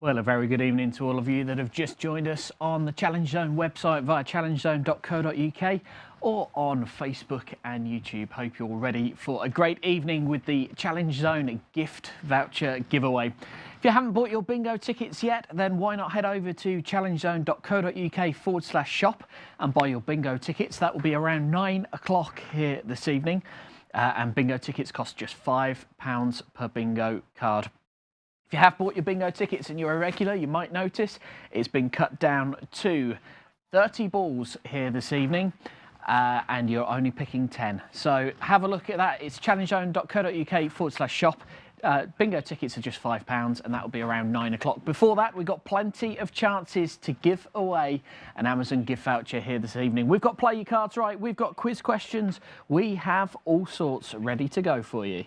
Well, a very good evening to all of you that have just joined us on the ChallengeZone website via challengezone.co.uk or on Facebook and YouTube. Hope you're ready for a great evening with the ChallengeZone gift voucher giveaway. If you haven't bought your bingo tickets yet, then why not head over to challengezone.co.uk/shop and buy your bingo tickets. That will be around 9 o'clock here this evening. And bingo tickets cost just £5 per bingo card. If you have bought your bingo tickets and you're a regular, you might notice it's been cut down to 30 balls here this evening, and you're only picking 10. So have a look at that. It's challengezone.co.uk/shop. Bingo tickets are just £5, and that will be around 9 o'clock. Before that, we've got plenty of chances to give away an Amazon gift voucher here this evening. We've got play your cards right, we've got quiz questions, we have all sorts ready to go for you.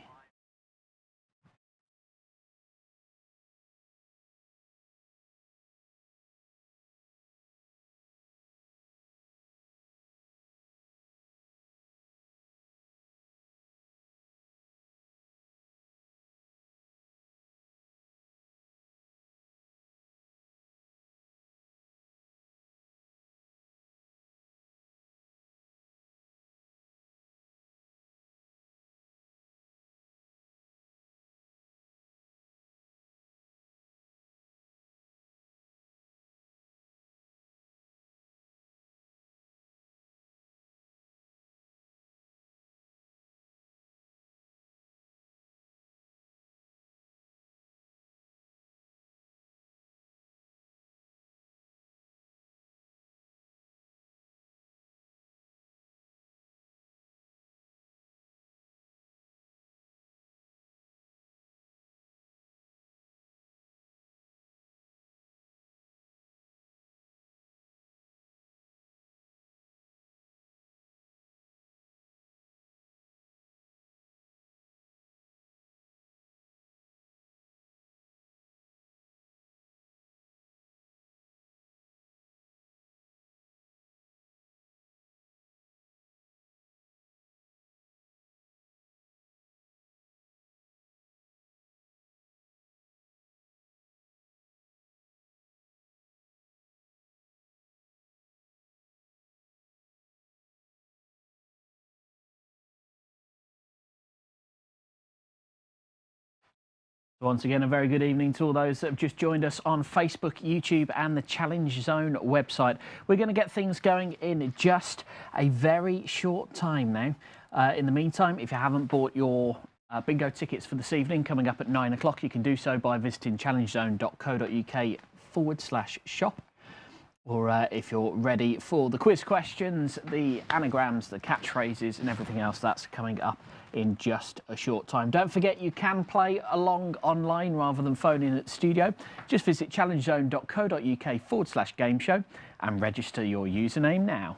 Once again, a very good evening to all those that have just joined us on Facebook, YouTube and the ChallengeZone website. We're going to get things going in just a very short time now. In the meantime, if you haven't bought your bingo tickets for this evening, coming up at 9 o'clock, you can do so by visiting challengezone.co.uk/shop. Or if you're ready for the quiz questions, the anagrams, the catchphrases and everything else, that's coming up in just a short time. Don't forget you can play along online rather than phone in at the studio. Just visit challengezone.co.uk/GameShow and register your username now.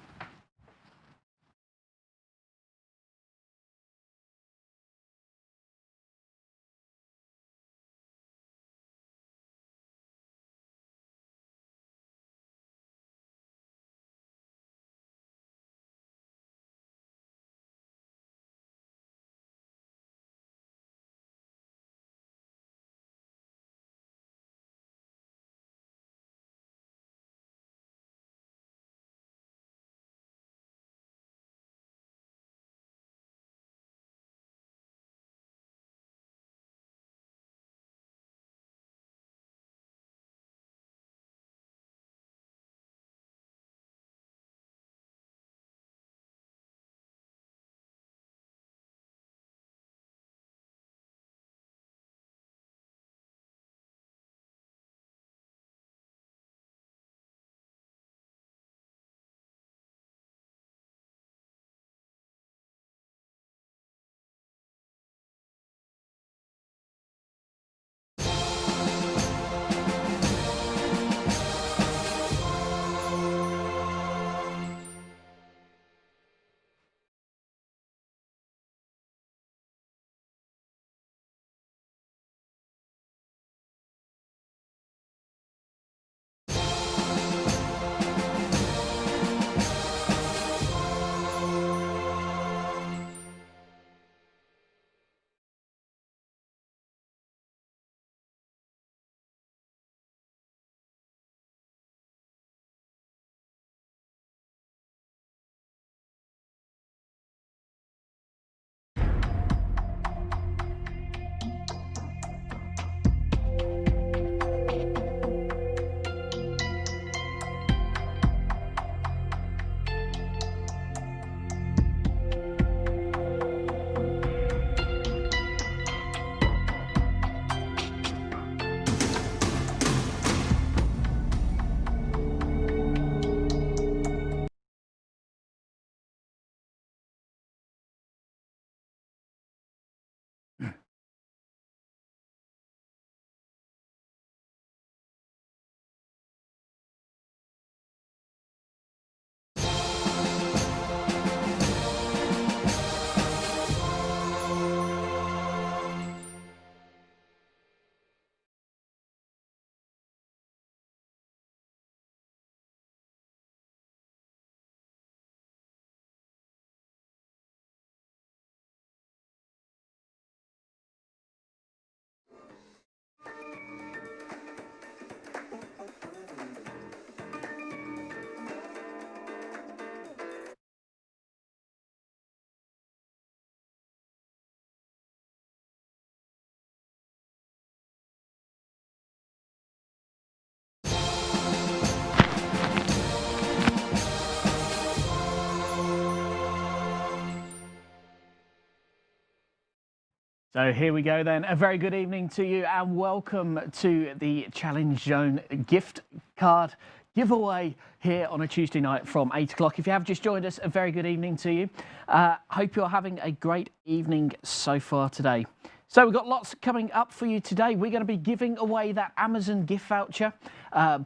So here we go then. A very good evening to you and welcome to the ChallengeZone gift card giveaway here on a Tuesday night from 8 o'clock. If you have just joined us, a very good evening to you. Hope you're having a great evening so far today. So we've got lots coming up for you today. We're going to be giving away that Amazon gift voucher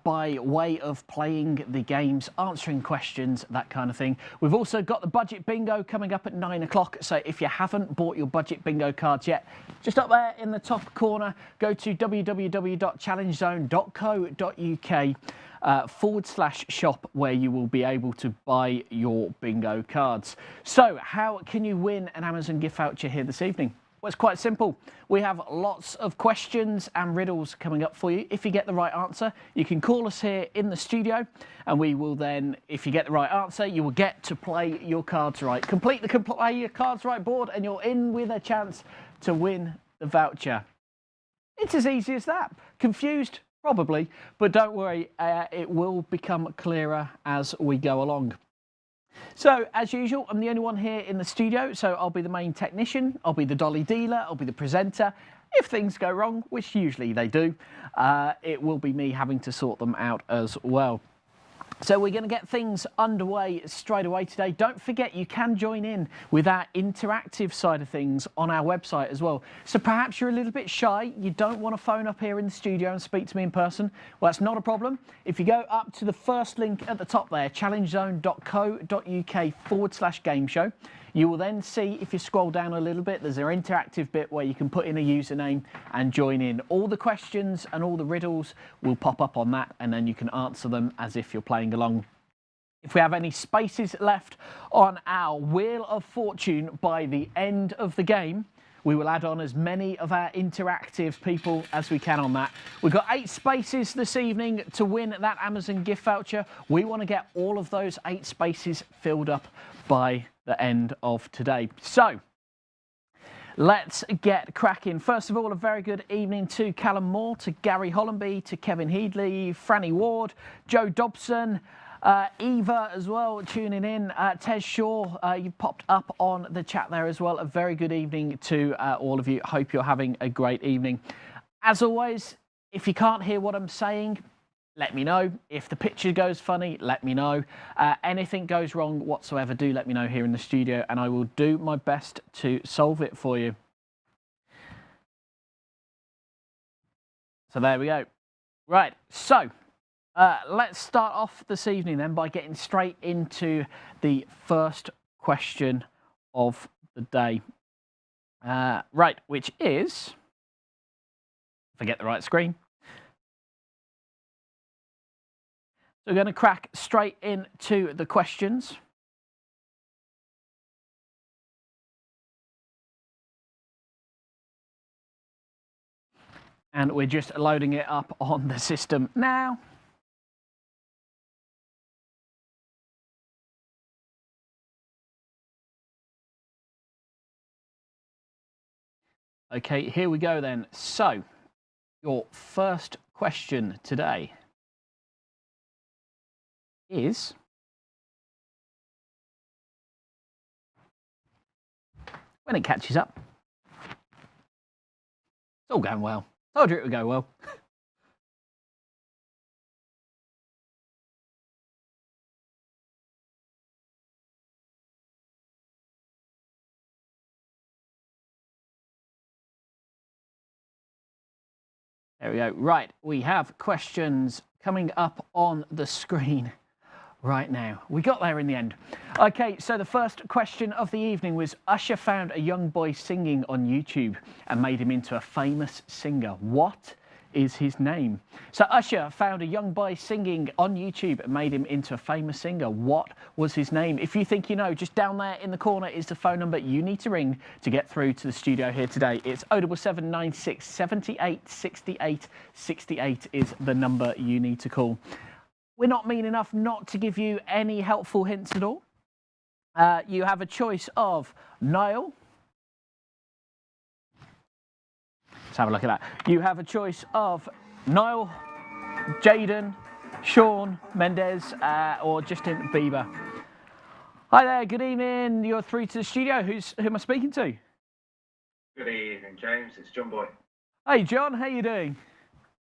by way of playing the games, answering questions, that kind of thing. We've also got the budget bingo coming up at 9 o'clock. So if you haven't bought your budget bingo cards yet, just up there in the top corner, go to www.challengezone.co.uk/shop where you will be able to buy your bingo cards. So how can you win an Amazon gift voucher here this evening? Well, it's quite simple. We have lots of questions and riddles coming up for you. If you get the right answer, you can call us here in the studio and we will then, if you get the right answer, you will get to play your cards right. Complete the play your cards right board and you're in with a chance to win the voucher. It's as easy as that. Confused? Probably, but don't worry, it will become clearer as we go along. So, as usual, I'm the only one here in the studio, so I'll be the main technician, I'll be the dolly dealer, I'll be the presenter. If things go wrong, which usually they do, it will be me having to sort them out as well. So we're going to get things underway straight away today. Don't forget you can join in with our interactive side of things on our website as well. So perhaps you're a little bit shy, you don't want to phone up here in the studio and speak to me in person. Well, that's not a problem. If you go up to the first link at the top there, challengezone.co.uk/GameShow, you will then see, if you scroll down a little bit, there's an interactive bit where you can put in a username and join in. All the questions and all the riddles will pop up on that, and then you can answer them as if you're playing along. If we have any spaces left on our Wheel of Fortune by the end of the game, we will add on as many of our interactive people as we can on that. We've got 8 spaces this evening to win that Amazon gift voucher. We want to get all of those 8 spaces filled up by the end of today. So let's get cracking. First of all, a very good evening to Callum Moore, to Gary Hollenby, to Kevin Headley, Franny Ward, Joe Dobson, Eva as well tuning in, Tez Shaw, you popped up on the chat there as well. A very good evening to all of you. Hope you're having a great evening. As always, if you can't hear what I'm saying, let me know. If the picture goes funny, let me know. Anything goes wrong whatsoever, do let me know here in the studio and I will do my best to solve it for you. So there we go. Right, so let's start off this evening then by getting straight into the first question of the day. Right, which is, if I get the right screen. So we're going to crack straight into the questions. And we're just loading it up on the system now. Okay, here we go then. So, your first question today is, when it catches up, it's all going well. Told you it would go well. There we go. Right, we have questions coming up on the screen right now. We got there in the end. Okay, so the first question of the evening was, Usher found a young boy singing on YouTube and made him into a famous singer. What is his name? So Usher found a young boy singing on YouTube and made him into a famous singer. What was his name? If you think you know, just down there in the corner is the phone number you need to ring to get through to the studio here today. It's 07796 78 68 68 is the number you need to call. We're not mean enough not to give you any helpful hints at all. You have a choice of Niall. Let's have a look at that. You have a choice of Niall, Jaden, Sean Mendes, or Justin Bieber. Hi there, good evening. You're through to the studio. Who am I speaking to? Good evening, James. It's John Boy. Hey, John, how you doing?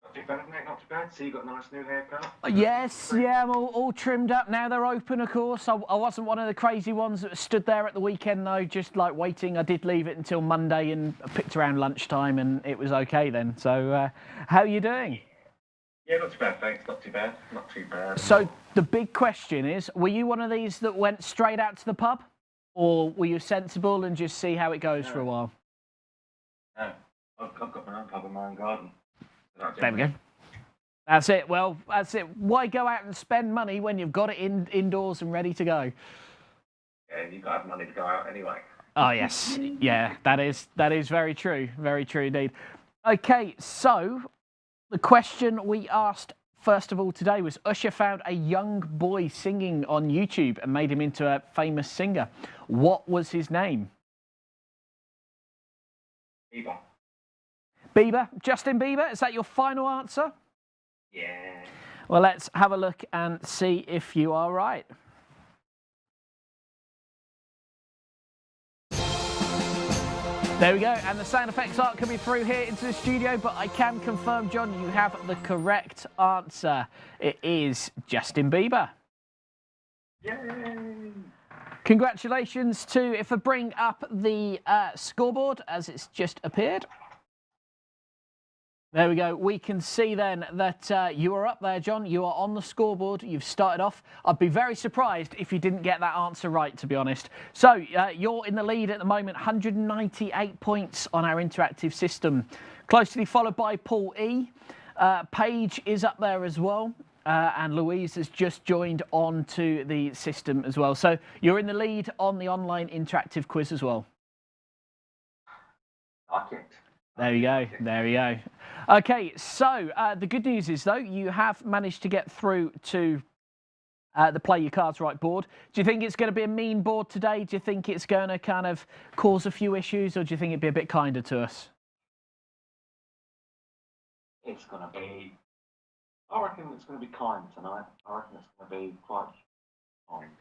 Not too bad, mate. Not too bad. See, you got a nice new haircut. Yes, yeah, I'm all trimmed up now. They're open, of course. I wasn't one of the crazy ones that stood there at the weekend, though, just like waiting. I did leave it until Monday and I picked around lunchtime, and it was okay then. So, how are you doing? Yeah, not too bad, thanks. Not too bad. Not too bad. So, the big question is, were you one of these that went straight out to the pub? Or were you sensible and just see how it goes for a while? No, I've got my own pub in my own garden. There we go. That's it. Well, that's it. Why go out and spend money when you've got it indoors and ready to go? Yeah, you've got to have money to go out anyway. Oh, yes. Yeah, that is very true. Very true indeed. Okay, so the question we asked first of all today was, Usher found a young boy singing on YouTube and made him into a famous singer. What was his name? Bieber. Bieber? Justin Bieber? Is that your final answer? Yeah. Well, let's have a look and see if you are right. There we go, and the sound effects aren't coming through here into the studio, but I can confirm, John, you have the correct answer. It is Justin Bieber. Yay! Congratulations to, if I bring up the scoreboard as it's just appeared. There we go. We can see then that you are up there, John. You are on the scoreboard. You've started off. I'd be very surprised if you didn't get that answer right, to be honest. So you're in the lead at the moment, 198 points on our interactive system. Closely followed by Paul E. Paige is up there as well. And Louise has just joined onto the system as well. So you're in the lead on the online interactive quiz as well. Like it. There we go. There we go. Okay, so the good news is, though, you have managed to get through to the Play Your Cards Right board. Do you think it's going to be a mean board today? Do you think it's going to kind of cause a few issues, or do you think it'd be a bit kinder to us? It's going to be... I reckon it's going to be kind tonight. I reckon it's going to be quite...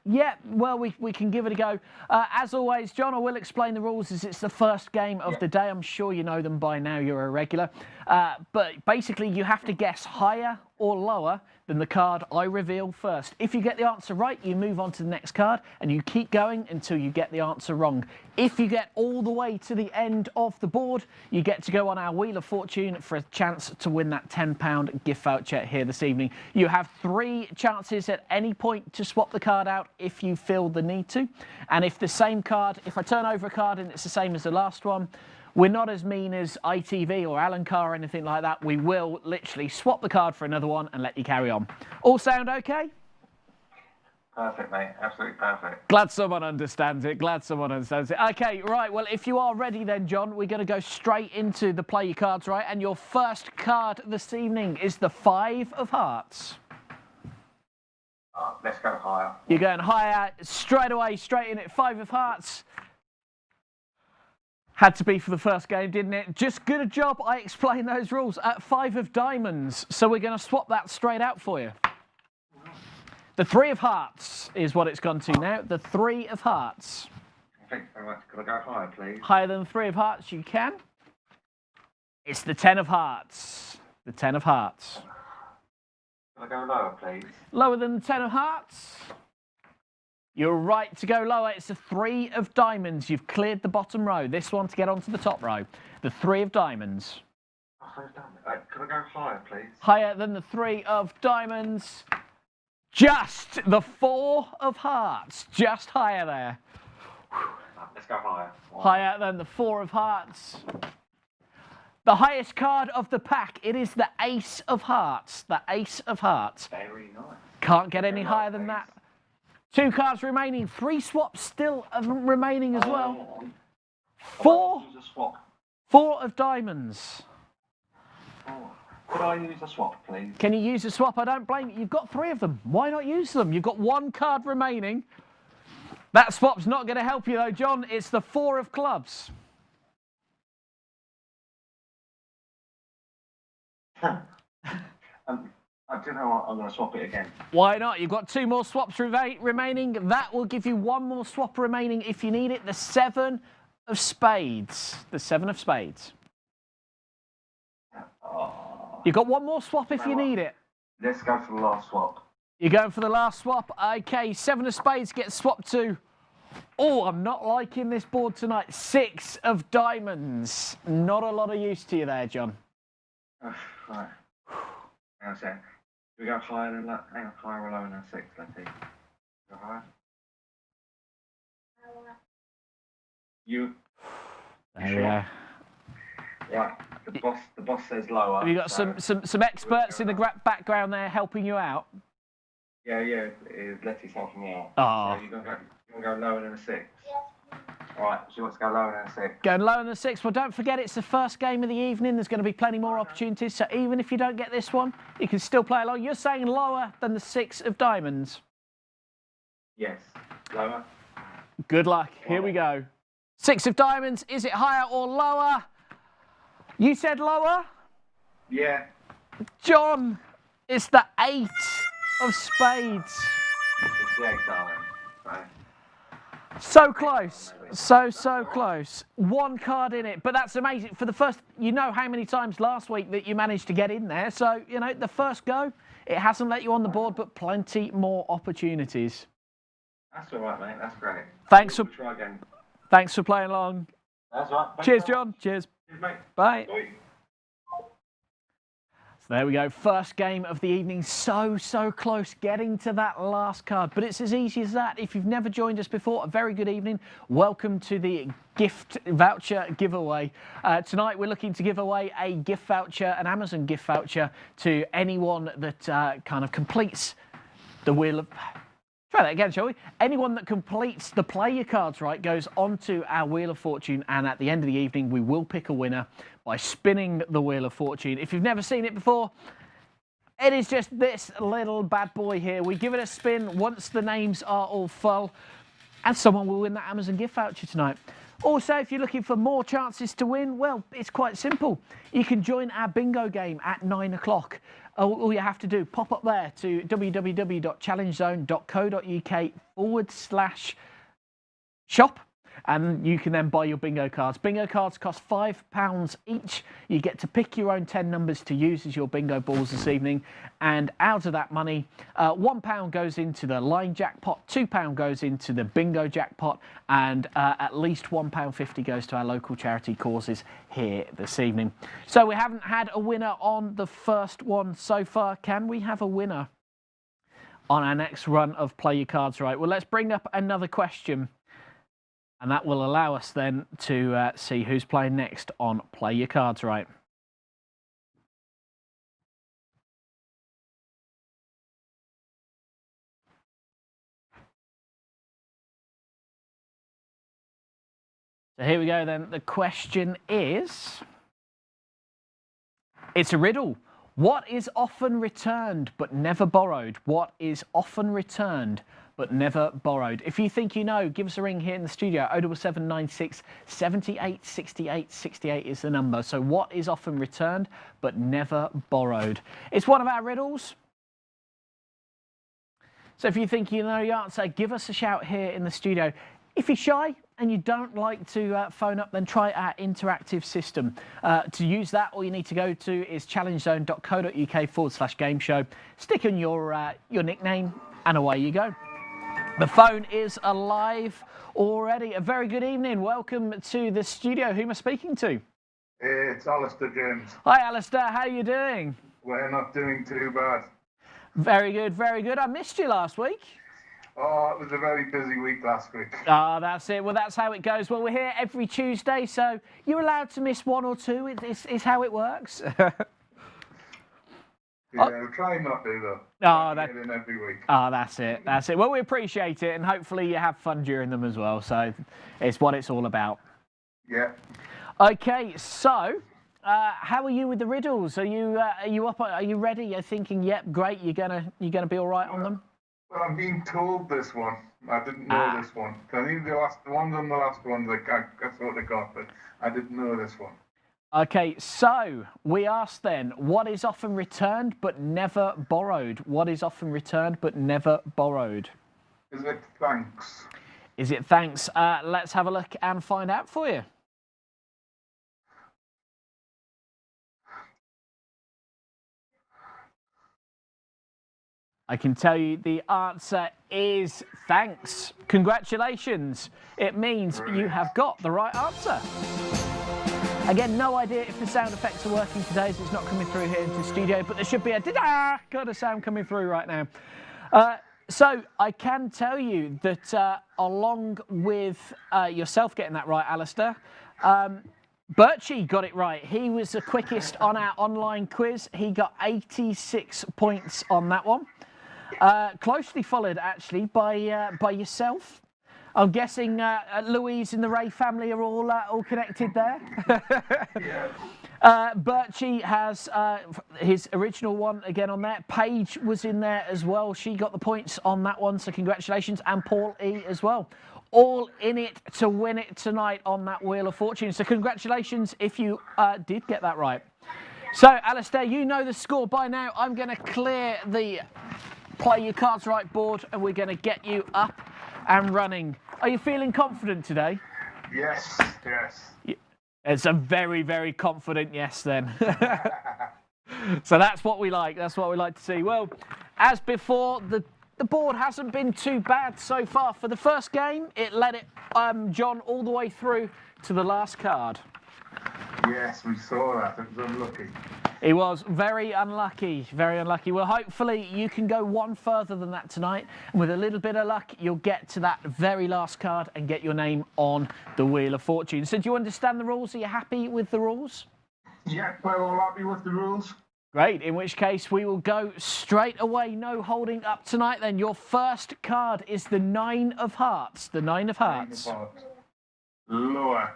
Yeah, well, we can give it a go. As always, John, I will explain the rules as it's the first game of the day. I'm sure you know them by now. You're a regular. But basically, you have to guess higher or lower than the card I reveal first. If you get the answer right, you move on to the next card, and you keep going until you get the answer wrong. If you get all the way to the end of the board, you get to go on our Wheel of Fortune for a chance to win that £10 gift voucher here this evening. You have 3 chances at any point to swap the card out if you feel the need to. And if the same card, if I turn over a card and it's the same as the last one, we're not as mean as ITV or Alan Carr or anything like that. We will literally swap the card for another one and let you carry on. All sound okay? Perfect, mate. Absolutely perfect. Glad someone understands it. Glad someone understands it. Okay, right. Well, if you are ready then, John, we're going to go straight into the Play Your Cards Right. And your first card this evening is the 5 of Hearts. Let's go higher. You're going higher straight away, straight in at 5 of Hearts. Had to be for the first game, didn't it? Just good a job I explained those rules. At 5 of Diamonds. So we're going to swap that straight out for you. The 3 of Hearts is what it's gone to now. The 3 of Hearts. Thanks very much. Could I go higher, please? Higher than 3 of Hearts, you can. It's the 10 of Hearts. The 10 of Hearts. Could I go lower, please? Lower than the 10 of Hearts. You're right to go lower. It's the 3 of Diamonds. You've cleared the bottom row. This one to get onto the top row. The 3 of Diamonds. Could I go higher, please? Higher than the 3 of Diamonds. Just the 4 of Hearts. Just higher there. Let's go higher. Higher than the 4 of Hearts. The highest card of the pack. It is the Ace of Hearts. The Ace of Hearts. Very nice. Can't get any higher than that. 2 cards remaining. 3 swaps still remaining as well. 4 of Diamonds. Could I use a swap, please? Can you use a swap? I don't blame you. You've got 3 of them. Why not use them? You've got 1 card remaining. That swap's not going to help you, though, John. It's the 4 of Clubs. I don't know what, I'm going to swap it again. Why not? You've got 2 more swaps remaining. That will give you 1 more swap remaining if you need it. The 7 of spades. The 7 of spades. Oh, You've got one more swap if you need it. let's go for the last swap. You're going for the last swap. Okay, 7 of spades gets swapped to... Oh, I'm not liking this board tonight. 6 of diamonds. Not a lot of use to you there, John. Right. Hang on a sec. Do we go higher than that? Hang on, higher or lower than 6, let's see. Go higher? You There we sure? go. Right, the boss says lower. Have you got so some experts in the background there helping you out? Yeah, Letty's helping me out. Oh. So you're gonna go lower than a 6? Yes. Alright, she wants to go lower than a 6. Going lower than a 6. Well, don't forget it's the first game of the evening. There's going to be plenty more opportunities. So even if you don't get this one, you can still play along. You're saying lower than the 6 of diamonds. Yes. Lower. Good luck. Here we go. 6 of diamonds. Is it higher or lower? You said lower? Yeah. John, it's the 8 of spades. It's the 8, darling. Right. So close. So close. One card in it. But that's amazing. For the first, you know how many times last week that you managed to get in there. So, you know, the first go, it hasn't let you on the board, but plenty more opportunities. That's all right, mate. That's great. Thanks We'll try again. Thanks for playing along. That's all right. Thanks Cheers, very much. John. Cheers. Cheers, mate. Bye. Bye. So there we go. First game of the evening. So close getting to that last card. But it's as easy as that. If you've never joined us before, a very good evening. Welcome to the gift voucher giveaway. Tonight we're looking to give away a gift voucher, an Amazon gift voucher, to anyone that kind of completes the wheel of... Try that again, shall we? Anyone that completes the play your cards right goes onto our Wheel of Fortune, and at the end of the evening we will pick a winner by spinning the Wheel of Fortune. If you've never seen it before, it is just this little bad boy here. We give it a spin once the names are all full, and someone will win that Amazon gift voucher tonight. Also, if you're looking for more chances to win, well, it's quite simple. You can join our bingo game at 9 o'clock. All you have to do, pop up there to www.challengezone.co.uk/shop, and you can then buy your bingo cards. Bingo cards cost £5 each. You get to pick your own 10 numbers to use as your bingo balls this evening, and out of that money, £1 goes into the line jackpot, £2 goes into the bingo jackpot, and at least £1.50 goes to our local charity causes here this evening. So we haven't had a winner on the first one so far. Can we have a winner on our next run of Play Your Cards Right? Well, let's bring up another question, and that will allow us then to see who's playing next on Play Your Cards Right. So here we go then. The question is, it's a riddle. What is often returned but never borrowed? What is often returned but never borrowed? If you think you know, give us a ring here in the studio. 07796 78 68 68 is the number. So what is often returned but never borrowed? It's one of our riddles. So if you think you know the answer, give us a shout here in the studio. If you're shy and you don't like to phone up, then try our interactive system. To use that, all you need to go to is challengezone.co.uk/GameShow. Stick in your nickname, and away you go. The phone is alive already. A very good evening. Welcome to the studio. Who am I speaking to? It's Alistair James. Hi, Alistair. How are you doing? We're not doing too bad. Very good, very good. I missed you last week. Oh, it was a very busy week last week. Ah, that's it. Well, that's how it goes. Well, we're here every Tuesday, so you're allowed to miss one or two. It's how it works. Yeah, we'll try not to, though. Oh, Get in every week. Oh, that's it. That's it. Well, we appreciate it, and hopefully you have fun during them as well. So it's what it's all about. Yeah. Okay, so how are you with the riddles? Are you up? Are you ready? You're thinking, yep, great. You're gonna be all right on them. Well, I'm being told this one. I didn't know this one. I think the ones on the last ones I sort of got, but I didn't know this one. Okay, so we asked then, what is often returned but never borrowed? What is often returned but never borrowed? Is it thanks? Is it thanks? Let's have a look and find out for you. I can tell you the answer is thanks. Congratulations. It means you have got the right answer. Again, no idea if the sound effects are working today, as it's not coming through here into the studio, but there should be a da-da kind of sound coming through right now. So I can tell you that along with yourself getting that right, Alistair, Birchie got it right. He was the quickest on our online quiz. He got 86 points on that one. Closely followed, actually, by yourself. I'm guessing Louise and the Ray family are all connected there. Birchie has his original one again on there. Paige was in there as well. She got the points on that one, so congratulations. And Paul E as well. All in it to win it tonight on that Wheel of Fortune. So congratulations if you did get that right. So, Alistair, you know the score by now. I'm going to clear the Play Your Cards Right board and we're going to get you up and running. Are you feeling confident today? Yes, yes. It's a very, very confident yes then. So that's what we like. That's what we like to see. Well, as before, the board hasn't been too bad so far. For the first game, it led it John all the way through to the last card. Yes, we saw that. It was unlucky. He was very unlucky, very unlucky. Well, hopefully you can go one further than that tonight. And with a little bit of luck, you'll get to that very last card and get your name on the Wheel of Fortune. So do you understand the rules? Are you happy with the rules? Yeah, we're all happy with the rules. Great, in which case we will go straight away. No holding up tonight then. Your first card is the 9 of Hearts. The 9 of Hearts. Lower.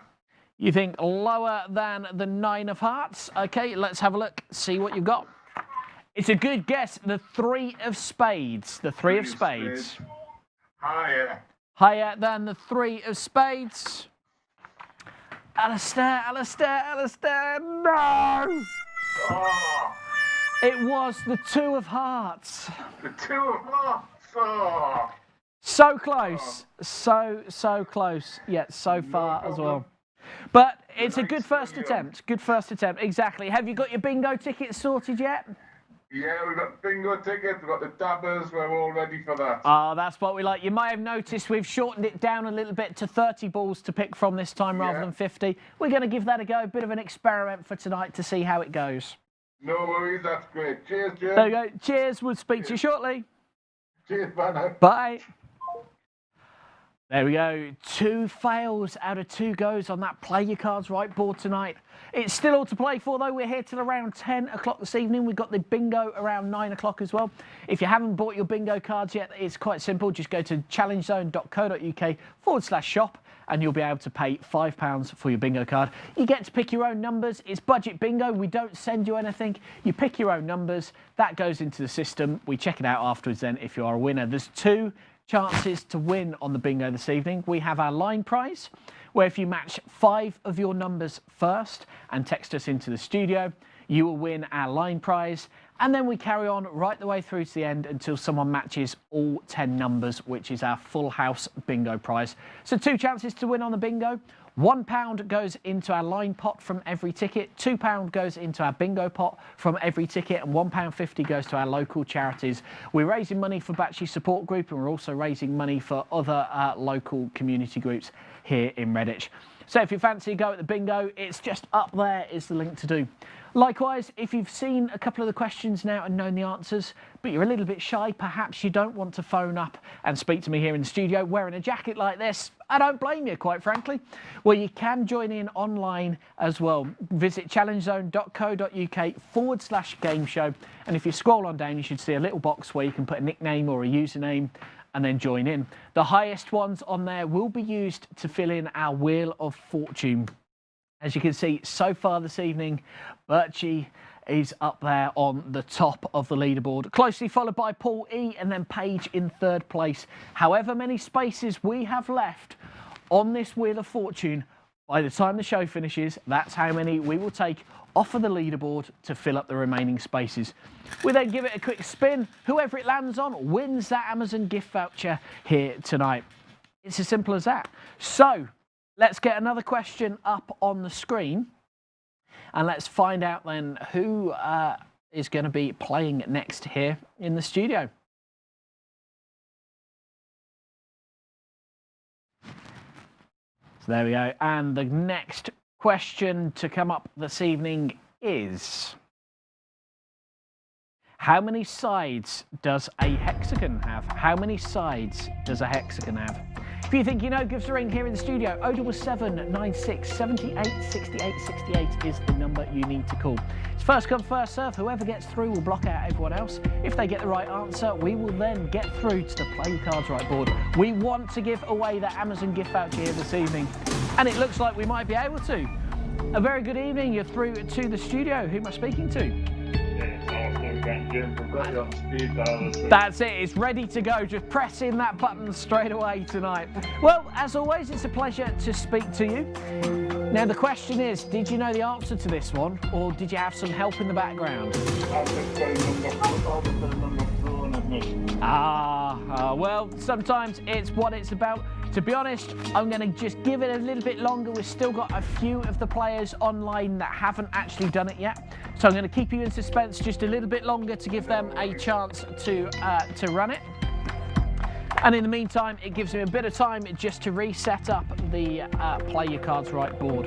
You think lower than the 9 of Hearts? Okay, let's have a look, see what you've got. It's a good guess, the 3 of Spades. The 3 of Spades. Higher. Higher than the 3 of Spades. Alistair, Alistair, Alistair, no! Oh. It was the 2 of Hearts. The 2 of Hearts. Oh. So close, so close, yet so far as well. But it's a good first attempt. Good first attempt, exactly. Have you got your bingo tickets sorted yet? Yeah, we've got bingo tickets, we've got the dabbers, we're all ready for that. Oh, that's what we like. You may have noticed we've shortened it down a little bit to 30 balls to pick from this time rather than 50. We're going to give that a go, a bit of an experiment for tonight to see how it goes. No worries, that's great. Cheers, Jim. There you go. Cheers, we'll speak to you shortly. Cheers, bye now. Bye. There we go. 2 fails out of 2 goes on that Play Your Cards Right board tonight. It's still all to play for, though. We're here till around 10 o'clock this evening. We've got the bingo around 9 o'clock as well. If you haven't bought your bingo cards yet, it's quite simple. Just go to challengezone.co.uk/shop and you'll be able to pay £5 for your bingo card. You get to pick your own numbers. It's budget bingo. We don't send you anything. You pick your own numbers. That goes into the system. We check it out afterwards then if you are a winner. There's 2 chances to win on the bingo this evening. We have our line prize, where if you match 5 of your numbers first and text us into the studio, you will win our line prize. And then we carry on right the way through to the end until someone matches all 10 numbers, which is our full house bingo prize. So 2 chances to win on the bingo. £1 goes into our line pot from every ticket, £2 goes into our bingo pot from every ticket, and £1.50 goes to our local charities. We're raising money for Batchy Support Group, and we're also raising money for other local community groups here in Redditch. So if you fancy a go at the bingo, it's just up there is the link to do. Likewise, if you've seen a couple of the questions now and known the answers, but you're a little bit shy, perhaps you don't want to phone up and speak to me here in the studio wearing a jacket like this, I don't blame you, quite frankly. Well, you can join in online as well. Visit challengezone.co.uk/GameShow. And if you scroll on down, you should see a little box where you can put a nickname or a username and then join in. The highest ones on there will be used to fill in our Wheel of Fortune. As you can see, so far this evening, Birchie is up there on the top of the leaderboard, closely followed by Paul E and then Paige in 3rd place. However many spaces we have left on this Wheel of Fortune, by the time the show finishes, that's how many we will take off of the leaderboard to fill up the remaining spaces. We then give it a quick spin. Whoever it lands on wins that Amazon gift voucher here tonight. It's as simple as that. So let's get another question up on the screen and let's find out then who is going to be playing next here in the studio. So there we go. And the next question to come up this evening is, how many sides does a hexagon have? How many sides does a hexagon have? If you think you know, give us a ring here in the studio. 077 96 78 68 68 is the number you need to call. It's first come, first serve. Whoever gets through will block out everyone else. If they get the right answer, we will then get through to the Play Your Cards Right board. We want to give away that Amazon gift voucher here this evening, and it looks like we might be able to. A very good evening. You're through to the studio. Who am I speaking to? That's it, it's ready to go. Just press in that button straight away tonight. Well, as always, it's a pleasure to speak to you. Now, the question is, did you know the answer to this one, or did you have some help in the background? Well, sometimes it's what it's about. To be honest, I'm going to just give it a little bit longer. We've still got a few of the players online that haven't actually done it yet. So I'm going to keep you in suspense just a little bit longer to give them a chance to run it. And in the meantime, it gives me a bit of time just to reset up the Play Your Cards Right board.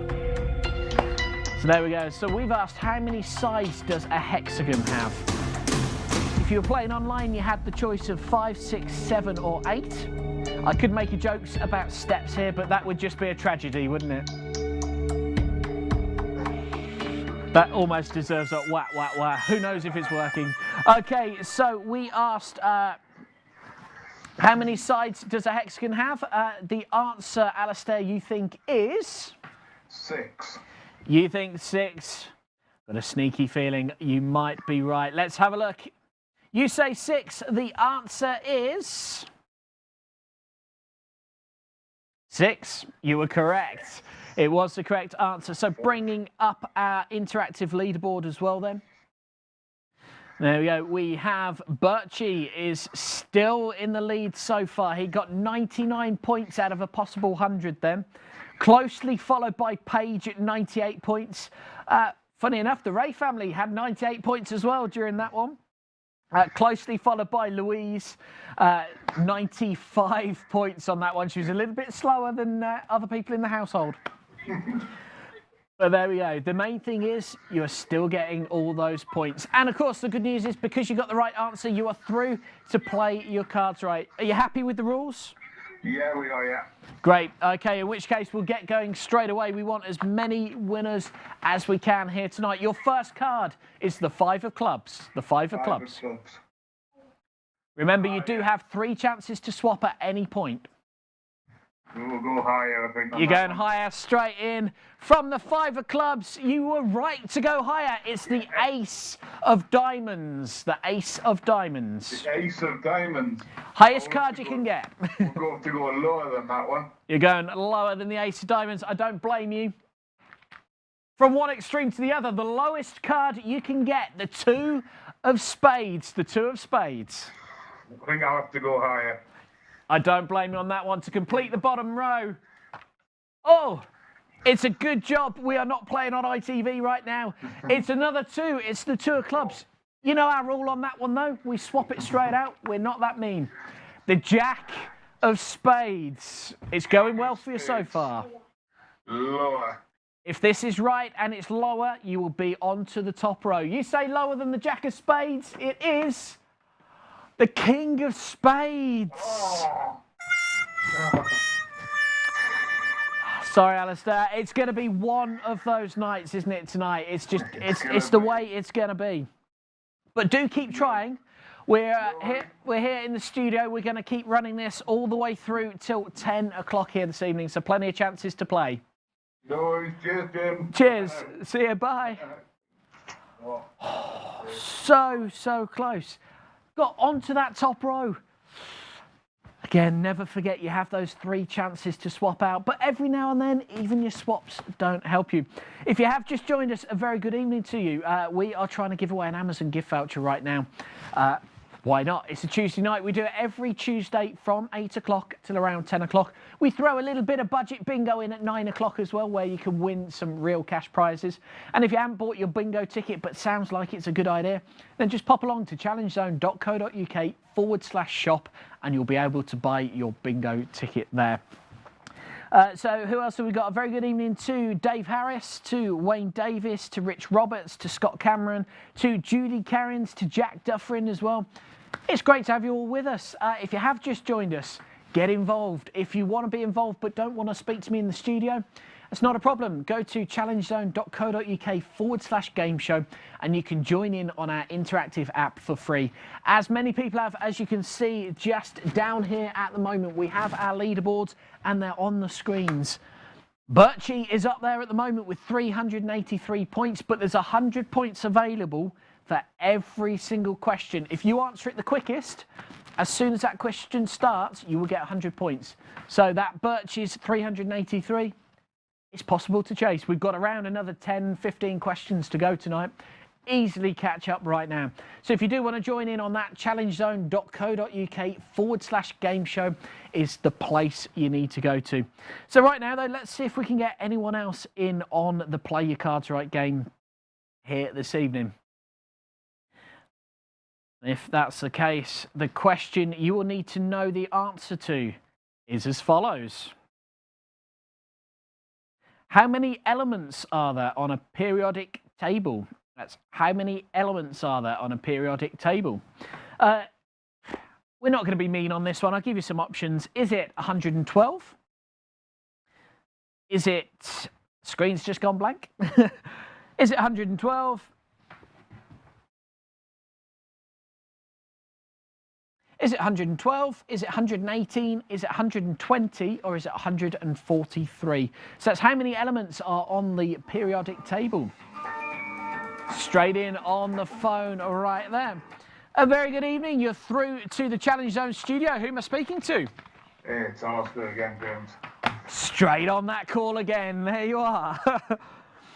So there we go. So we've asked, how many sides does a hexagon have? If you were playing online, you had the choice of 5, 6, 7 or 8. I could make a jokes about steps here, but that would just be a tragedy, wouldn't it? That almost deserves a wah, wah, wah. Who knows if it's working? Okay, so we asked, how many sides does a hexagon have? The answer, Alistair, you think is? 6. You think 6. Got a sneaky feeling you might be right. Let's have a look. You say 6. The answer is 6. You were correct. It was the correct answer. So bringing up our interactive leaderboard as well then. There we go. We have Birchie is still in the lead so far. He got 99 points out of a possible 100 then. Closely followed by Paige at 98 points. Funny enough, the Ray family had 98 points as well during that one. Closely followed by Louise, 95 points on that one. She was a little bit slower than other people in the household. But there we go. The main thing is you are still getting all those points. And of course, the good news is because you got the right answer, you are through to Play Your Cards Right. Are you happy with the rules? Yeah, we are, yeah. Great. Okay, in which case we'll get going straight away. We want as many winners as we can here tonight. Your first card is the 5 of clubs. The 5 of clubs. Remember, you do have 3 chances to swap at any point. We'll go higher, I think. You're going higher straight in. From the 5 of clubs, you were right to go higher. It's the Ace of Diamonds. The Ace of Diamonds. The Ace of Diamonds. Highest card you can get. We're going to go lower than that one. You're going lower than the Ace of Diamonds. I don't blame you. From one extreme to the other, the lowest card you can get, the 2 of Spades. The 2 of Spades. I think I'll have to go higher. I don't blame you on that one. To complete the bottom row. Oh, it's a good job we are not playing on ITV right now. It's another 2. It's the 2 of clubs. You know our rule on that one, though? We swap it straight out. We're not that mean. The Jack of Spades. It's going well for you so far. Lower. If this is right and it's lower, you will be on to the top row. You say lower than the Jack of Spades. It is the King of Spades. Oh. Sorry, Alistair. It's going to be one of those nights, isn't it, tonight? It's just, it's the way it's going to be. But do keep trying. We're here in the studio. We're going to keep running this all the way through till 10 o'clock here this evening. So plenty of chances to play. No worries. Cheers, Jim. Cheers. See you. Bye. So close. Got onto that top row. Again, never forget you have those 3 chances to swap out, but every now and then, even your swaps don't help you. If you have just joined us, a very good evening to you. We are trying to give away an Amazon gift voucher right now. Why not? It's a Tuesday night. We do it every Tuesday from 8 o'clock till around 10 o'clock. We throw a little bit of budget bingo in at 9 o'clock as well, where you can win some real cash prizes. And if you haven't bought your bingo ticket but sounds like it's a good idea, then just pop along to challengezone.co.uk/shop and you'll be able to buy your bingo ticket there. So who else have we got? A very good evening to Dave Harris, to Wayne Davis, to Rich Roberts, to Scott Cameron, to Judy Carrins, to Jack Dufferin as well. It's great to have you all with us. If you have just joined us, get involved. If you want to be involved but don't want to speak to me in the studio, that's not a problem. Go to challengezone.co.uk/GameShow and you can join in on our interactive app for free. As many people have, as you can see just down here at the moment, we have our leaderboards and they're on the screens. Birchie is up there at the moment with 383 points, but there's 100 points available for every single question. If you answer it the quickest, as soon as that question starts, you will get 100 points. So that Birchie's 383. It's possible to chase. We've got around another 10, 15 questions to go tonight. Easily catch up right now. So if you do want to join in on that, challengezone.co.uk/GameShow is the place you need to go to. So right now, though, let's see if we can get anyone else in on the Play Your Cards Right game here this evening. If that's the case, the question you will need to know the answer to is as follows. How many elements are there on a periodic table? That's how many elements are there on a periodic table? We're not going to be mean on this one. I'll give you some options. Is it 112? Is it... Screen's just gone blank. Is it 112? Is it 112? Is it 118? Is it 120? Or is it 143? So that's how many elements are on the periodic table. Straight in on the phone right there. A very good evening. You're through to the Challenge Zone studio. Who am I speaking to? Hey, it's Alistair again, James. Straight on that call again. There you are.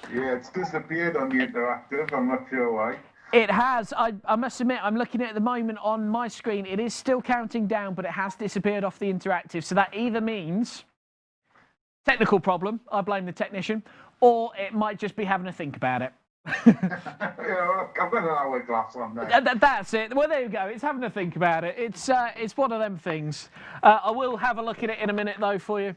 Yeah, it's disappeared on the interactive. I'm not sure why. It has. I must admit, I'm looking at it at the moment on my screen. It is still counting down, but it has disappeared off the interactive. So that either means technical problem, I blame the technician, or it might just be having to think about it. Yeah, I've got an hourglass on there. That's it. Well, there you go. It's having to think about it. It's one of them things. I will have a look at it in a minute, though, for you.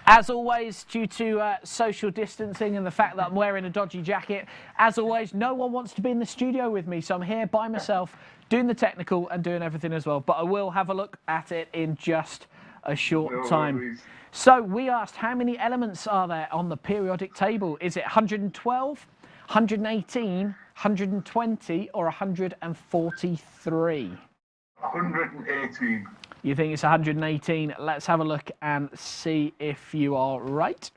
As always, due to social distancing and the fact that I'm wearing a dodgy jacket, as always, no one wants to be in the studio with me, so I'm here by myself doing the technical and doing everything as well. But I will have a look at it in just a short time. Worries. So we asked, how many elements are there on the periodic table? Is it 112, 118, 120, or 143? 118. You think it's 118? Let's have a look and see if you are right.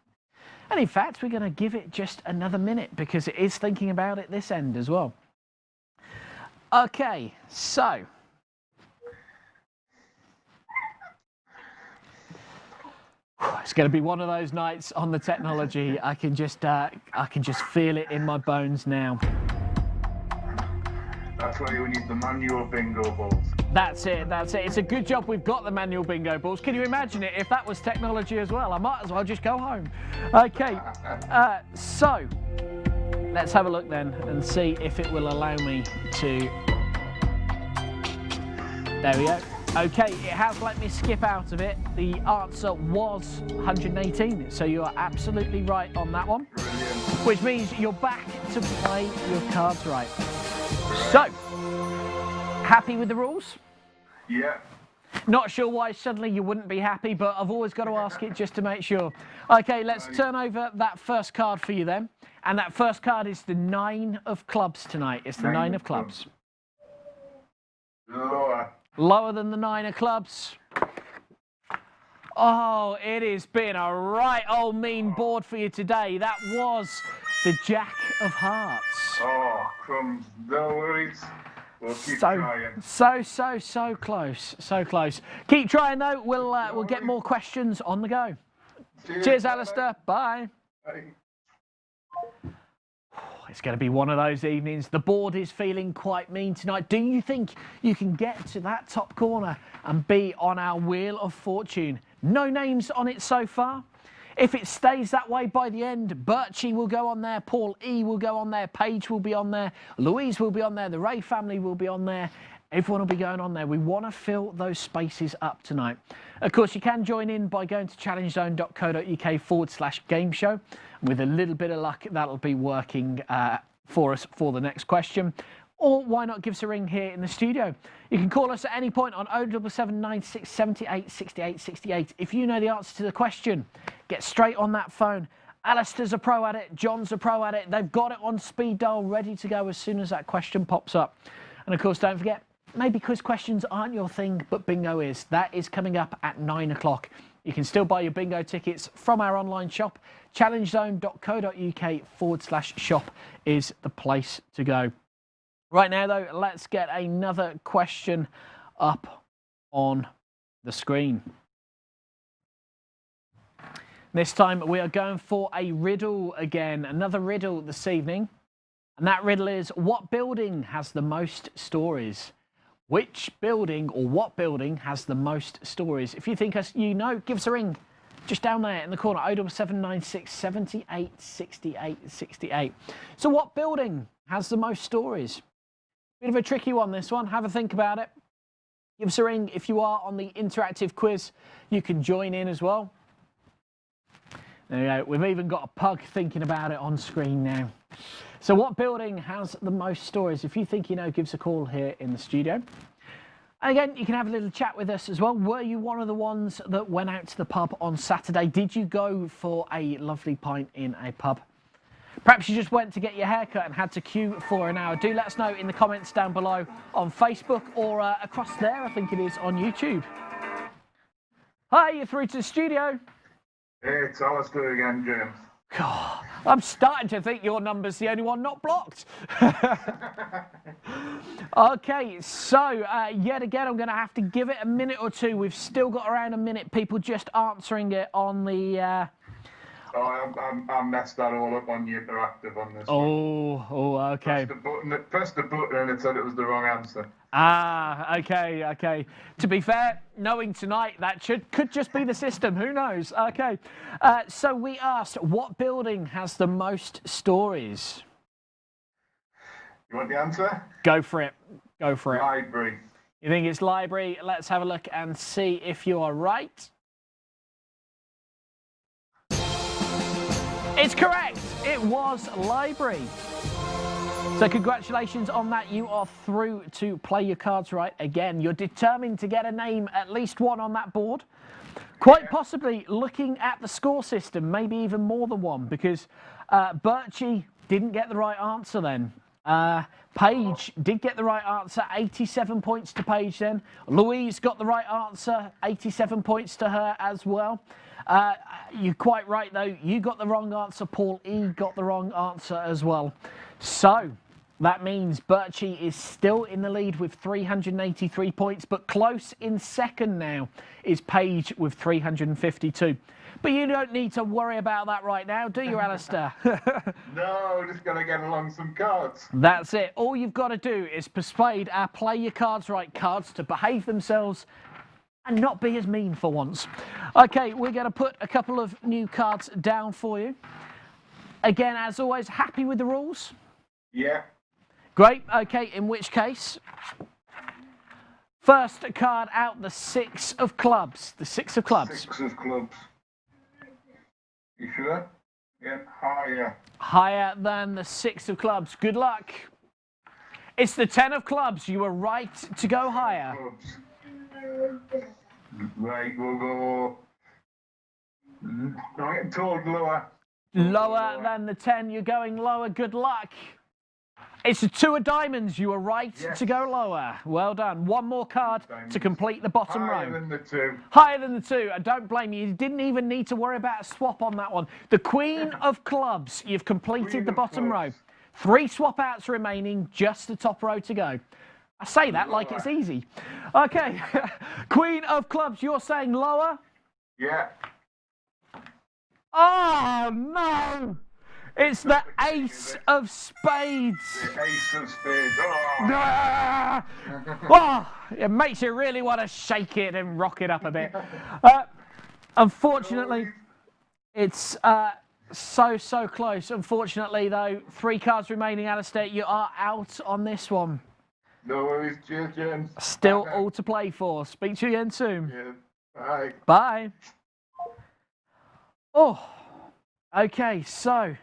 And in fact, we're going to give it just another minute because it is thinking about it this end as well. Okay, so. It's going to be one of those nights on the technology. I can just feel it in my bones now. That's why we need the manual bingo balls. That's it, that's it. It's a good job we've got the manual bingo balls. Can you imagine it if that was technology as well? I might as well just go home. Okay, so let's have a look then and see if it will allow me to... There we go. Okay, it has let me skip out of it. The answer was 118, so you are absolutely right on that one. Brilliant. Which means you're back to play your cards right. So, happy with the rules? Yeah. Not sure why suddenly you wouldn't be happy, but I've always got to ask it just to make sure. Okay, let's turn over that first card for you then. And that first card is the 9 of clubs tonight. It's the 9 of clubs. Lower. Lower than the 9 of clubs. Oh, it has been a right old mean board for you today. That was the Jack of Hearts. Oh, crumbs. No worries. We'll keep trying. So close. So close. Keep trying, though. We'll get more questions on the go. Cheers, Alistair. Bye. Bye. It's going to be one of those evenings. The board is feeling quite mean tonight. Do you think you can get to that top corner and be on our Wheel of Fortune? No names on it so far. If it stays that way by the end, Birchie will go on there, Paul E will go on there, Paige will be on there, Louise will be on there, the Ray family will be on there. Everyone will be going on there. We want to fill those spaces up tonight. Of course, you can join in by going to challengezone.co.uk/GameShow. With a little bit of luck, that'll be working for us for the next question. Or why not give us a ring here in the studio? You can call us at any point on 07796 78 68 68. If you know the answer to the question, get straight on that phone. Alistair's a pro at it. John's a pro at it. They've got it on speed dial, ready to go as soon as that question pops up. And of course, don't forget, maybe quiz questions aren't your thing, but bingo is. That is coming up at 9 o'clock. You can still buy your bingo tickets from our online shop. ChallengeZone.co.uk/shop is the place to go. Right now, though, let's get another question up on the screen. This time, we are going for a riddle again. Another riddle this evening. And that riddle is, what building has the most stories? Which building or what building has the most stories? If you think you know, give us a ring. Just down there in the corner, 07796 78 68 68. So what building has the most stories? Bit of a tricky one, this one. Have a think about it. Give us a ring. If you are on the interactive quiz, you can join in as well. There we go. We've even got a pug thinking about it on screen now. So what building has the most stories? If you think you know, give us a call here in the studio. And again, you can have a little chat with us as well. Were you one of the ones that went out to the pub on Saturday? Did you go for a lovely pint in a pub? Perhaps you just went to get your haircut and had to queue for an hour. Do let us know in the comments down below on Facebook or across there, I think it is, on YouTube. Hi, you're through to the studio. Hey, it's Alistair again, James. God, I'm starting to think your number's the only one not blocked. Okay, so yet again, I'm going to have to give it a minute or two. We've still got around a minute. People just answering it on the... Oh, I messed that all up on the interactive on this one. Oh, okay. Pressed the button and it said it was the wrong answer. Ah, okay. To be fair, knowing tonight, that could just be the system. Who knows? Okay. So we asked, what building has the most stories? You want the answer? Go for it. Go for it. Library. You think it's library? Let's have a look and see if you are right. It's correct. It was library. So congratulations on that. You are through to play your cards right again. You're determined to get a name, at least one on that board. Quite possibly looking at the score system, maybe even more than one, because Birchie didn't get the right answer then. Paige did get the right answer, 87 points to Paige then. Louise got the right answer, 87 points to her as well. You're quite right though, you got the wrong answer. Paul E got the wrong answer as well. So that means Birchie is still in the lead with 383 points, but close in second now is Paige with 352. But you don't need to worry about that right now, do you, Alistair? No, just got to get along some cards. That's it. All you've got to do is persuade our Play Your Cards Right cards to behave themselves and not be as mean for once. Okay, we're going to put a couple of new cards down for you. Again, as always, happy with the rules? Yeah. Great. Okay, in which case, first card out, the 6 of clubs. The 6 of clubs. 6 of clubs. You sure? Yeah, higher. Higher than the 6 of clubs. Good luck. It's the 10 of clubs. You were right to go higher. Clubs. Right, we'll go... I'm getting told lower. Lower than the 10. You're going lower. Good luck. It's the 2 of diamonds. You were right to go lower. Well done. One more card to complete the bottom row. Higher than the 2. Higher than the 2. I don't blame you. You didn't even need to worry about a swap on that one. The Queen of clubs. You've completed the bottom row. 3 swap outs remaining. Just the top row to go. I say that like it's easy. Okay. Queen of clubs. You're saying lower? Yeah. Oh, no. It's the ace of spades. The ace of spades. Oh. Ah! Oh, it makes you really want to shake it and rock it up a bit. Unfortunately, it's so close. Unfortunately, though, 3 cards remaining, Alistair. You are out on this one. No worries. Cheers, James. Still all to play for. Speak to you again soon. Yeah. Bye. Bye. Oh, okay. So,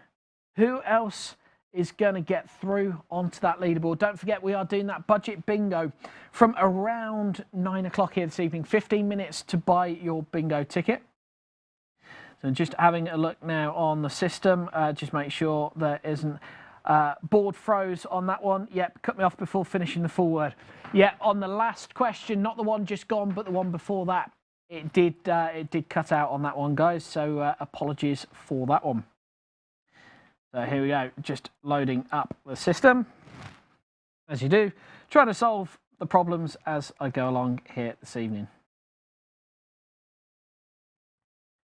who else is going to get through onto that leaderboard? Don't forget, we are doing that budget bingo from around 9 o'clock here this evening. 15 minutes to buy your bingo ticket. So just having a look now on the system. Just make sure there isn't board froze on that one. Yep, cut me off before finishing the full word. Yeah, on the last question, not the one just gone, but the one before that, it did cut out on that one, guys. So apologies for that one. So here we go, just loading up the system, as you do, trying to solve the problems as I go along here this evening.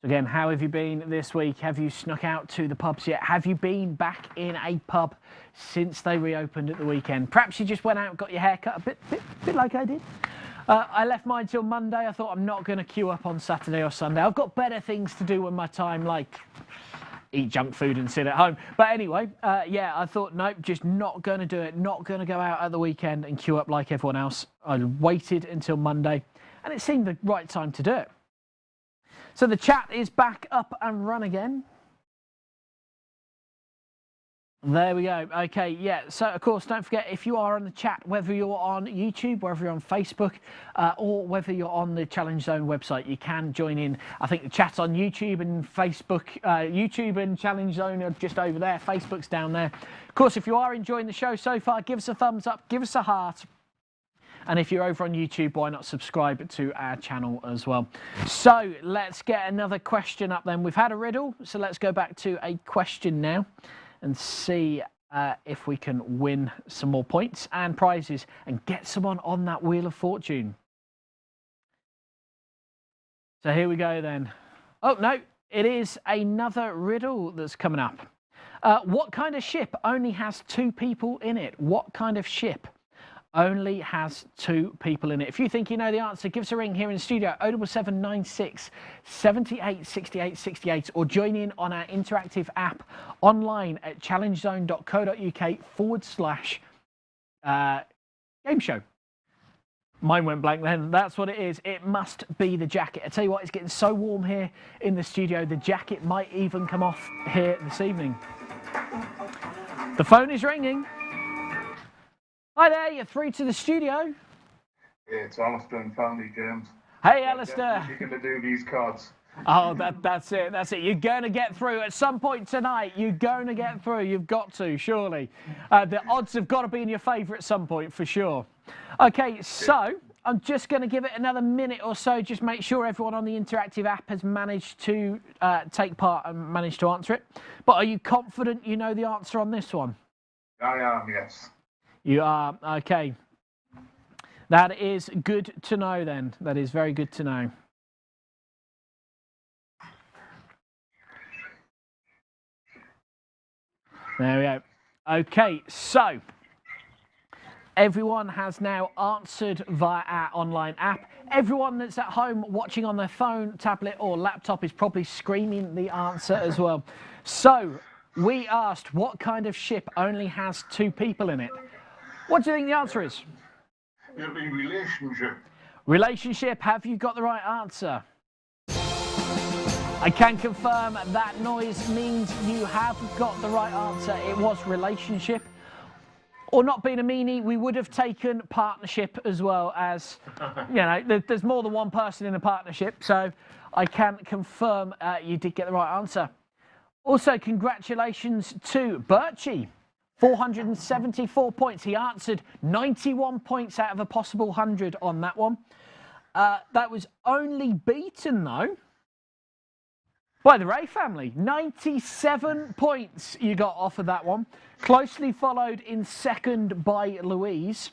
So again, how have you been this week? Have you snuck out to the pubs yet? Have you been back in a pub since they reopened at the weekend? Perhaps you just went out and got your hair cut a bit like I did. I left mine till Monday. I thought I'm not going to queue up on Saturday or Sunday. I've got better things to do with my time, like eat junk food and sit at home. But anyway, yeah, I thought, nope, just not going to do it. Not going to go out at the weekend and queue up like everyone else. I waited until Monday, and it seemed the right time to do it. So the chat is back up and run again. There we go. Okay, yeah. So, of course, don't forget, if you are on the chat, whether you're on YouTube, whether you're on Facebook, or whether you're on the ChallengeZone website, you can join in. I think the chat's on YouTube and Facebook. YouTube and ChallengeZone are just over there. Facebook's down there. Of course, if you are enjoying the show so far, give us a thumbs up, give us a heart. And if you're over on YouTube, why not subscribe to our channel as well? So let's get another question up then. We've had a riddle, so let's go back to a question now and see if we can win some more points and prizes and get someone on that Wheel of Fortune. So here we go then. Oh, no, it is another riddle that's coming up. What kind of ship only has 2 people in it? What kind of ship only has 2 people in it? If you think you know the answer, give us a ring here in the studio, 07796 78 68 68, or join in on our interactive app online at challengezone.co.uk/GameShow. Mine went blank then. That's what it is. It must be the jacket. I tell you what, it's getting so warm here in the studio, the jacket might even come off here this evening. The phone is ringing. Hi there, you're through to the studio. Yeah, it's Alistair and family, James. Hey, Alistair. You're going to do these cards. Oh, that's it, that's it. You're going to get through at some point tonight. You're going to get through. You've got to, surely. The odds have got to be in your favour at some point, for sure. Okay, so I'm just going to give it another minute or so. Just make sure everyone on the interactive app has managed to take part and managed to answer it. But are you confident you know the answer on this one? I am, yes. You are, okay. That is good to know then. That is very good to know. There we go. Okay, so everyone has now answered via our online app. Everyone that's at home watching on their phone, tablet or laptop is probably screaming the answer as well. So we asked, what kind of ship only has 2 people in it? What do you think the answer is? It'll be relationship. Relationship, have you got the right answer? I can confirm that noise means you have got the right answer. It was relationship. Or not being a meanie, we would have taken partnership as well, as, you know, there's more than one person in a partnership. So I can confirm you did get the right answer. Also, congratulations to Birchie. 474 points. He answered 91 points out of a possible 100 on that one. That was only beaten, though, by the Ray family. 97 points you got off of that one. Closely followed in second by Louise.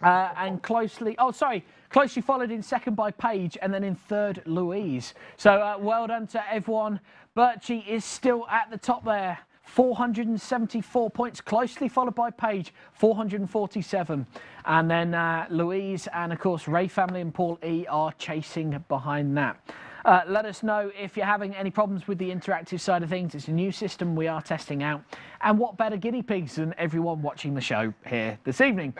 And closely followed in second by Paige, and then in third, Louise. So well done to everyone. Birchie is still at the top there. 474 points, closely followed by Paige, 447. And then Louise and, of course, Ray Family and Paul E are chasing behind that. Let us know if you're having any problems with the interactive side of things. It's a new system we are testing out. And what better guinea pigs than everyone watching the show here this evening?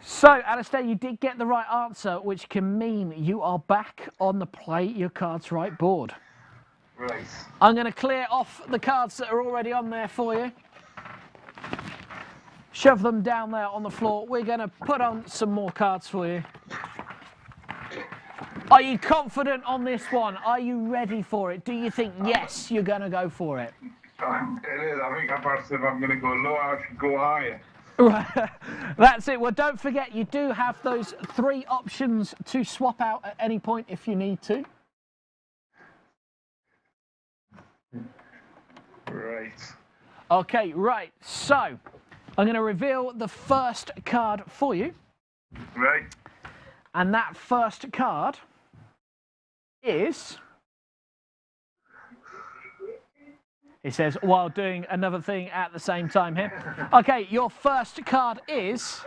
So, Alistair, you did get the right answer, which can mean you are back on the Play Your Cards Right board. Right. I'm going to clear off the cards that are already on there for you. Shove them down there on the floor. We're going to put on some more cards for you. Are you confident on this one? Are you ready for it? Do you think, yes, you're going to go for it? It is. I think perhaps if I'm going to go lower, I should go higher. Right. That's it. Well, don't forget, you do have those 3 options to swap out at any point if you need to. Right. Okay, right. So, I'm going to reveal the first card for you. Right. And that first card is... It says, while doing another thing at the same time here. Okay, your first card is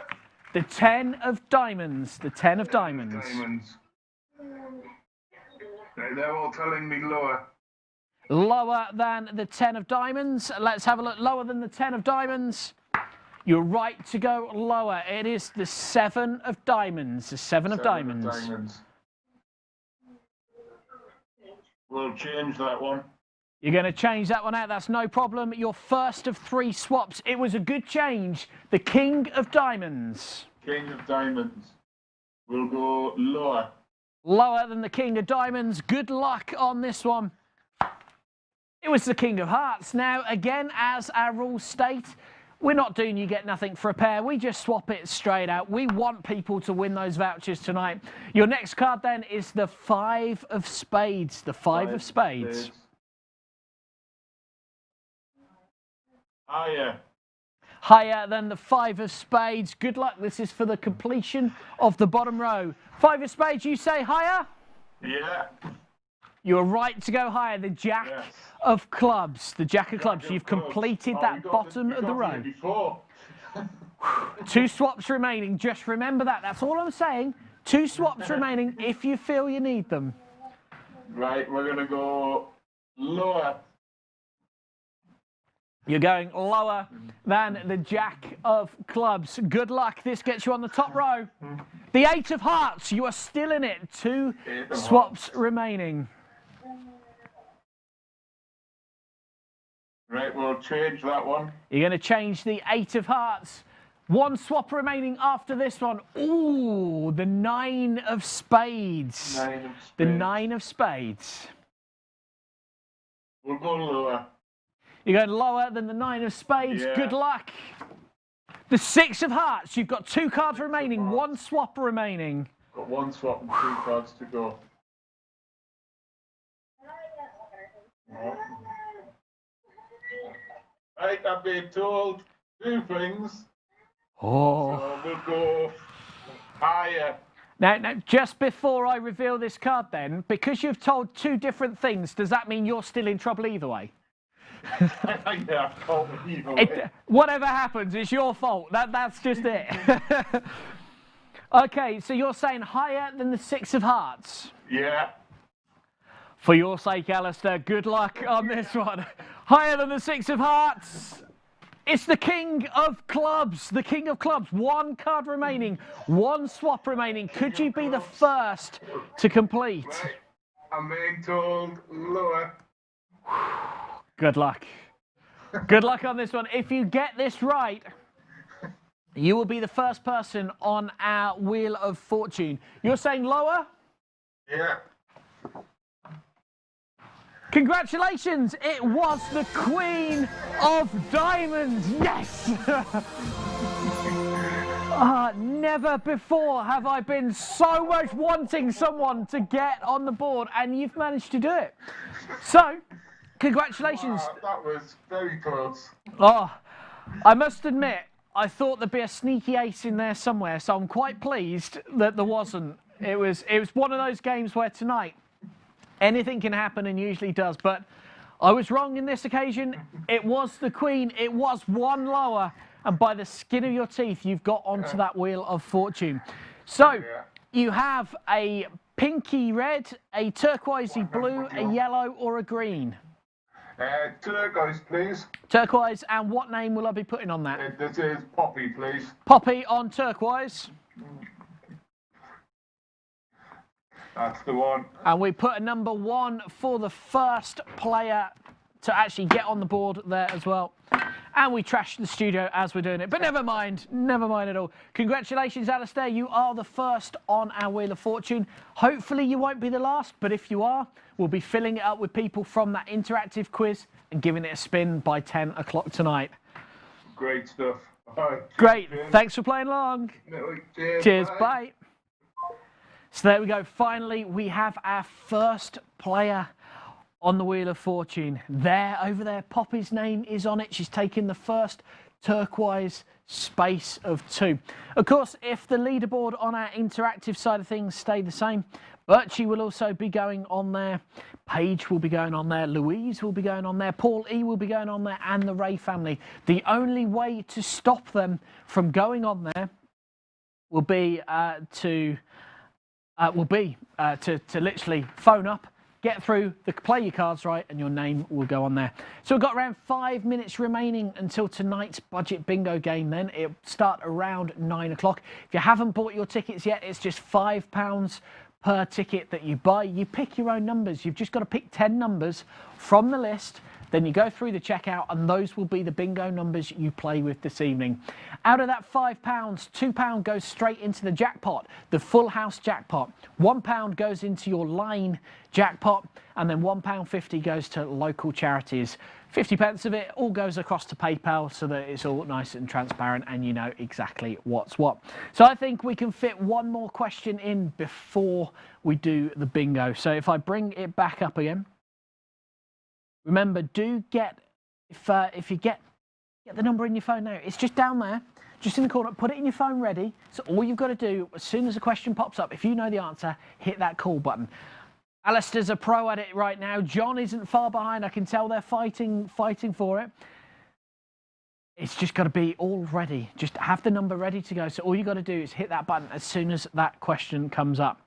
the 10 of diamonds. The 10 of diamonds. They're all telling me lower. Lower than the 10 of diamonds. Let's have a look. Lower than the 10 of diamonds. You're right to go lower. It is the 7 of diamonds. The 7 of diamonds. We'll change that one. You're going to change that one out. That's no problem. Your first of 3 swaps. It was a good change. The King of Diamonds. King of Diamonds. We'll go lower. Lower than the King of Diamonds. Good luck on this one. It was the King of Hearts. Now, again, as our rules state, we're not doing you get nothing for a pair. We just swap it straight out. We want people to win those vouchers tonight. Your next card then is the 5 of spades. The 5 of spades. Higher. Higher than the 5 of spades. Good luck. This is for the completion of the bottom row. 5 of spades, you say higher? Yeah. You're right to go higher. The Jack of clubs. The Jack of clubs. You've completed that bottom of the row. 2 swaps remaining. Just remember that. That's all I'm saying. 2 swaps remaining if you feel you need them. Right, we're going to go lower. You're going lower than the Jack of clubs. Good luck. This gets you on the top row. The 8 of hearts. You are still in it. 2 swaps remaining. Right, we'll change that one. You're going to change the 8 of hearts. 1 swap remaining after this one. Ooh, the 9 of spades. 9 of spades. The 9 of spades. We'll go lower. You're going lower than the 9 of spades. Yeah. Good luck. The 6 of hearts. You've got 2 cards remaining. 1 swap remaining. Got 1 swap and 2 cards to go. Right, I've been told 2 things. Oh. So we'll go higher. Now, just before I reveal this card then, because you've told 2 different things, does that mean you're still in trouble either way? Yeah, I've told me either way. Whatever happens, it's your fault. That's just it. Okay, so you're saying higher than the 6 of hearts? Yeah. For your sake, Alistair, good luck on this one. Higher than the 6 of hearts. It's the King of Clubs. The King of Clubs. 1 card remaining. 1 swap remaining. Could you be the first to complete? Right. I'm being told lower. Good luck. Good luck on this one. If you get this right, you will be the first person on our Wheel of Fortune. You're saying lower? Yeah. Congratulations! It was the Queen of Diamonds. Yes! Never before have I been so much wanting someone to get on the board, and you've managed to do it. So, congratulations. Wow, that was very close. Oh, I must admit, I thought there'd be a sneaky ace in there somewhere, so I'm quite pleased that there wasn't. It was one of those games where tonight anything can happen and usually does, but I was wrong in this occasion. It was the Queen. It was one lower. And by the skin of your teeth, you've got onto that Wheel of Fortune. So you have a pinky red, a turquoisey blue, a yellow, or a green. Turquoise, please. Turquoise, and what name will I be putting on that? This is Poppy, please. Poppy on turquoise. That's the one. And we put a number 1 for the first player to actually get on the board there as well. And we trashed the studio as we're doing it. But never mind at all. Congratulations, Alistair. You are the first on our Wheel of Fortune. Hopefully you won't be the last, but if you are, we'll be filling it up with people from that interactive quiz and giving it a spin by 10 o'clock tonight. Great stuff. Right, great. cheers. Thanks for playing along. No, cheers. Cheers. Bye. Bye. So there we go. Finally, we have our first player on the Wheel of Fortune. There, over there, Poppy's name is on it. She's taken the first turquoise space of 2. Of course, if the leaderboard on our interactive side of things stay the same, Birchie will also be going on there. Paige will be going on there. Louise will be going on there. Paul E will be going on there, and the Ray family. The only way to stop them from going on there will be to literally phone up, get through, play your cards right, and your name will go on there. So we've got around 5 minutes remaining until tonight's budget bingo game then. It'll start around 9 o'clock. If you haven't bought your tickets yet, it's just £5 per ticket that you buy. You pick your own numbers. You've just got to pick 10 numbers from the list. Then you go through the checkout, and those will be the bingo numbers you play with this evening. Out of that £5, £2 goes straight into the jackpot, the full house jackpot. £1 goes into your line jackpot, and then £1.50 goes to local charities. 50p of it all goes across to PayPal so that it's all nice and transparent and you know exactly what's what. So I think we can fit one more question in before we do the bingo. So if I bring it back up again. Remember, do get, if you get the number in your phone now, it's just down there, just in the corner, put it in your phone ready. So all you've got to do, as soon as a question pops up, if you know the answer, hit that call button. Alistair's a pro at it right now. John isn't far behind. I can tell they're fighting for it. It's just got to be all ready. Just have the number ready to go. So all you've got to do is hit that button as soon as that question comes up.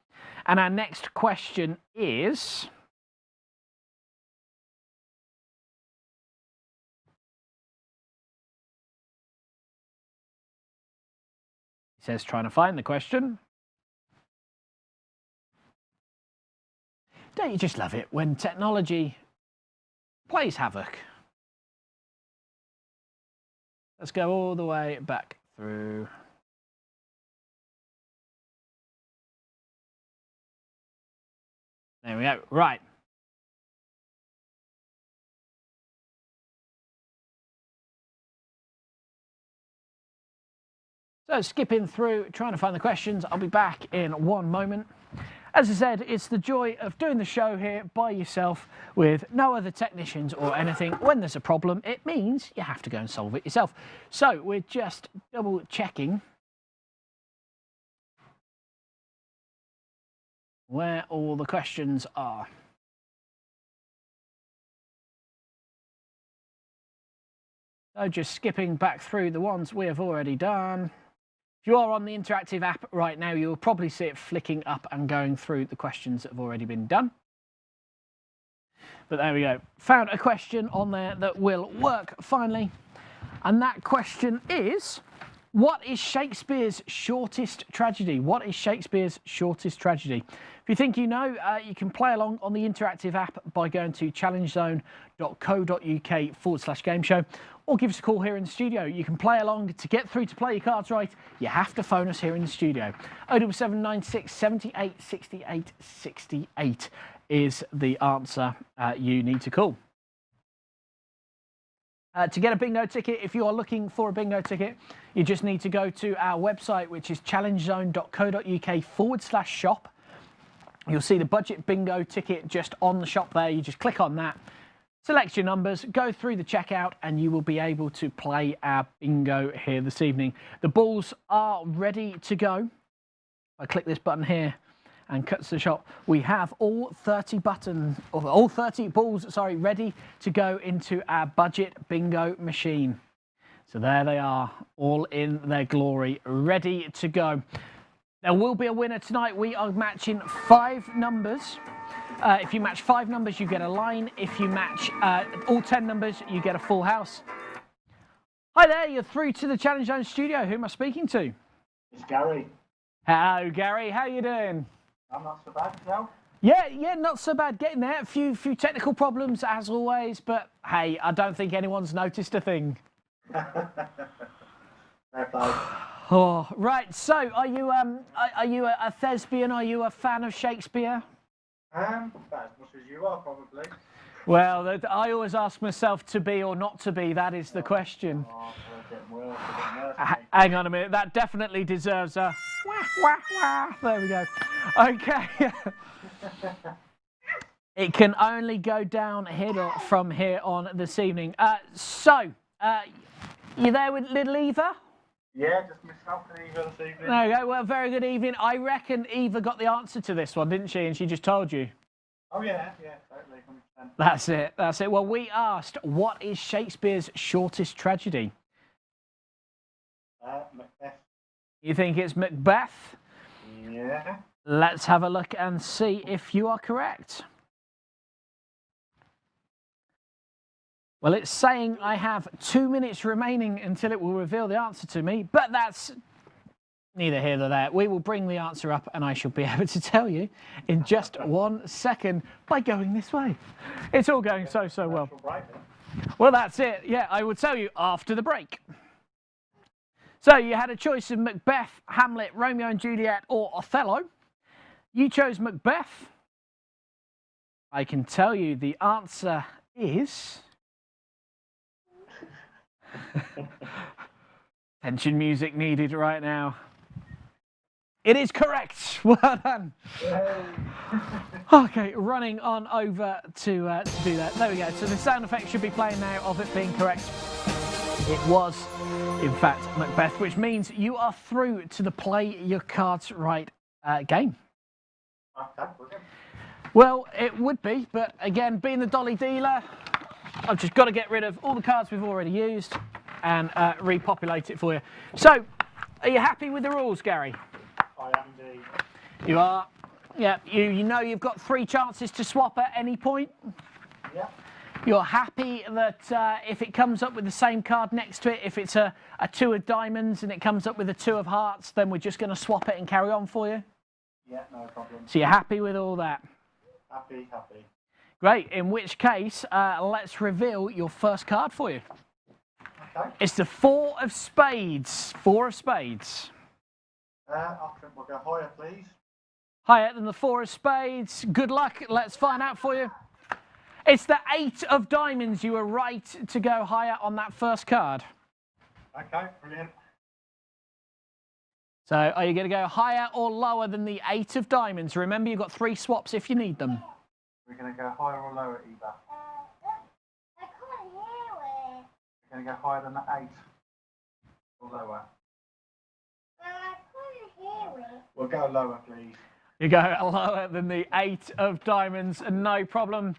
And our next question is... says trying to find the question. Don't you just love it when technology plays havoc? Let's go all the way back through. There we go. Right. So skipping through, trying to find the questions. I'll be back in one moment. As I said, it's the joy of doing the show here by yourself with no other technicians or anything. When there's a problem, it means you have to go and solve it yourself. So we're just double checking where all the questions are. So just skipping back through the ones we have already done. If you are on the interactive app right now, you'll probably see it flicking up and going through the questions that have already been done. But there we go. Found a question on there that will work finally. And that question is, what is Shakespeare's shortest tragedy? What is Shakespeare's shortest tragedy? If you think you know, you can play along on the interactive app by going to challengezone.co.uk/gameshow or give us a call here in the studio. You can play along. To get through to play your cards right, you have to phone us here in the studio. 07796 78 68 68 is the answer you need to call. To get a bingo ticket, if you are looking for a bingo ticket, you just need to go to our website, which is challengezone.co.uk/shop. You'll see the budget bingo ticket just on the shop there. You just click on that, select your numbers, go through the checkout, and you will be able to play our bingo here this evening. The balls are ready to go. I click this button here, and cuts the shot. We have all 30 buttons, or all 30 balls, sorry, ready to go into our budget bingo machine. So there they are, all in their glory, ready to go. There will be a winner tonight. We are matching 5 numbers. If you match 5 numbers, you get a line. If you match all 10 numbers, you get a full house. Hi there, you're through to the ChallengeZone studio. Who am I speaking to? It's Gary. Hello, Gary. How you doing? I'm not so bad, no? Yeah, not so bad. Getting there. A few technical problems as always, but hey, I don't think anyone's noticed a thing. Fair play. Oh, right. So, are you a thespian? Are you a fan of Shakespeare? About as much as you are, probably. Well, I always ask myself to be or not to be. That is the question. Oh, we're getting worse, mate. Hang on a minute. That definitely deserves a wah, wah, wah. There we go. Okay. It can only go downhill from here on this evening. You there with little Eva? Yeah, just myself and Eva this evening. There you go. Well, very good evening. I reckon Eva got the answer to this one, didn't she? And she just told you. Oh, yeah, totally, 100%. That's it. Well, we asked, what is Shakespeare's shortest tragedy? Macbeth. You think it's Macbeth? Yeah. Let's have a look and see if you are correct. Well, it's saying I have 2 minutes remaining until it will reveal the answer to me, but that's neither here nor there. We will bring the answer up and I shall be able to tell you in just 1 second by going this way. It's all going so well. Well, that's it. Yeah, I will tell you after the break. So you had a choice of Macbeth, Hamlet, Romeo and Juliet or Othello. You chose Macbeth. I can tell you the answer is... Tension music needed right now. It is correct. Well done. Okay, running on over to do that. There we go. So the sound effect should be playing now of it being correct. It was, in fact, Macbeth, which means you are through to the play your cards right game. Okay, brilliant. Well, it would be, but again, being the dolly dealer, I've just got to get rid of all the cards we've already used and repopulate it for you. So, are you happy with the rules, Gary? I am indeed. You are? Yeah, you know you've got 3 chances to swap at any point? Yeah. You're happy that if it comes up with the same card next to it, if it's a 2 of diamonds and it comes up with a 2 of hearts, then we're just going to swap it and carry on for you? Yeah, no problem. So you're happy with all that? Happy. Great, in which case, let's reveal your first card for you. Okay. It's the 4 of spades. 4 of spades. I think we'll go higher, please. Higher than the 4 of spades. Good luck. Let's find out for you. It's the 8 of diamonds. You were right to go higher on that first card. Okay, brilliant. So are you going to go higher or lower than the 8 of diamonds? Remember, you've got 3 swaps if you need them. We're going to go higher or lower, Eva? I can't hear it. We're going to go higher than the 8 or lower? I can't hear it. We'll go lower, please. You go lower than the 8 of diamonds, no problem.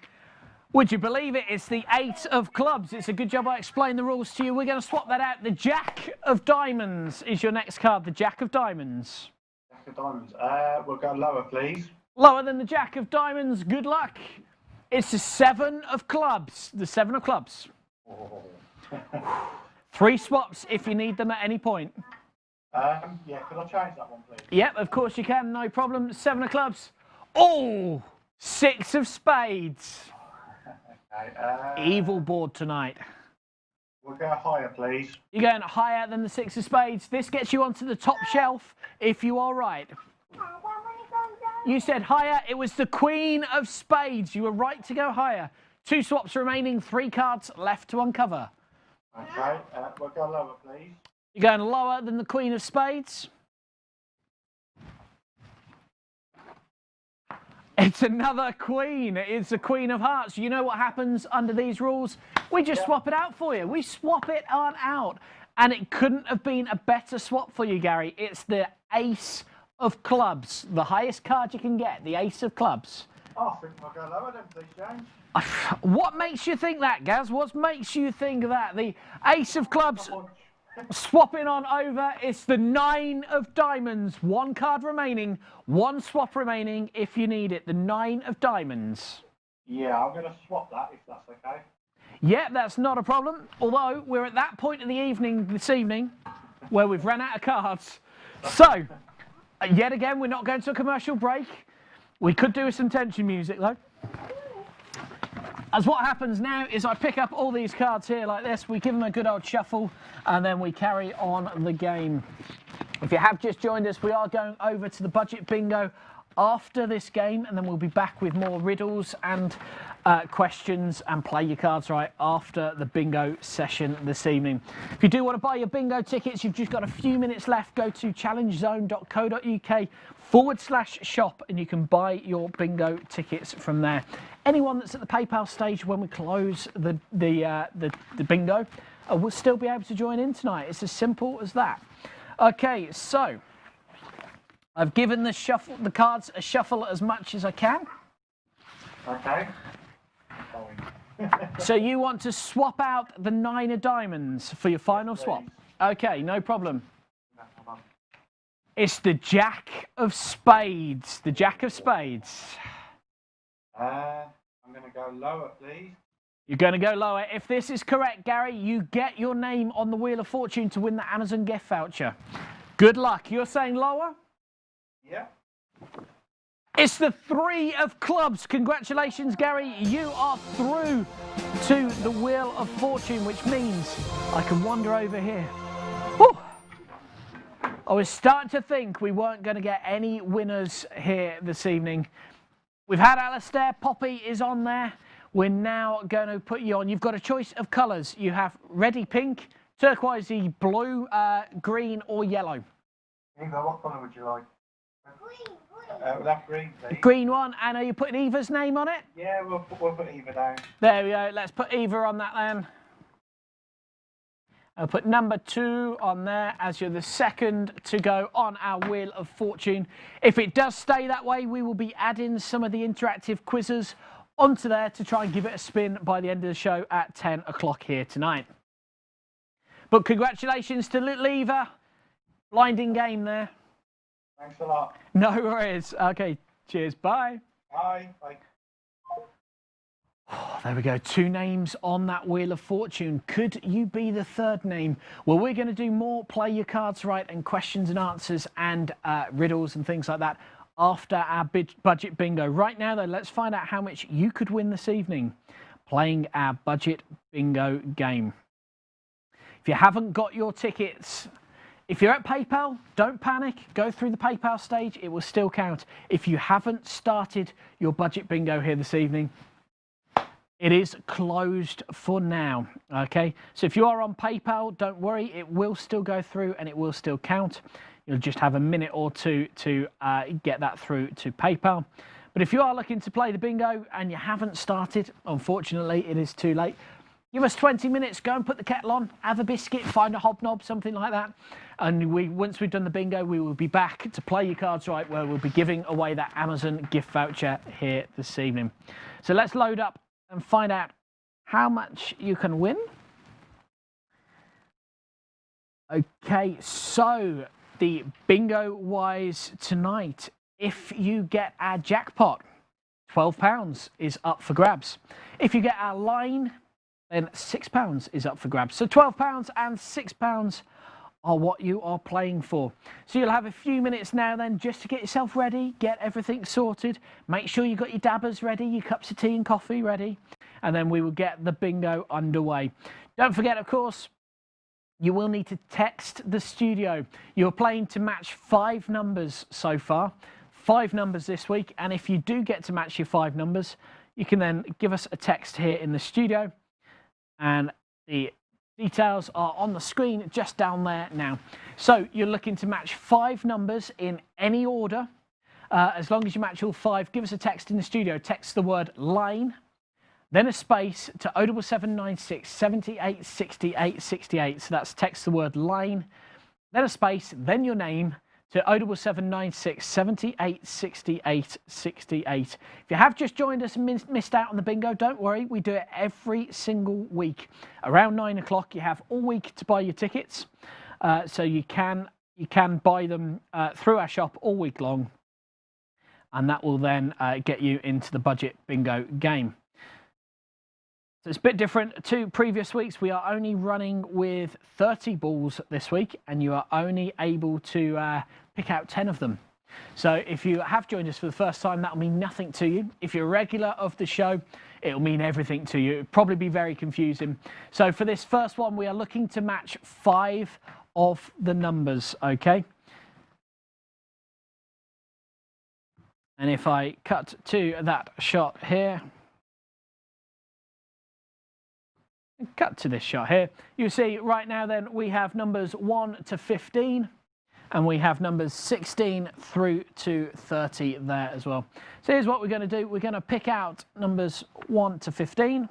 Would you believe it? It's the 8 of clubs. It's a good job I explained the rules to you. We're going to swap that out. The Jack of diamonds is your next card. The Jack of diamonds. Jack of diamonds. We'll go lower, please. Lower than the Jack of diamonds. Good luck. It's the 7 of clubs. The 7 of clubs. Oh. 3 swaps if you need them at any point. Yeah, could I change that one, please? Yep, of course you can. No problem. 7 of clubs. Oh, 6 of spades. Okay, Evil board tonight. We'll go higher, please. You're going higher than the 6 of spades. This gets you onto the top shelf if you are right. You said higher. It was the Queen of spades. You were right to go higher. 2 swaps remaining, 3 cards left to uncover. Okay, we'll go lower, please. You're going lower than the Queen of spades. It's another queen. It's the Queen of hearts. You know what happens under these rules? We just swap it out for you. We swap it on out. And it couldn't have been a better swap for you, Gary. It's the Ace of clubs, the highest card you can get, the ace of clubs. I think we'll go lower then, please, James. What makes you think that, Gaz? What makes you think that? The ace of clubs swapping on over. It's the 9 of diamonds. 1 card remaining, 1 swap remaining if you need it. The 9 of diamonds. Yeah, I'm going to swap that if that's okay. Yeah, that's not a problem. Although we're at that point of the evening this evening where we've run out of cards. So, yet again, we're not going to a commercial break. We could do with some tension music though. As what happens now is I pick up all these cards here like this, we give them a good old shuffle, and then we carry on the game. If you have just joined us, we are going over to the budget bingo after this game, and then we'll be back with more riddles and questions and play your cards right after the bingo session this evening. If you do want to buy your bingo tickets, you've just got a few minutes left. Go to challengezone.co.uk/shop and you can buy your bingo tickets from there. Anyone that's at the PayPal stage when we close the bingo will still be able to join in tonight. It's as simple as that. Okay, so I've given the cards a shuffle as much as I can. Okay. So you want to swap out the 9 of diamonds for your final swap? Okay, no problem. It's the Jack of Spades. The Jack of Spades. I'm going to go lower, please. You're going to go lower. If this is correct, Gary, you get your name on the Wheel of Fortune to win the Amazon gift voucher. Good luck. You're saying lower? Yeah. It's the 3 of clubs. Congratulations, Gary. You are through to the Wheel of Fortune, which means I can wander over here. Whew. I was starting to think we weren't going to get any winners here this evening. We've had Alistair. Poppy is on there. We're now going to put you on. You've got a choice of colours. You have reddy pink, turquoisey blue, green or yellow. Eva, what colour would you like? Green. We'll have green, please. Green one. And are you putting Eva's name on it? Yeah, we'll put Eva down. There we go. Let's put Eva on that then. I'll put number 2 on there as you're the second to go on our Wheel of Fortune. If it does stay that way, we will be adding some of the interactive quizzes onto there to try and give it a spin by the end of the show at 10 o'clock here tonight. But congratulations to little Eva. Blinding game there. Thanks a lot. No worries. Okay, cheers. Bye. Bye. Bye. Oh, there we go. 2 names on that Wheel of Fortune. Could you be the 3rd name? Well, we're going to do more play your cards right and questions and answers and riddles and things like that after our budget bingo. Right now, though, let's find out how much you could win this evening playing our budget bingo game. If you haven't got your tickets, if you're at PayPal, don't panic. Go through the PayPal stage. It will still count. If you haven't started your budget bingo here this evening, it is closed for now, okay? So if you are on PayPal, don't worry. It will still go through and it will still count. You'll just have a minute or two to get that through to PayPal. But if you are looking to play the bingo and you haven't started, unfortunately, it is too late. Give us 20 minutes, go and put the kettle on, have a biscuit, find a hobnob, something like that. And once we've done the bingo, we will be back to play your cards right, where we'll be giving away that Amazon gift voucher here this evening. So let's load up and find out how much you can win. Okay, so the bingo wise tonight, if you get our jackpot, £12 is up for grabs. If you get our line, then £6 is up for grabs. So £12 and £6 are what you are playing for. So you'll have a few minutes now then just to get yourself ready, get everything sorted. Make sure you've got your dabbers ready, your cups of tea and coffee ready, and then we will get the bingo underway. Don't forget, of course, you will need to text the studio. You're playing to match 5 numbers so far, 5 numbers this week, and if you do get to match your 5 numbers, you can then give us a text here in the studio, and the details are on the screen just down there now. So you're looking to match 5 numbers in any order. As long as you match all 5, give us a text in the studio. Text the word line, then a space to 07796 78 68 68. So that's text the word line, then a space, then your name to 07796 78 68 68. If you have just joined us and missed out on the bingo, don't worry. We do it every single week. Around 9 o'clock, you have all week to buy your tickets. So you can buy them through our shop all week long. And that will then get you into the budget bingo game. So it's a bit different to previous weeks. We are only running with 30 balls this week, and you are only able to pick out 10 of them. So if you have joined us for the first time, that will mean nothing to you. If you're a regular of the show, it will mean everything to you. It'll probably be very confusing. So for this first one, we are looking to match 5 of the numbers, okay? And if I cut to that shot here, cut to this shot here, you see right now then we have numbers 1 to 15, and we have numbers 16 through to 30 there as well. So here's what we're going to do. We're going to pick out numbers 1 to 15.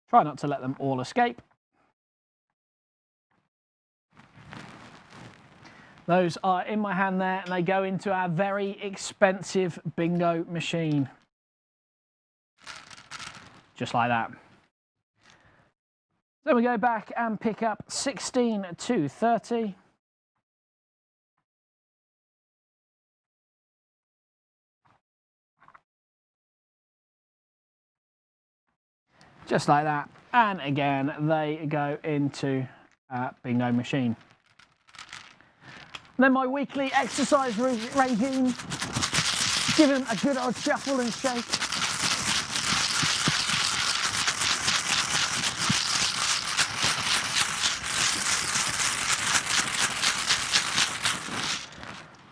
Try not to let them all escape. Those are in my hand there, and they go into our very expensive bingo machine. Just like that. Then we go back and pick up 16 to 30. Just like that. And again, they go into our bingo machine. Then my weekly exercise regime, give them a good old shuffle and shake.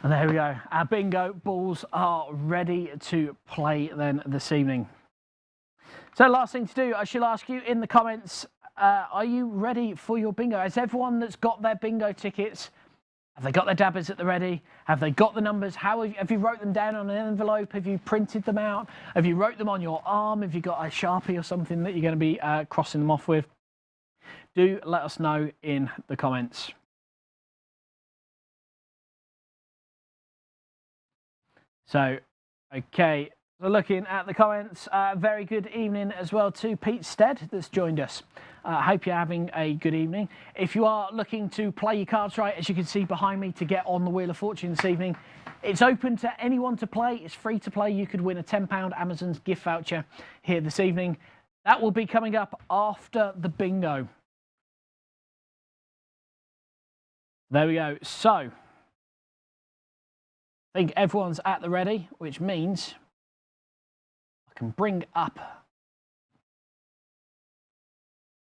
And there we go, our bingo balls are ready to play then this evening. So last thing to do, I shall ask you in the comments, are you ready for your bingo? Has everyone that's got their bingo tickets, have they got their dabbers at the ready? Have they got the numbers? Have you wrote them down on an envelope? Have you printed them out? Have you wrote them on your arm? Have you got a Sharpie or something that you're going to be crossing them off with? Do let us know in the comments. So, okay, so looking at the comments, very good evening as well to Pete Stead that's joined us. I hope you're having a good evening. If you are looking to play your cards right, as you can see behind me, to get on the Wheel of Fortune this evening, it's open to anyone to play. It's free to play. You could win a £10 Amazon's gift voucher here this evening. That will be coming up after the bingo. There we go. So, I think everyone's at the ready, which means I can bring up.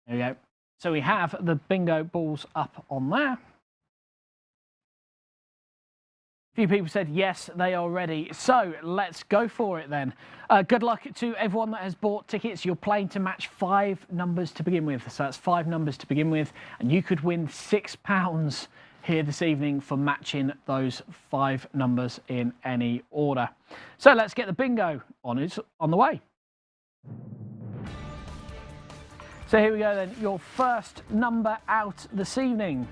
There we go. So we have the bingo balls up on there. A few people said yes, they are ready. So let's go for it then. Good luck to everyone that has bought tickets. You're playing to match 5 numbers to begin with. So that's 5 numbers to begin with. And you could win £6 here this evening for matching those 5 numbers in any order. So let's get the bingo on the way. So here we go then, your first number out this evening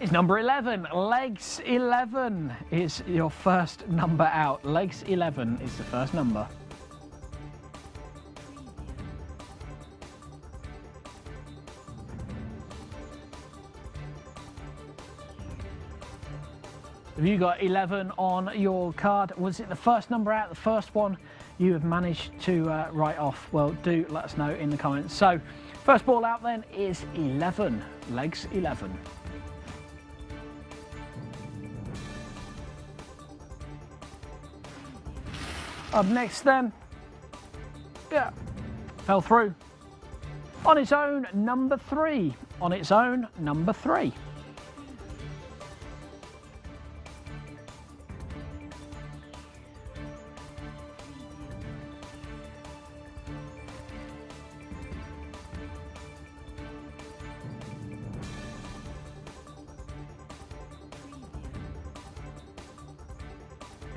is number 11. Legs 11 is your first number out. Legs 11 is the first number. Have you got 11 on your card? Was it the first number out, the first one you have managed to write off? Well, do let us know in the comments. So, first ball out then is 11, legs 11. Up next then, yeah, fell through. On its own, number 3. On its own, number 3.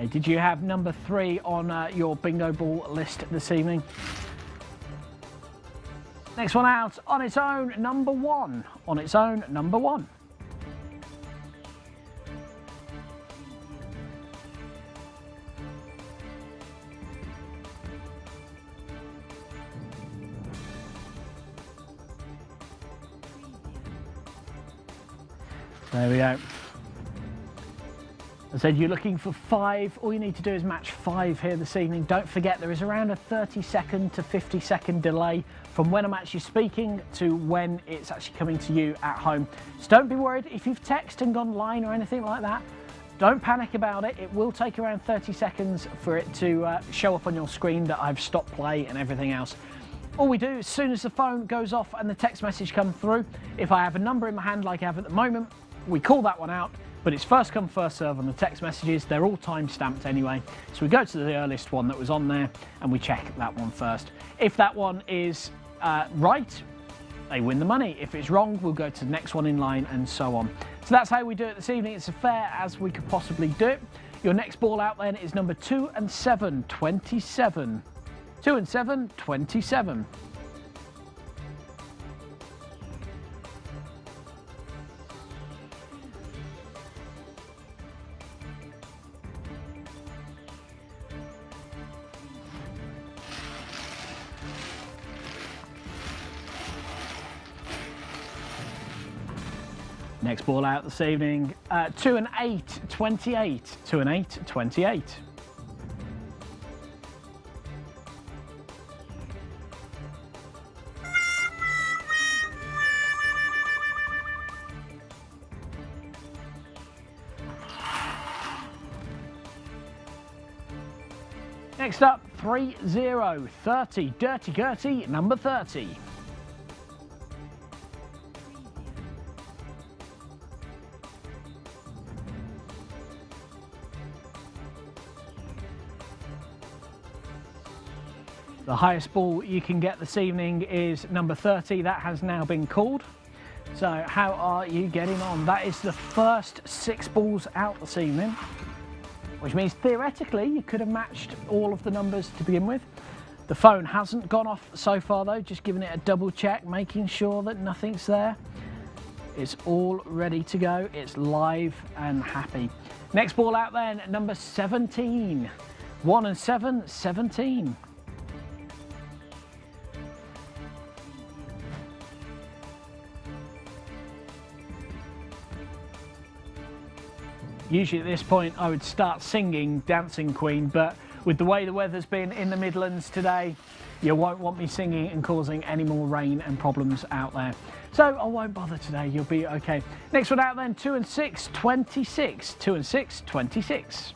Okay, did you have number 3 on your bingo ball list this evening? Next one out, on its own, number 1. On its own, number 1. There we go. I said you're looking for 5. All you need to do is match 5 here this evening. Don't forget there is around a 30-second to 50-second delay from when I'm actually speaking to when it's actually coming to you at home. So don't be worried if you've texted and gone line or anything like that. Don't panic about it. It will take around 30 seconds for it to show up on your screen that I've stopped play and everything else. All we do, as soon as the phone goes off and the text message comes through, if I have a number in my hand like I have at the moment, we call that one out, but it's first come, first serve on the text messages. They're all time stamped anyway. So we go to the earliest one that was on there and we check that one first. If that one is right, they win the money. If it's wrong, we'll go to the next one in line and so on. So that's how we do it this evening. It's as fair as we could possibly do it. Your next ball out then is number 2 and 7, 27. 2 and 7, 27. Next ball out this evening, 2 and 8, 28. 2 and 8, 28. Next up, 3, 0, 30. Dirty Gertie, number 30. The highest ball you can get this evening is number 30. That has now been called. So how are you getting on? That is the first 6 balls out this evening, which means theoretically you could have matched all of the numbers to begin with. The phone hasn't gone off so far though, just giving it a double check, making sure that nothing's there. It's all ready to go. It's live and happy. Next ball out then, number 17. 1 and 7, 17. Usually at this point I would start singing Dancing Queen, but with the way the weather's been in the Midlands today, you won't want me singing and causing any more rain and problems out there. So I won't bother today, you'll be okay. Next one out then, 2 and 6, 26. 2 and 6, 26.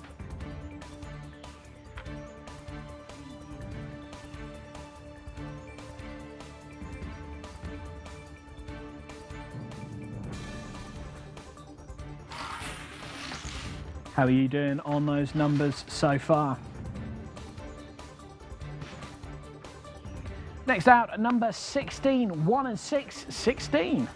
How are you doing on those numbers so far? Next out, number 16, 1 and 6, 16.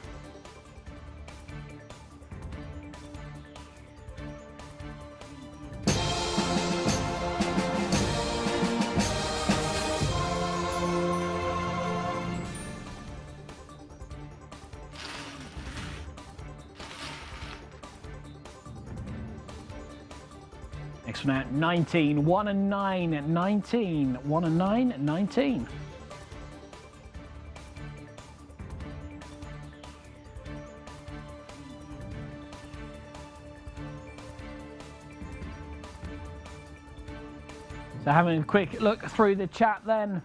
Next one out, 19, 1 and 9, 19, 1 and 9, 19. So having a quick look through the chat then.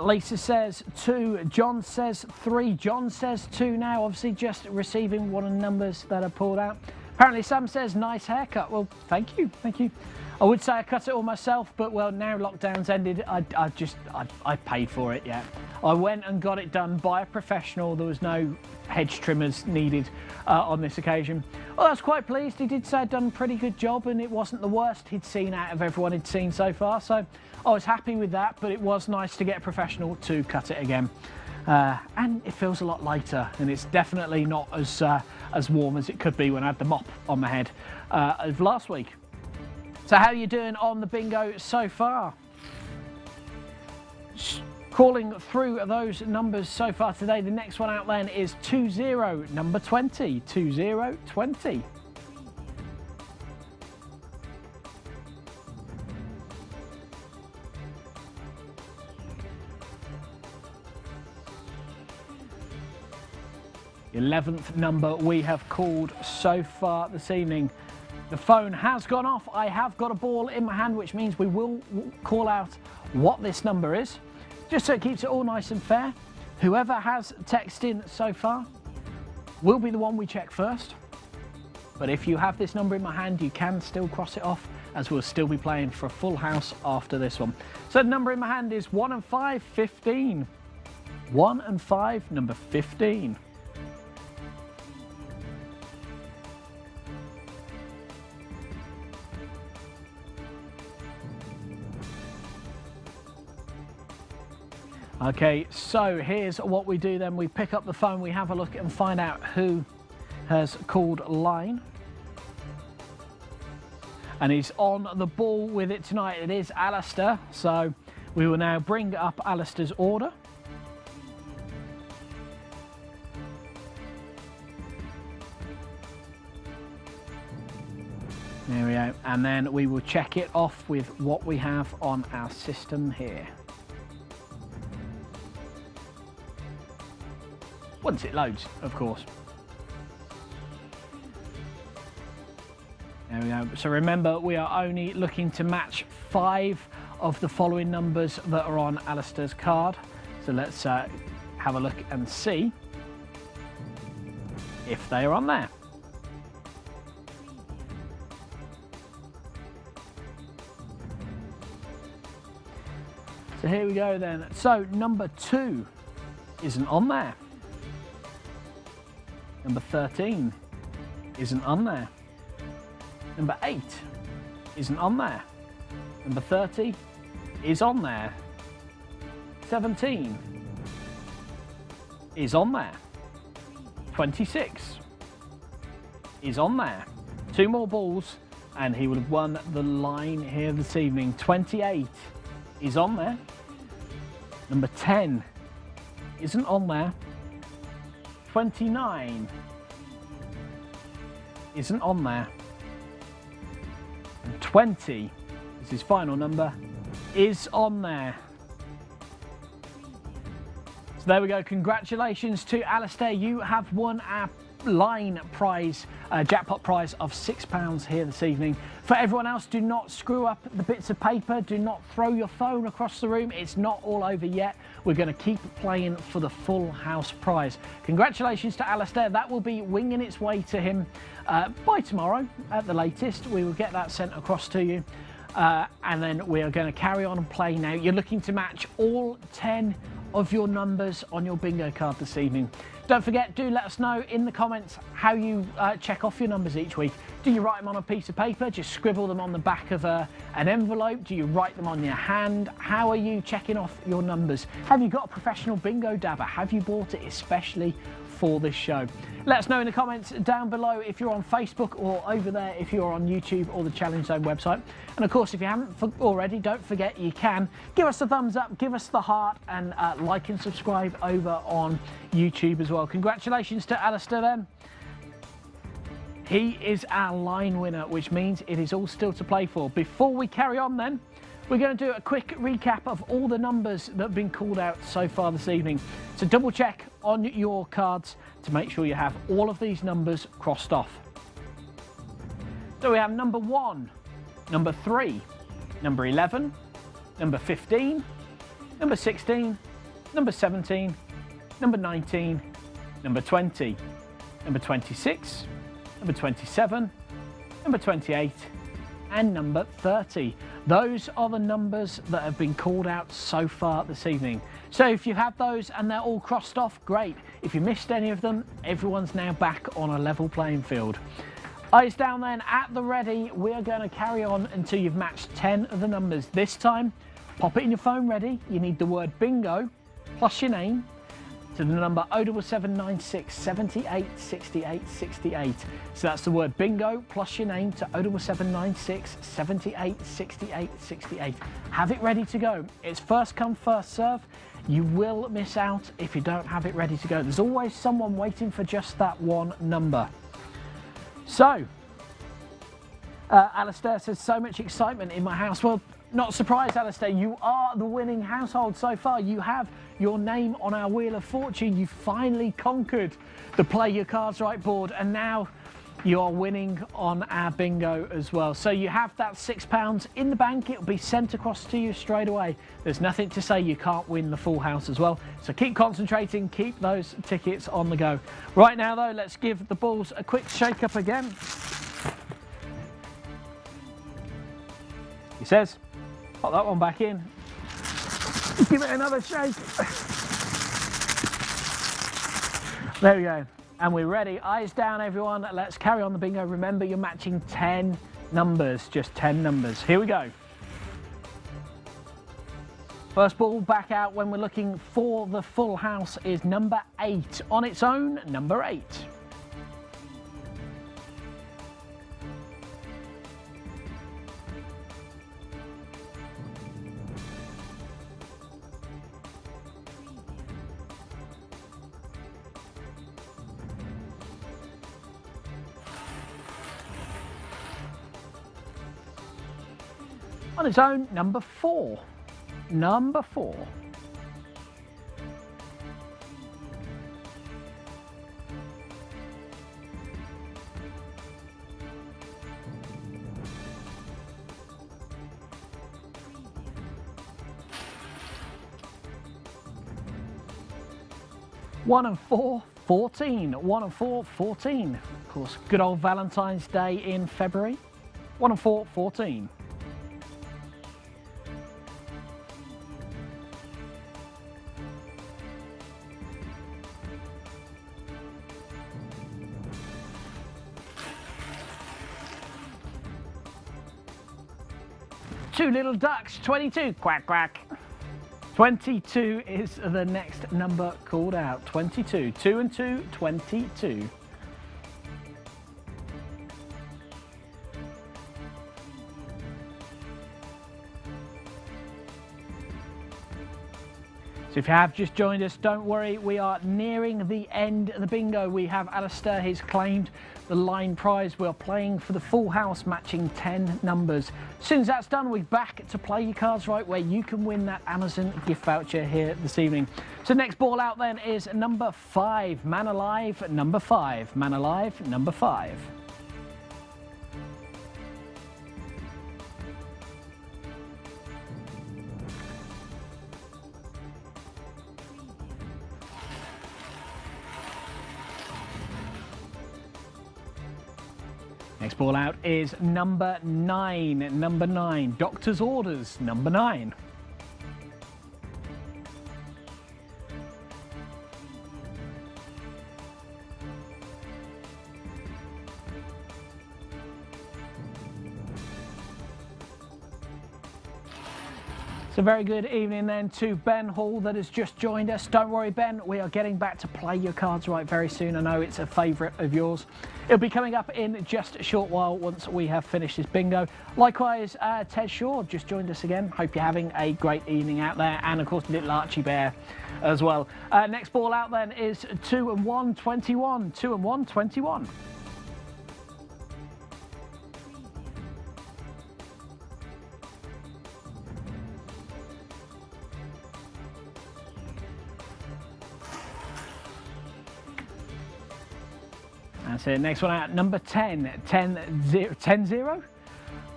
Lisa says 2, John says 3, John says 2 now, obviously just receiving one of the numbers that are pulled out. Apparently Sam says nice haircut. Well, thank you, thank you. I would say I cut it all myself, but well, now lockdown's ended, I paid for it, yeah. I went and got it done by a professional. There was no hedge trimmers needed on this occasion. Well, I was quite pleased. He did say I'd done a pretty good job and it wasn't the worst he'd seen out of everyone he'd seen so far. So I was happy with that, but it was nice to get a professional to cut it again. And it feels a lot lighter, and it's definitely not as warm as it could be when I had the mop on my head of last week. So how are you doing on the bingo so far? Calling through those numbers so far today. The next one out then is 20, number 20. 2020. The 11th number we have called so far this evening. The phone has gone off. I have got a ball in my hand, which means we will call out what this number is, just so it keeps it all nice and fair. Whoever has texted in so far will be the one we check first. But if you have this number in my hand, you can still cross it off, as we'll still be playing for a full house after this one. So the number in my hand is 1 and 5, 15. 1 and 5, number 15. Okay, so here's what we do then. We pick up the phone, we have a look and find out who has called line. And he's on the ball with it tonight. It is Alistair. So we will now bring up Alistair's order. There we go. And then we will check it off with what we have on our system here. Once it loads, of course. There we go. So remember, we are only looking to match 5 of the following numbers that are on Alistair's card. So let's have a look and see if they are on there. So here we go then. So number 2 isn't on there. Number 13 isn't on there. Number 8 isn't on there. Number 30 is on there. 17 is on there. 26 is on there. 2 more balls and he would have won the line here this evening. 28 is on there. Number 10 isn't on there. 29 isn't on there. And 20 is his final number, is on there. So there we go. Congratulations to Alistair. You have won our line prize, jackpot prize of £6 here this evening. For everyone else, do not screw up the bits of paper. Do not throw your phone across the room. It's not all over yet. We're going to keep playing for the full house prize. Congratulations to Alistair. That will be winging its way to him by tomorrow at the latest. We will get that sent across to you. And then we are going to carry on and play now. You're looking to match all 10 of your numbers on your bingo card this evening. Don't forget, do let us know in the comments how you check off your numbers each week. Do you write them on a piece of paper? Just scribble them on the back of an envelope? Do you write them on your hand? How are you checking off your numbers? Have you got a professional bingo dabber? Have you bought it especially for this show? Let us know in the comments down below if you're on Facebook, or over there if you're on YouTube or the ChallengeZone website. And of course, if you haven't already, don't forget you can give us a thumbs up, give us the heart, and like and subscribe over on YouTube as well. Congratulations to Alistair then. He is our line winner, which means it is all still to play for. Before we carry on then, we're going to do a quick recap of all the numbers that have been called out so far this evening. So double check on your cards to make sure you have all of these numbers crossed off. So we have number 1, number 3, number 11, number 15, number 16, number 17, number 19, number 20, number 26, number 27, number 28, and number 30. Those are the numbers that have been called out so far this evening. So if you have those and they're all crossed off, great. If you missed any of them, everyone's now back on a level playing field. Eyes down then, at the ready. We're going to carry on until you've matched 10 of the numbers. This time, pop it in your phone ready. You need the word bingo plus your name. to the number 07796 78 68 68. So that's the word bingo plus your name to 07796 78 68 68. Have it ready to go. It's first come, first serve. You will miss out if you don't have it ready to go. There's always someone waiting for just that one number. So, Alistair says, so much excitement in my house. Well, not surprised, Alistair. You are the winning household so far. You have your name on our Wheel of Fortune. You finally conquered the Play Your Cards Right board, and now you are winning on our bingo as well. So you have that £6 in the bank. It'll be sent across to you straight away. There's nothing to say you can't win the full house as well. So keep concentrating, keep those tickets on the go. Right now though, let's give the balls a quick shake up again. He says, pop that one back in. Give it another shake. There we go. And we're ready. Eyes down, everyone. Let's carry on the bingo. Remember, you're matching 10 numbers, just 10 numbers. Here we go. First ball back out when we're looking for the full house is number 8. On its own, number 8. On its own, number 4. Number 4. One and 4, 14. 1 and 4, 14. Of course, good old Valentine's Day in February. 1 and 4, 14. Two little ducks, 22, quack, quack. 22 is the next number called out. 22, 2 and 2, 22. So if you have just joined us, don't worry, we are nearing the end of the bingo. We have Alistair, he's claimed the line prize. We're playing for the full house, matching 10 numbers. As soon as that's done, we're back to Play Your Cards Right, where you can win that Amazon gift voucher here this evening. So next ball out then is number 5, Man Alive, number 5, Man Alive, number 5. Next ball out is number 9. Number 9. Doctor's orders. Number 9. So very good evening then to Ben Hall that has just joined us. Don't worry, Ben, we are getting back to Play Your Cards Right very soon. I know it's a favourite of yours. It'll be coming up in just a short while once we have finished this bingo. Likewise, Ted Shaw just joined us again. Hope you're having a great evening out there. And of course, little Archie Bear as well. Next ball out then is 2 and 1, 21. 2 and 1, 21. That's it. Next one out, number 10. 10-0?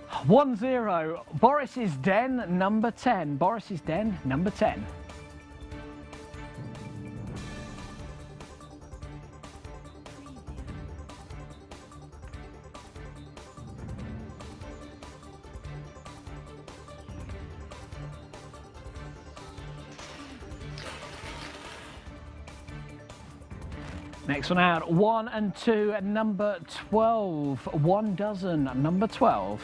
1-0. Boris's Den, number 10. Boris's Den, number 10. Next one out, 1 and 2, number 12. 1 dozen, number 12.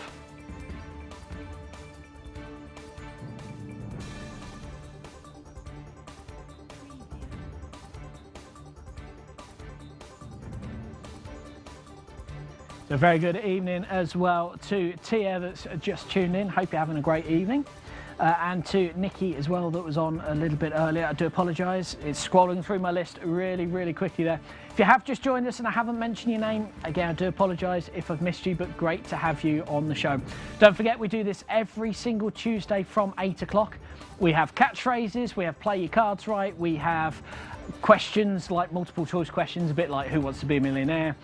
A very good evening as well to Tia that's just tuned in. Hope you're having a great evening. And to Nikki as well that was on a little bit earlier. I do apologise. It's scrolling through my list really quickly there. If you have just joined us and I haven't mentioned your name, again, I do apologise if I've missed you, but great to have you on the show. Don't forget, we do this every single Tuesday from 8 o'clock. We have catchphrases, we have play your cards right, we have questions like multiple choice questions, a bit like Who Wants to Be a Millionaire,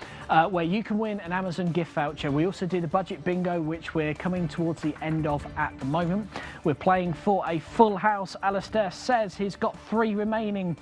where you can win an Amazon gift voucher. We also do the budget bingo, which we're coming towards the end of at the moment. We're playing for a full house. Alistair says he's got 3 remaining.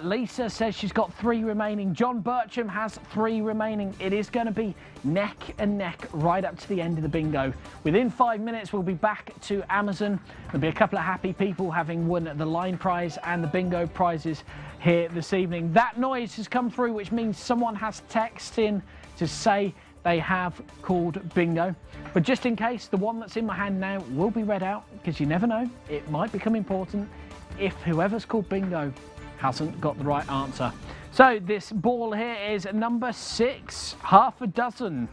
Lisa says she's got 3 remaining. John Bircham has 3 remaining. It is going to be neck and neck right up to the end of the bingo. Within 5 minutes, we'll be back to Amazon. There'll be a couple of happy people having won the line prize and the bingo prizes here this evening. That noise has come through, which means someone has texted in to say they have called bingo. But just in case, the one that's in my hand now will be read out, because you never know, it might become important if whoever's called bingo hasn't got the right answer. So this ball here is number 6, half a dozen.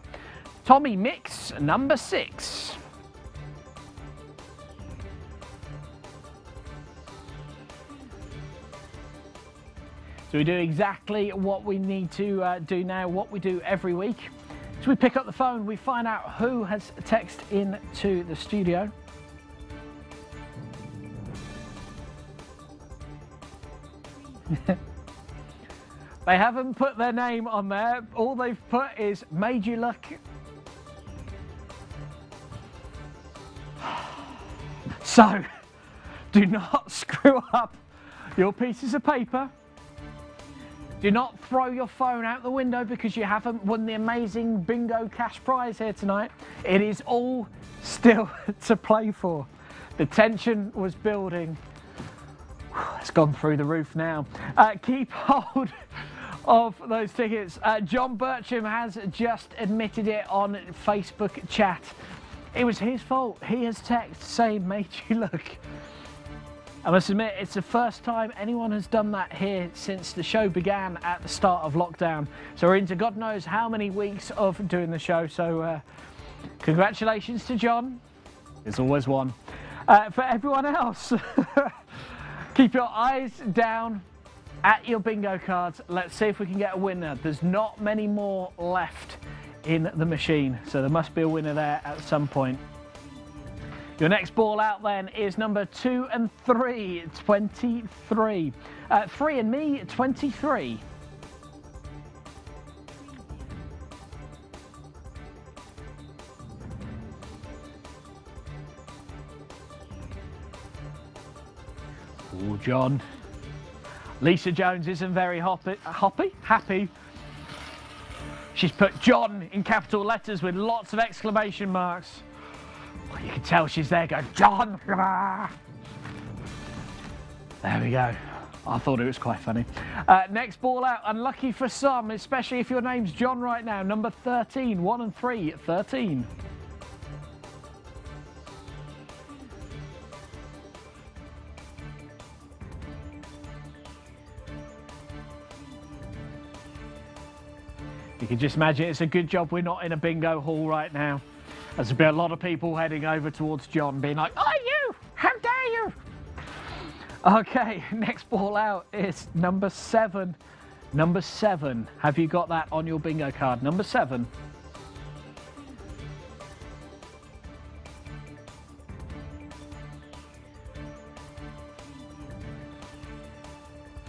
Tommy Mix, number 6. So we do exactly what we need to do now, what we do every week. So we pick up the phone, we find out who has texted in to the studio. They haven't put their name on there. All they've put is made you look. So, do not screw up your pieces of paper. Do not throw your phone out the window because you haven't won the amazing bingo cash prize here tonight. It is all still to play for. The tension was building. It's gone through the roof now. Keep hold of those tickets. John Bircham has just admitted it on Facebook chat. It was his fault. He has texted saying, made you look. I must admit, it's the first time anyone has done that here since the show began at the start of lockdown. So we're into God knows how many weeks of doing the show. So congratulations to John. There's always one. For everyone else, keep your eyes down at your bingo cards. Let's see if we can get a winner. There's not many more left in the machine, so there must be a winner there at some point. Your next ball out then is number 2 and 3, 23. 3 and me, 23. Oh, John. Lisa Jones isn't very happy. She's put John in capital letters with lots of exclamation marks. You can tell she's there going, John! There we go. I thought it was quite funny. Next ball out, unlucky for some, especially if your name's John right now. Number 13, 1 and 3, 13. You can just imagine it's a good job we're not in a bingo hall right now. There's a lot of people heading over towards John being like, oh, you! How dare you! Okay, next ball out is number 7. Number 7. Have you got that on your bingo card? Number 7.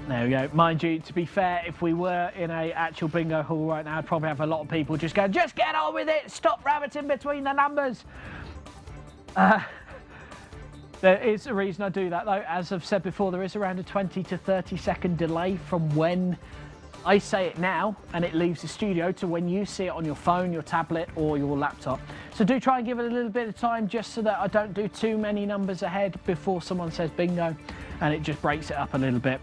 There we go. Mind you, to be fair, if we were in a actual bingo hall right now, I'd probably have a lot of people just go, just get on with it, stop rabbiting between the numbers. There is a reason I do that though. As I've said before, there is around a 20 to 30 second delay from when I say it now and it leaves the studio to when you see it on your phone, your tablet or your laptop. So do try and give it a little bit of time just so that I don't do too many numbers ahead before someone says bingo and it just breaks it up a little bit.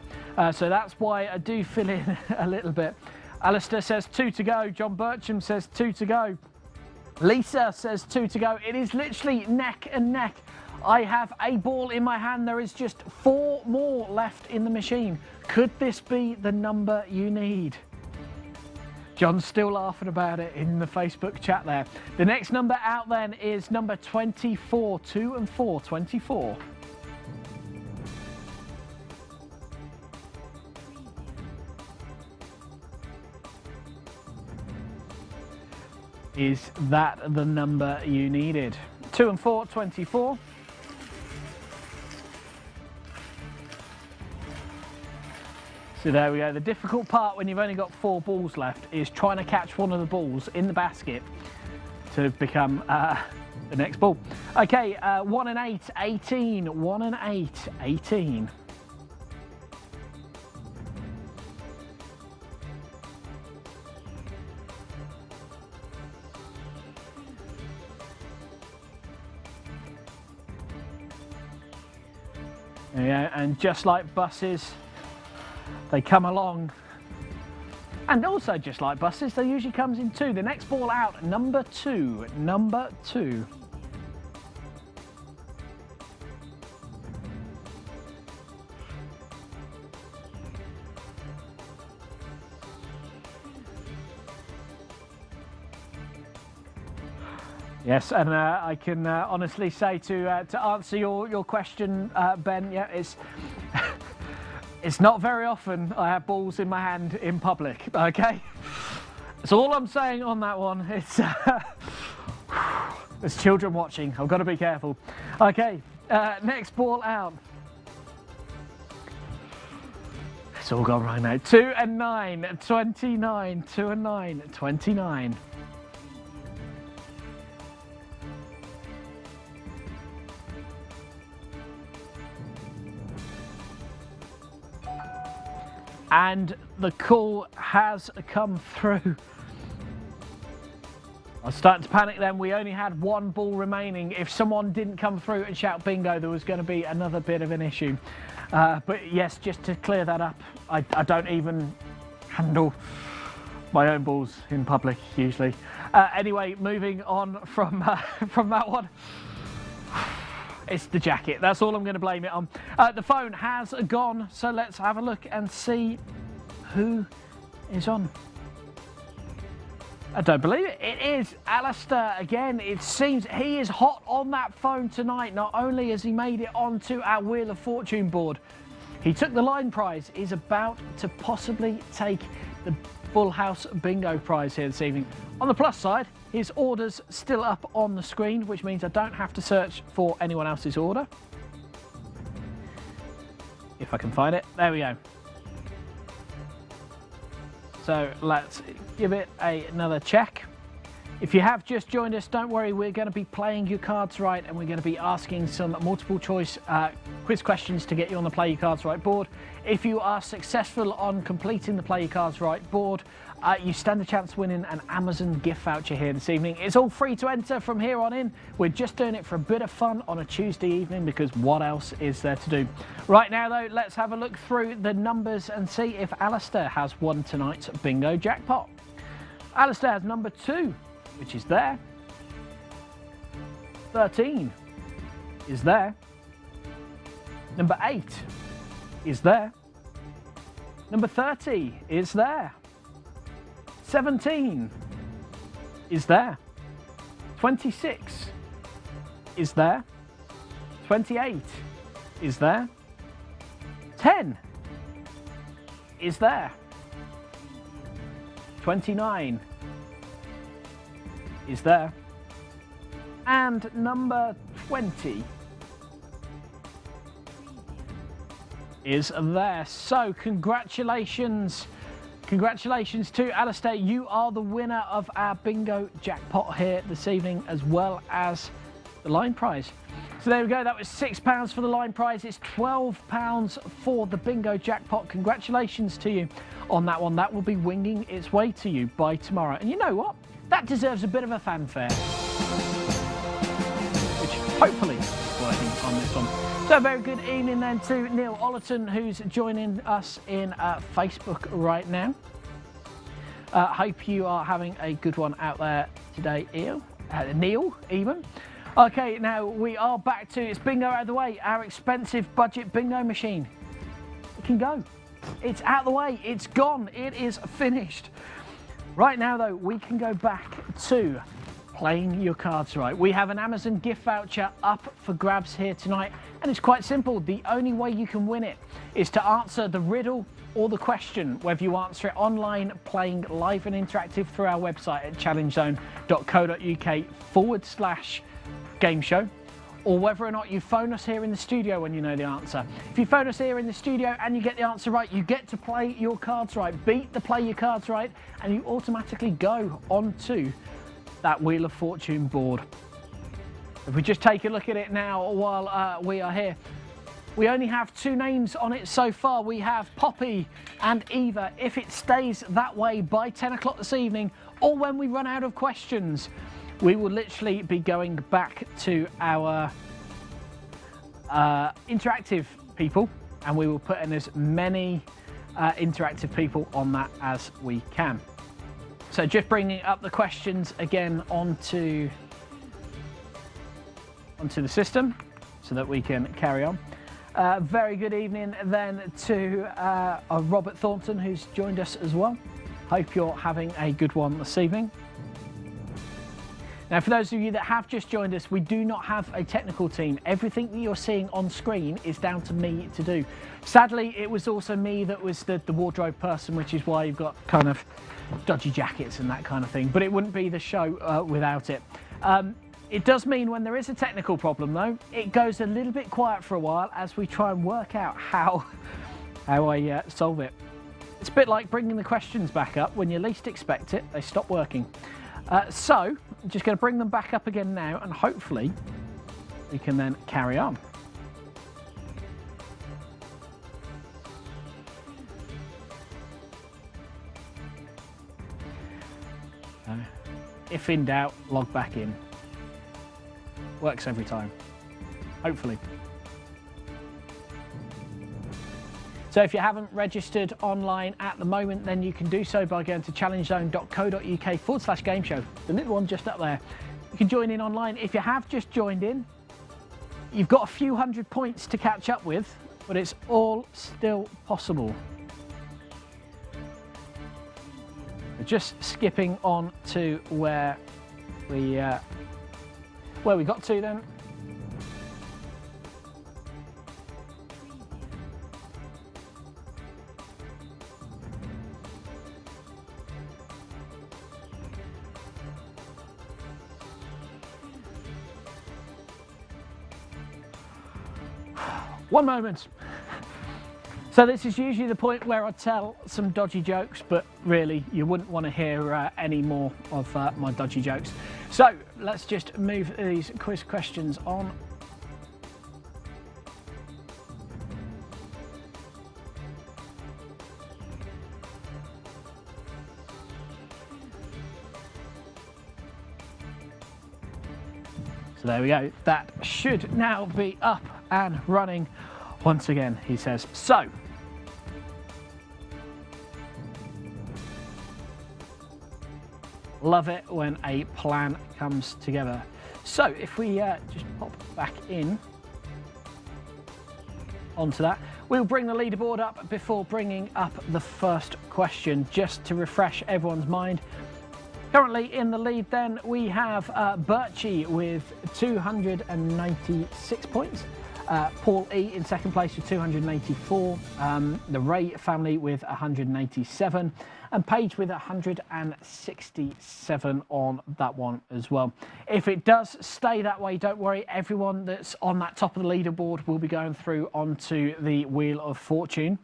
So that's why I do fill in a little bit. Alistair says 2 to go. John Bircham says 2 to go. Lisa says 2 to go. It is literally neck and neck. I have a ball in my hand. There is just 4 more left in the machine. Could this be the number you need? John's still laughing about it in the Facebook chat there. The next number out then is number 24. 2 and 4, 24. Is that the number you needed? 2 and 4, 24. So there we go. The difficult part when you've only got 4 balls left is trying to catch one of the balls in the basket to become the next ball. Okay, 1 and 8, 18. 1 and 8, 18. Yeah, and just like buses, they come along. And also just like buses, they usually comes in 2. The next ball out, number 2. Number 2. Yes, and I can honestly say to answer your question, Ben, yeah, it's not very often I have balls in my hand in public, okay? That's all I'm saying on that one. It's there's children watching, I've got to be careful. Okay, next ball out. It's all gone right now. 2 and 9, 29, 2 and 9, 29. And the call has come through. I was starting to panic then. We only had 1 ball remaining. If someone didn't come through and shout bingo, there was going to be another bit of an issue. But yes, just to clear that up, I don't even handle my own balls in public usually. Anyway, moving on from that one. It's the jacket. That's all I'm going to blame it on. The phone has gone, so let's have a look and see who is on. I don't believe it. It is Alistair again. It seems he is hot on that phone tonight. Not only has he made it onto our Wheel of Fortune board, he took the line prize. He's about to possibly take the Full House Bingo prize here this evening. On the plus side, his order's still up on the screen, which means I don't have to search for anyone else's order. If I can find it. There we go. So let's give it another check. If you have just joined us, don't worry, we're going to be playing your cards right, and we're going to be asking some multiple choice quiz questions to get you on the Play Your Cards Right board. If you are successful on completing the Play Your Cards Right board, you stand a chance of winning an Amazon gift voucher here this evening. It's all free to enter from here on in. We're just doing it for a bit of fun on a Tuesday evening, because what else is there to do? Right now though, let's have a look through the numbers and see if Alistair has won tonight's bingo jackpot. Alistair has number 2, which is there. 13 is there. Number 8 is there. Number 30 is there. 17 is there. 26 is there. 28 is there. 10 is there. 29 is there. And number 20 is there. So congratulations to Alistair. You are the winner of our bingo jackpot here this evening, as well as the line prize. So there we go, that was £6 for the line prize. It's £12 for the bingo jackpot. Congratulations to you on that one. That will be winging its way to you by tomorrow. And you know what? That deserves a bit of a fanfare, which hopefully is working on this one. So a very good evening then to Neil Ollerton, who's joining us in Facebook right now. Hope you are having a good one out there today, Neil even. Okay, now we are back to, it's bingo out of the way, our expensive budget bingo machine. It can go. It's out of the way, it's gone, it is finished. Right now, though, we can go back to playing your cards right. We have an Amazon gift voucher up for grabs here tonight, and it's quite simple. The only way you can win it is to answer the riddle or the question, whether you answer it online, playing live and interactive through our website at challengezone.co.uk/GameShow, or whether or not you phone us here in the studio when you know the answer. If you phone us here in the studio and you get the answer right, you get to play your cards right, beat the play your cards right, and you automatically go onto that Wheel of Fortune board. If we just take a look at it now while we are here, we only have 2 names on it so far. We have Poppy and Eva. If it stays that way by 10 o'clock this evening, or when we run out of questions, we will literally be going back to our interactive people, and we will put in as many interactive people on that as we can. So just bringing up the questions again onto the system so that we can carry on. Very good evening then to Robert Thornton, who's joined us as well. Hope you're having a good one this evening. Now, for those of you that have just joined us, we do not have a technical team. Everything that you're seeing on screen is down to me to do. Sadly, it was also me that was the wardrobe person, which is why you've got kind of dodgy jackets and that kind of thing. But it wouldn't be the show without it. It does mean when there is a technical problem, though, it goes a little bit quiet for a while as we try and work out how I solve it. It's a bit like bringing the questions back up. When you least expect it, they stop working. So I'm just going to bring them back up again now, and hopefully we can then carry on. If in doubt, log back in. Works every time, hopefully. So if you haven't registered online at the moment, then you can do so by going to challengezone.co.uk/GameShow. The little one just up there. You can join in online. If you have just joined in, you've got a few hundred points to catch up with, but it's all still possible. We're just skipping on to where we got to then. One moment. So this is usually the point where I tell some dodgy jokes, but really you wouldn't want to hear any more of my dodgy jokes. So let's just move these quiz questions on. So there we go. That should now be up and running once again, he says. So, love it when a plan comes together. So if we just pop back in onto that, we'll bring the leaderboard up before bringing up the first question, just to refresh everyone's mind. Currently in the lead then, we have Birchie with 296 points. Paul E in second place with 284, the Ray family with 187, and Paige with 167 on that one as well. If it does stay that way, don't worry, everyone that's on that top of the leaderboard will be going through onto the Wheel of Fortune.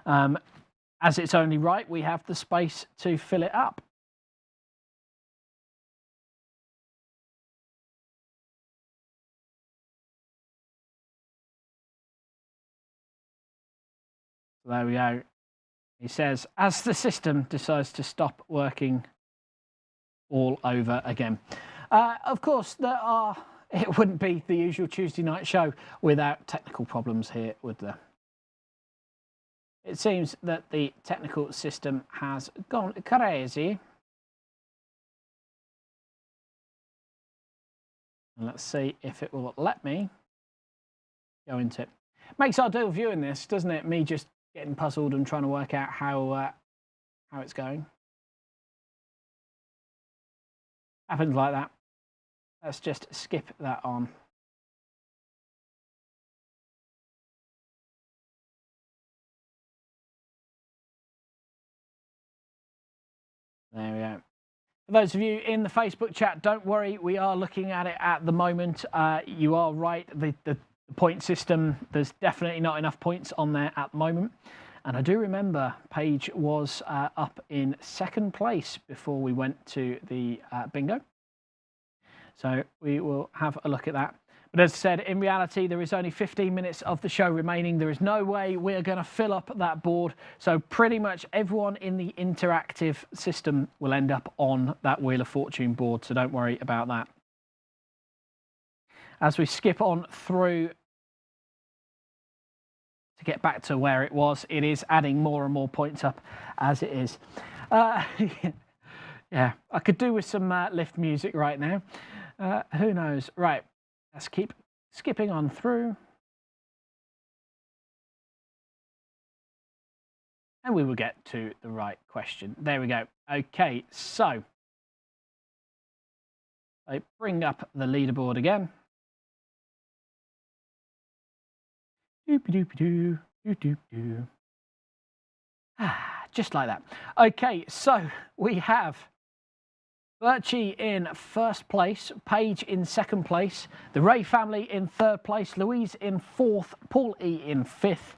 As it's only right, we have the space to fill it up. There we go. He says, as the system decides to stop working all over again. Of course, it wouldn't be the usual Tuesday night show without technical problems here, would there? It seems that the technical system has gone crazy. And let's see if it will let me go into it. Makes ideal viewing this, doesn't it? Me just getting puzzled and trying to work out how it's going. Happens like that. Let's just skip that on. There we go. For those of you in the Facebook chat, don't worry, we are looking at it at the moment. You are right, the point system, there's definitely not enough points on there at the moment. And I do remember Paige was up in second place before we went to the bingo. So we will have a look at that. But as I said, in reality, there is only 15 minutes of the show remaining. There is no way we're going to fill up that board. So pretty much everyone in the interactive system will end up on that Wheel of Fortune board. So don't worry about that. As we skip on through to get back to where it was, it is adding more and more points up as it is. Yeah, I could do with some lift music right now. Who knows? Right. Let's keep skipping on through. And we will get to the right question. There we go. Okay, so I bring up the leaderboard again. Doop-a-doop-a-doo, doop-doop-doo. Just like that. Okay, so we have Birchie in first place, Paige in second place, the Ray family in third place, Louise in fourth, Paul E in fifth,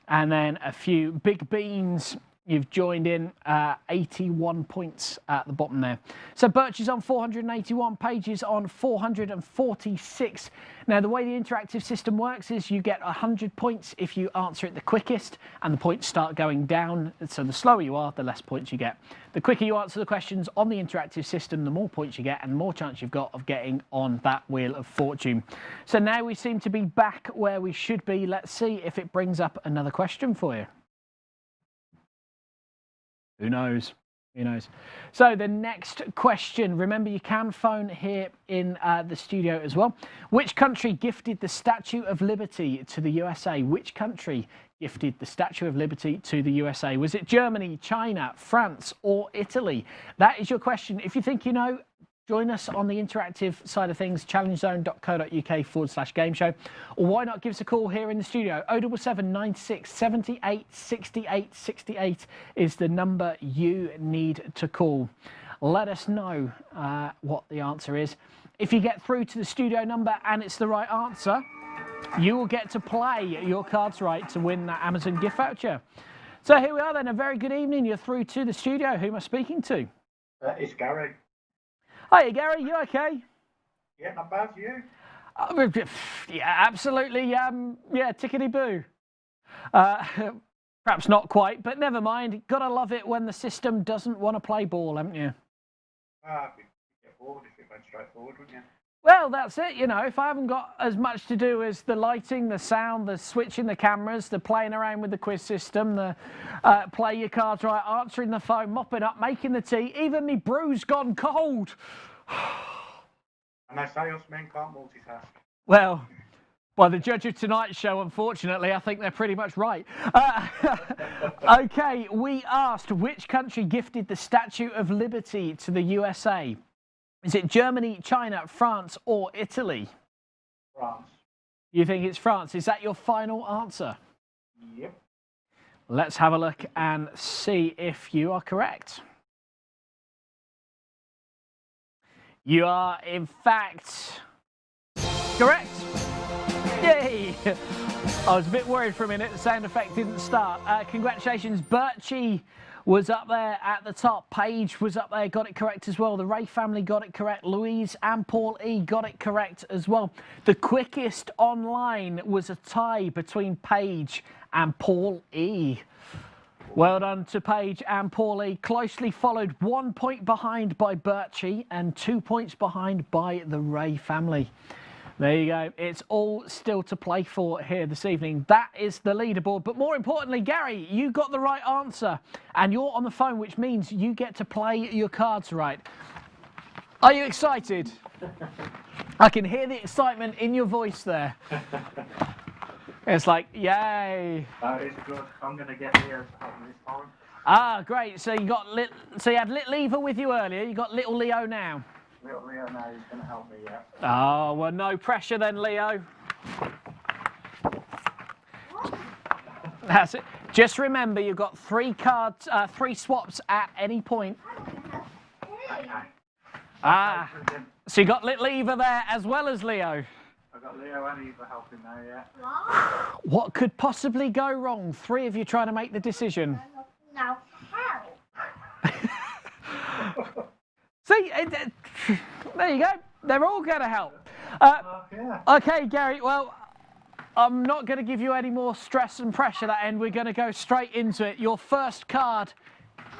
and then a few big beans. You've joined in 81 points at the bottom there. So Birch is on 481, Paige is on 446. Now, the way the interactive system works is you get 100 points if you answer it the quickest, and the points start going down. So the slower you are, the less points you get. The quicker you answer the questions on the interactive system, the more points you get and the more chance you've got of getting on that Wheel of Fortune. So now we seem to be back where we should be. Let's see if it brings up another question for you. Who knows? Who knows? So the next question, remember you can phone here in the studio as well. Which country gifted the Statue of Liberty to the USA? Which country gifted the Statue of Liberty to the USA? Was it Germany, China, France, or Italy? That is your question. If you think you know, join us on the interactive side of things, challengezone.co.uk/gameshow. Or why not give us a call here in the studio? 077 96 78 68 68 is the number you need to call. Let us know what the answer is. If you get through to the studio number and it's the right answer, you will get to play your cards right to win that Amazon gift voucher. So here we are then. A very good evening. You're through to the studio. Who am I speaking to? It's Gary. Hiya, Gary. You okay? Yeah, not bad. You? Yeah, absolutely. Yeah, tickety-boo. Perhaps not quite, but never mind. Gotta love it when the system doesn't want to play ball, haven't you? You'd get bored if it went straight forward, wouldn't you? Well, that's it. You know, if I haven't got as much to do as the lighting, the sound, the switching the cameras, the playing around with the quiz system, the play your cards right, answering the phone, mopping up, making the tea, even me brew's gone cold. And they say us men can't multitask. Well, by the judge of tonight's show, unfortunately, I think they're pretty much right. Okay, we asked which country gifted the Statue of Liberty to the USA? Is it Germany, China, France, or Italy? France. You think it's France? Is that your final answer? Yep. Let's have a look and see if you are correct. You are, in fact, correct. Yay! I was a bit worried for a minute. The sound effect didn't start. Congratulations, Birchie was up there at the top. Paige was up there, got it correct as well. The Ray family got it correct. Louise and Paul E got it correct as well. The quickest online was a tie between Paige and Paul E. Well done to Paige and Paul E. Closely followed, 1 point behind by Birchie and 2 points behind by the Ray family. There you go. It's all still to play for here this evening. That is the leaderboard. But more importantly, Gary, you got the right answer. And you're on the phone, which means you get to play your cards right. Are you excited? I can hear the excitement in your voice there. It's like, yay. That is good. I'm going to get here this time. Ah, great. So you got so you had Little Eva with you earlier. You got Little Leo now. Little Leo now he's going to help me, yeah. Oh, well, no pressure then, Leo. That's it. Just remember, you've got 3 cards, 3 swaps at any point. Okay. Ah, so you got little Eva there as well as Leo. I've got Leo and Eva helping now, yeah. What could possibly go wrong? 3 of you trying to make the decision. No, help. See, there you go. They're all going to help. Yeah. Okay, Gary, well, I'm not going to give you any more stress and pressure that end. We're going to go straight into it. Your first card,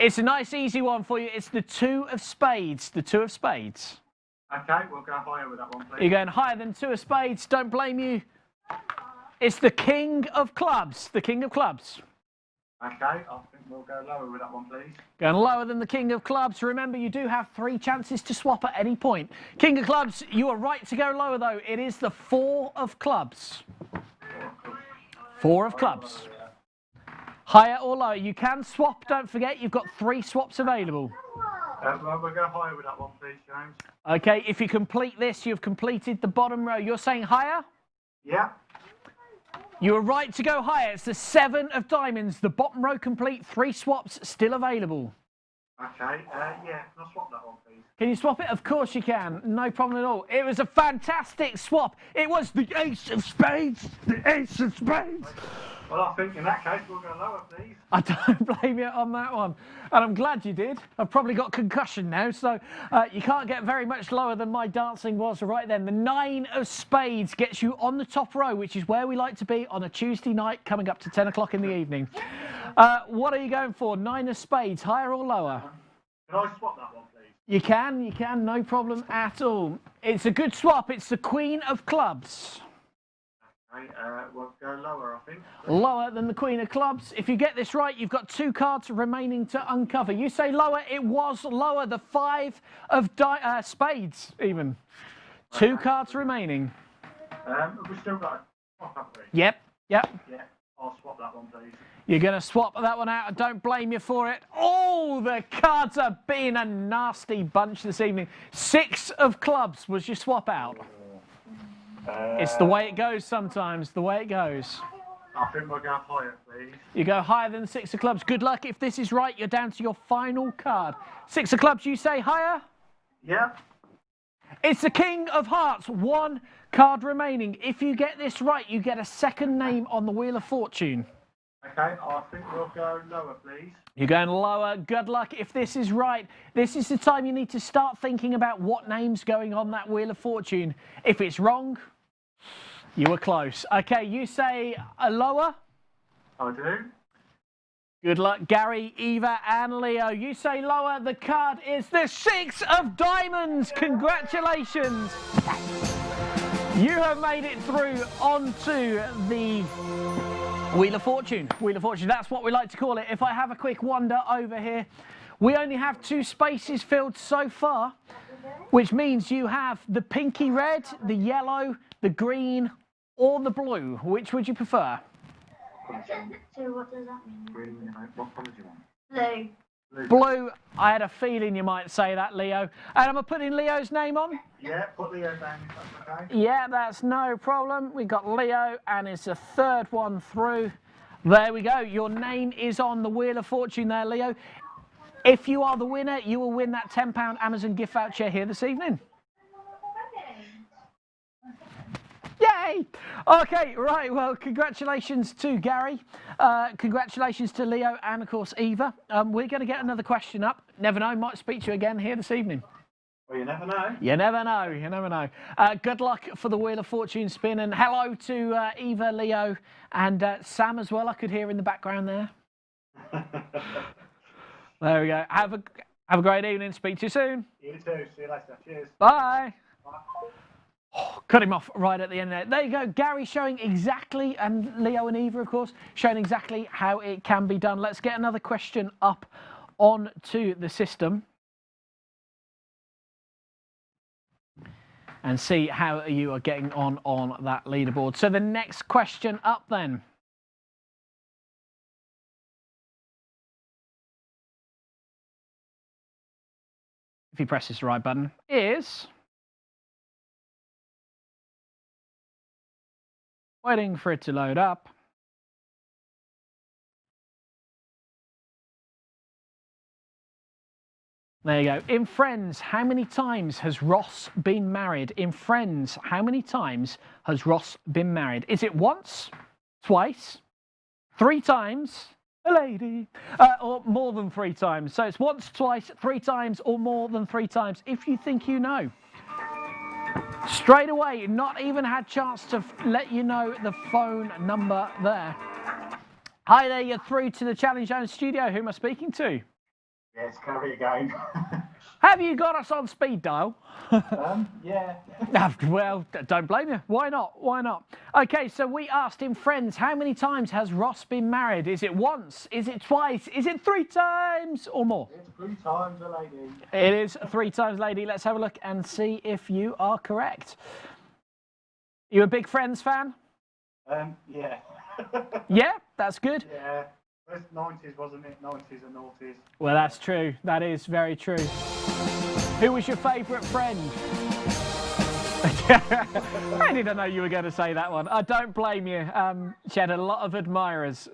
it's a nice, easy one for you. It's the 2 of spades. The 2 of spades. Okay, we'll go higher with that one, please. You're going higher than 2 of spades. Don't blame you. It's the king of clubs. The king of clubs. Okay, I think we'll go lower with that one, please. Going lower than the king of clubs. Remember, you do have 3 chances to swap at any point. King of clubs, you are right to go lower, though. It is the 4 of clubs. 4 of clubs. Higher or lower. You can swap. Don't forget, you've got 3 swaps available. Well, we'll go higher with that one, please, James. Okay, if you complete this, you've completed the bottom row. You're saying higher? Yeah. You are right to go higher. It's the 7 of diamonds. The bottom row complete. 3 swaps still available. Okay, yeah, can I swap that one, please? Can you swap it? Of course you can. No problem at all. It was a fantastic swap. It was the ace of spades. The ace of spades. Well, I think in that case, we'll go lower, please. I don't blame you on that one. And I'm glad you did. I've probably got concussion now, so you can't get very much lower than my dancing was right then. The 9 of spades gets you on the top row, which is where we like to be on a Tuesday night coming up to 10 o'clock in the evening. What are you going for? 9 of spades, higher or lower? Can I swap that one, please? You can, no problem at all. It's a good swap. It's the queen of clubs. Okay, we'll go lower, I think. Lower than the queen of clubs. If you get this right, you've got 2 cards remaining to uncover. You say lower, it was lower. The 5 of spades, even. 2 cards remaining. We've still got a swap, haven't we? Yep. Yeah, I'll swap that one, please. You're going to swap that one out. I don't blame you for it. Oh, the cards are being a nasty bunch this evening. 6 of clubs was your swap out. It's the way it goes sometimes, the way it goes. I think we'll go higher, please. You go higher than 6 of clubs. Good luck. If this is right, you're down to your final card. 6 of clubs, you say higher? Yeah. It's the king of hearts. 1 card remaining. If you get this right, you get a second name on the Wheel of Fortune. Okay, I think we'll go lower, please. You're going lower. Good luck. If this is right, this is the time you need to start thinking about what name's going on that Wheel of Fortune. If it's wrong, you were close. Okay, you say a lower. I do. Good luck, Gary, Eva, and Leo. You say lower. The card is the 6 of diamonds. Congratulations. You have made it through onto the Wheel of Fortune. Wheel of Fortune, that's what we like to call it. If I have a quick wander over here, we only have 2 spaces filled so far, which means you have the pinky red, the yellow, the green, or the blue. Which would you prefer? So what does that mean? Green, what colour do you want? Blue. Blue, I had a feeling you might say that, Leo. And am I putting Leo's name on? Yeah, put Leo down if that's okay. Yeah, that's no problem. We've got Leo, and it's the 3rd one through. There we go. Your name is on the Wheel of Fortune there, Leo. If you are the winner, you will win that £10 Amazon gift voucher here this evening. Yay! Okay, right, well, congratulations to Gary. Congratulations to Leo and, of course, Eva. We're going to get another question up. Never know, might speak to you again here this evening. Well, you never know. You never know, you never know. Good luck for the Wheel of Fortune spin, and hello to Eva, Leo, and Sam as well, I could hear in the background there. There we go. Have a great evening. Speak to you soon. You too. See you later. Cheers. Bye. Bye. Oh, cut him off right at the end there. There you go. Gary showing exactly, and Leo and Eva, of course, showing exactly how it can be done. Let's get another question up onto the system and see how you are getting on that leaderboard. So the next question up then. If he presses the right button, is is. Waiting for it to load up. There you go. In Friends, how many times has Ross been married? In Friends, how many times has Ross been married? Is it once, twice, 3 times, a lady, or more than 3 times? So it's once, twice, 3 times, or more than 3 times. If you think you know. Straight away, not even had chance to let you know the phone number there. Hi there, you're through to the ChallengeZone studio. Who am I speaking to? Yes, Gary again. Have you got us on speed dial? Yeah. Well, don't blame you. Why not? Why not? Okay, so we asked in Friends, how many times has Ross been married? Is it once? Is it twice? Is it 3 times or more? It's 3 times a lady. It is 3 times, lady. Let's have a look and see if you are correct. You a big Friends fan? Yeah. Yeah, that's good. Yeah. It was 90s, wasn't it? 90s and noughties. Well, that's true. That is very true. Who was your favourite friend? I didn't know you were going to say that one. I don't blame you. She had a lot of admirers,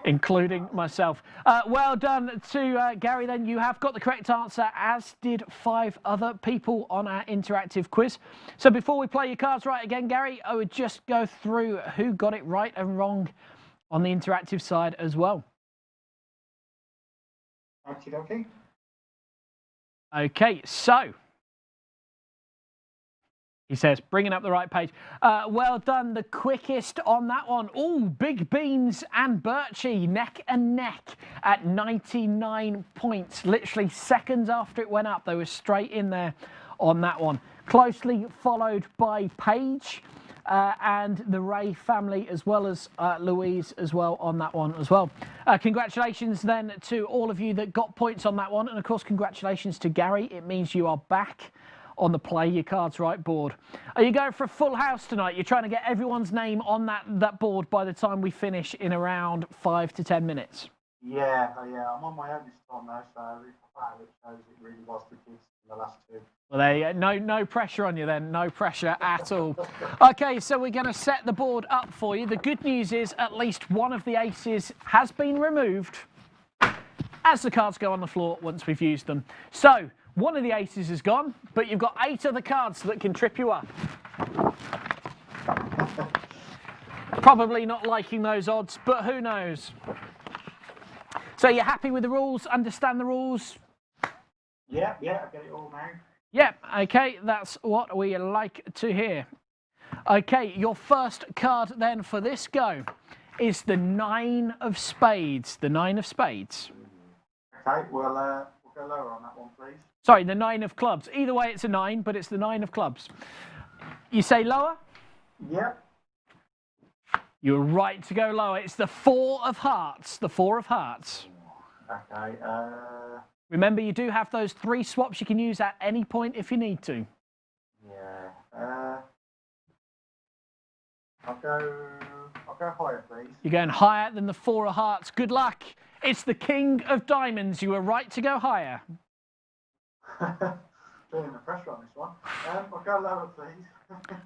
including myself. Well done to Gary then. You have got the correct answer, as did 5 other people on our interactive quiz. So before we play your cards right again, Gary, I would just go through who got it right and wrong on the interactive side as well. Okie dokie. Okay, so he says, bringing up the right page. Well done, the quickest on that one. Oh, Big Beans and Birchie neck and neck at 99 points. Literally seconds after it went up, they were straight in there on that one. Closely followed by Paige. And the Ray family, as well as Louise as well on that one as well. Congratulations then to all of you that got points on that one. And of course, congratulations to Gary. It means you are back on the Play Your Cards Right board. Are you going for a full house tonight? You're trying to get everyone's name on that board by the time we finish in around 5 to 10 minutes. Yeah. I'm on my own this time now, so if I fail, it shows it really was the kids in the last 2. Well, there you go. No pressure on you then. No pressure at all. Okay, so we're going to set the board up for you. The good news is at least one of the aces has been removed as the cards go on the floor once we've used them. So one of the aces is gone, but you've got 8 other cards that can trip you up. Probably not liking those odds, but who knows? So you're happy with the rules? Understand the rules? Yeah, I get it all now. Yep, okay, that's what we like to hear. Okay, your first card then for this go is the 9 of spades. The 9 of spades. Okay, we'll go lower on that one, please. Sorry, the 9 of clubs. Either way, it's a 9, but it's the 9 of clubs. You say lower? Yep. You're right to go lower. It's the 4 of hearts. The 4 of hearts. Okay, Remember, you do have those 3 swaps you can use at any point if you need to. yeah. I'll go higher, please. You're going higher than the 4 of hearts. Good luck. It's the King of diamonds. You were right to go higher. Feeling the pressure on this one. I'll go lower, please.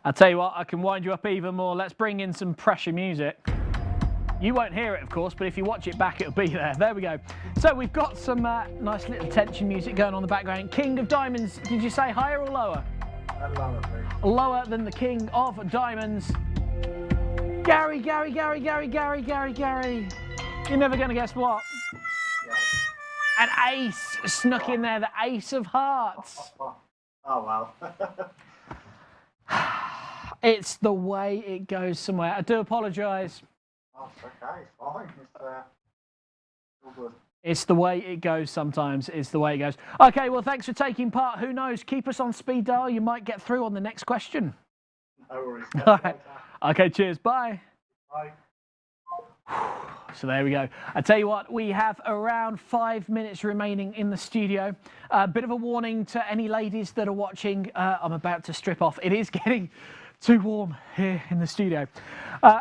I'll tell you what, I can wind you up even more. Let's bring in some pressure music. You won't hear it, of course, but if you watch it back, it'll be there. There we go. So we've got some nice little tension music going on in the background. King of diamonds, did you say higher or lower? Lower, please. Lower than the King of diamonds. Gary. You're never going to guess what. Yeah. An ace snuck in there, the ace of hearts. Oh, well. It's the way it goes somewhere. I do apologise. Oh, it's okay, it's fine. It's all good. It's the way it goes sometimes. It's the way it goes. Okay, well, thanks for taking part. Who knows? Keep us on speed dial. You might get through on the next question. No worries. All right. Okay, cheers. Bye. Bye. So there we go. I tell you what, we have around 5 minutes remaining in the studio. A bit of a warning to any ladies that are watching. I'm about to strip off. It is getting too warm here in the studio.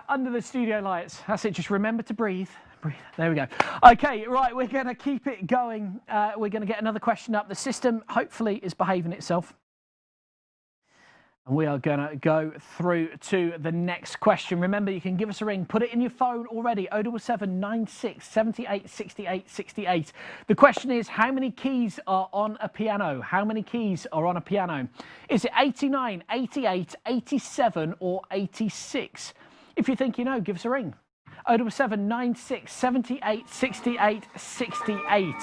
Under the studio lights. That's it. Just remember to breathe. Breathe. There we go. Okay, right. We're going to keep it going. We're going to get another question up. The system hopefully is behaving itself. And we are going to go through to the next question. Remember, you can give us a ring. Put it in your phone already. 077 96 78 68 68. The question is, how many keys are on a piano? How many keys are on a piano? Is it 89, 88, 87 or 86? If you think you know, give us a ring. 077 96 78 68 68.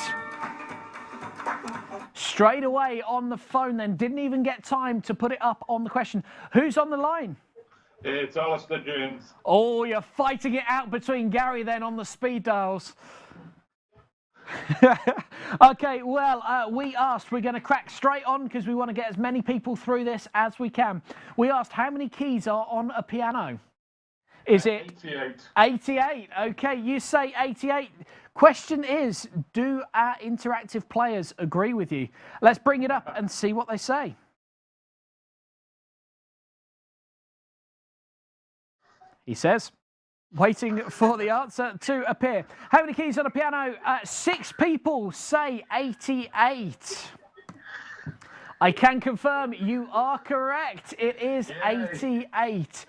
Straight away on the phone then, didn't even get time to put it up on the question. Who's on the line? It's Alistair James. Oh, you're fighting it out between Gary then on the speed dials. Okay, well, we asked, we're going to crack straight on because we want to get as many people through this as we can. We asked how many keys are on a piano? Is it 88? 88. Okay, you say 88. Question is, do our interactive players agree with you? Let's bring it up and see what they say. He says, waiting for the answer to appear. How many keys on a piano? 6 people say 88. I can confirm you are correct. It is 88.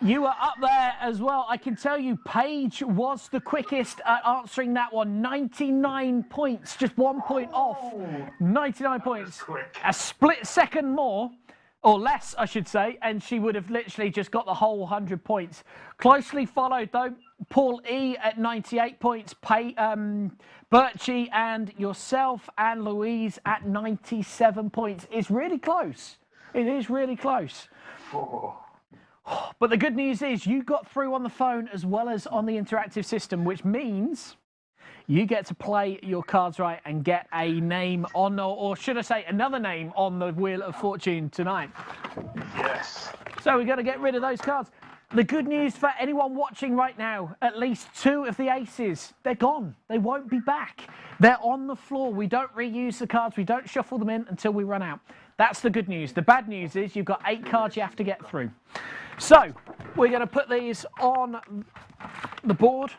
You are up there as well. I can tell you Paige was the quickest at answering that one. 99 points, just 1 point off. 99 points. A split second more, or less, I should say, and she would have literally just got the whole 100 points. Closely followed, though, Paul E. at 98 points, Birchie and yourself and Louise at 97 points. It's really close. It is really close. But the good news is you got through on the phone as well as on the interactive system, which means you get to play your cards right and get a name on, or should I say another name on the Wheel of Fortune tonight. Yes. So we're going to get rid of those cards. The good news for anyone watching right now, at least 2 of the aces, they're gone. They won't be back. They're on the floor. We don't reuse the cards. We don't shuffle them in until we run out. That's the good news. The bad news is you've got 8 cards you have to get through. So we're going to put these on the board.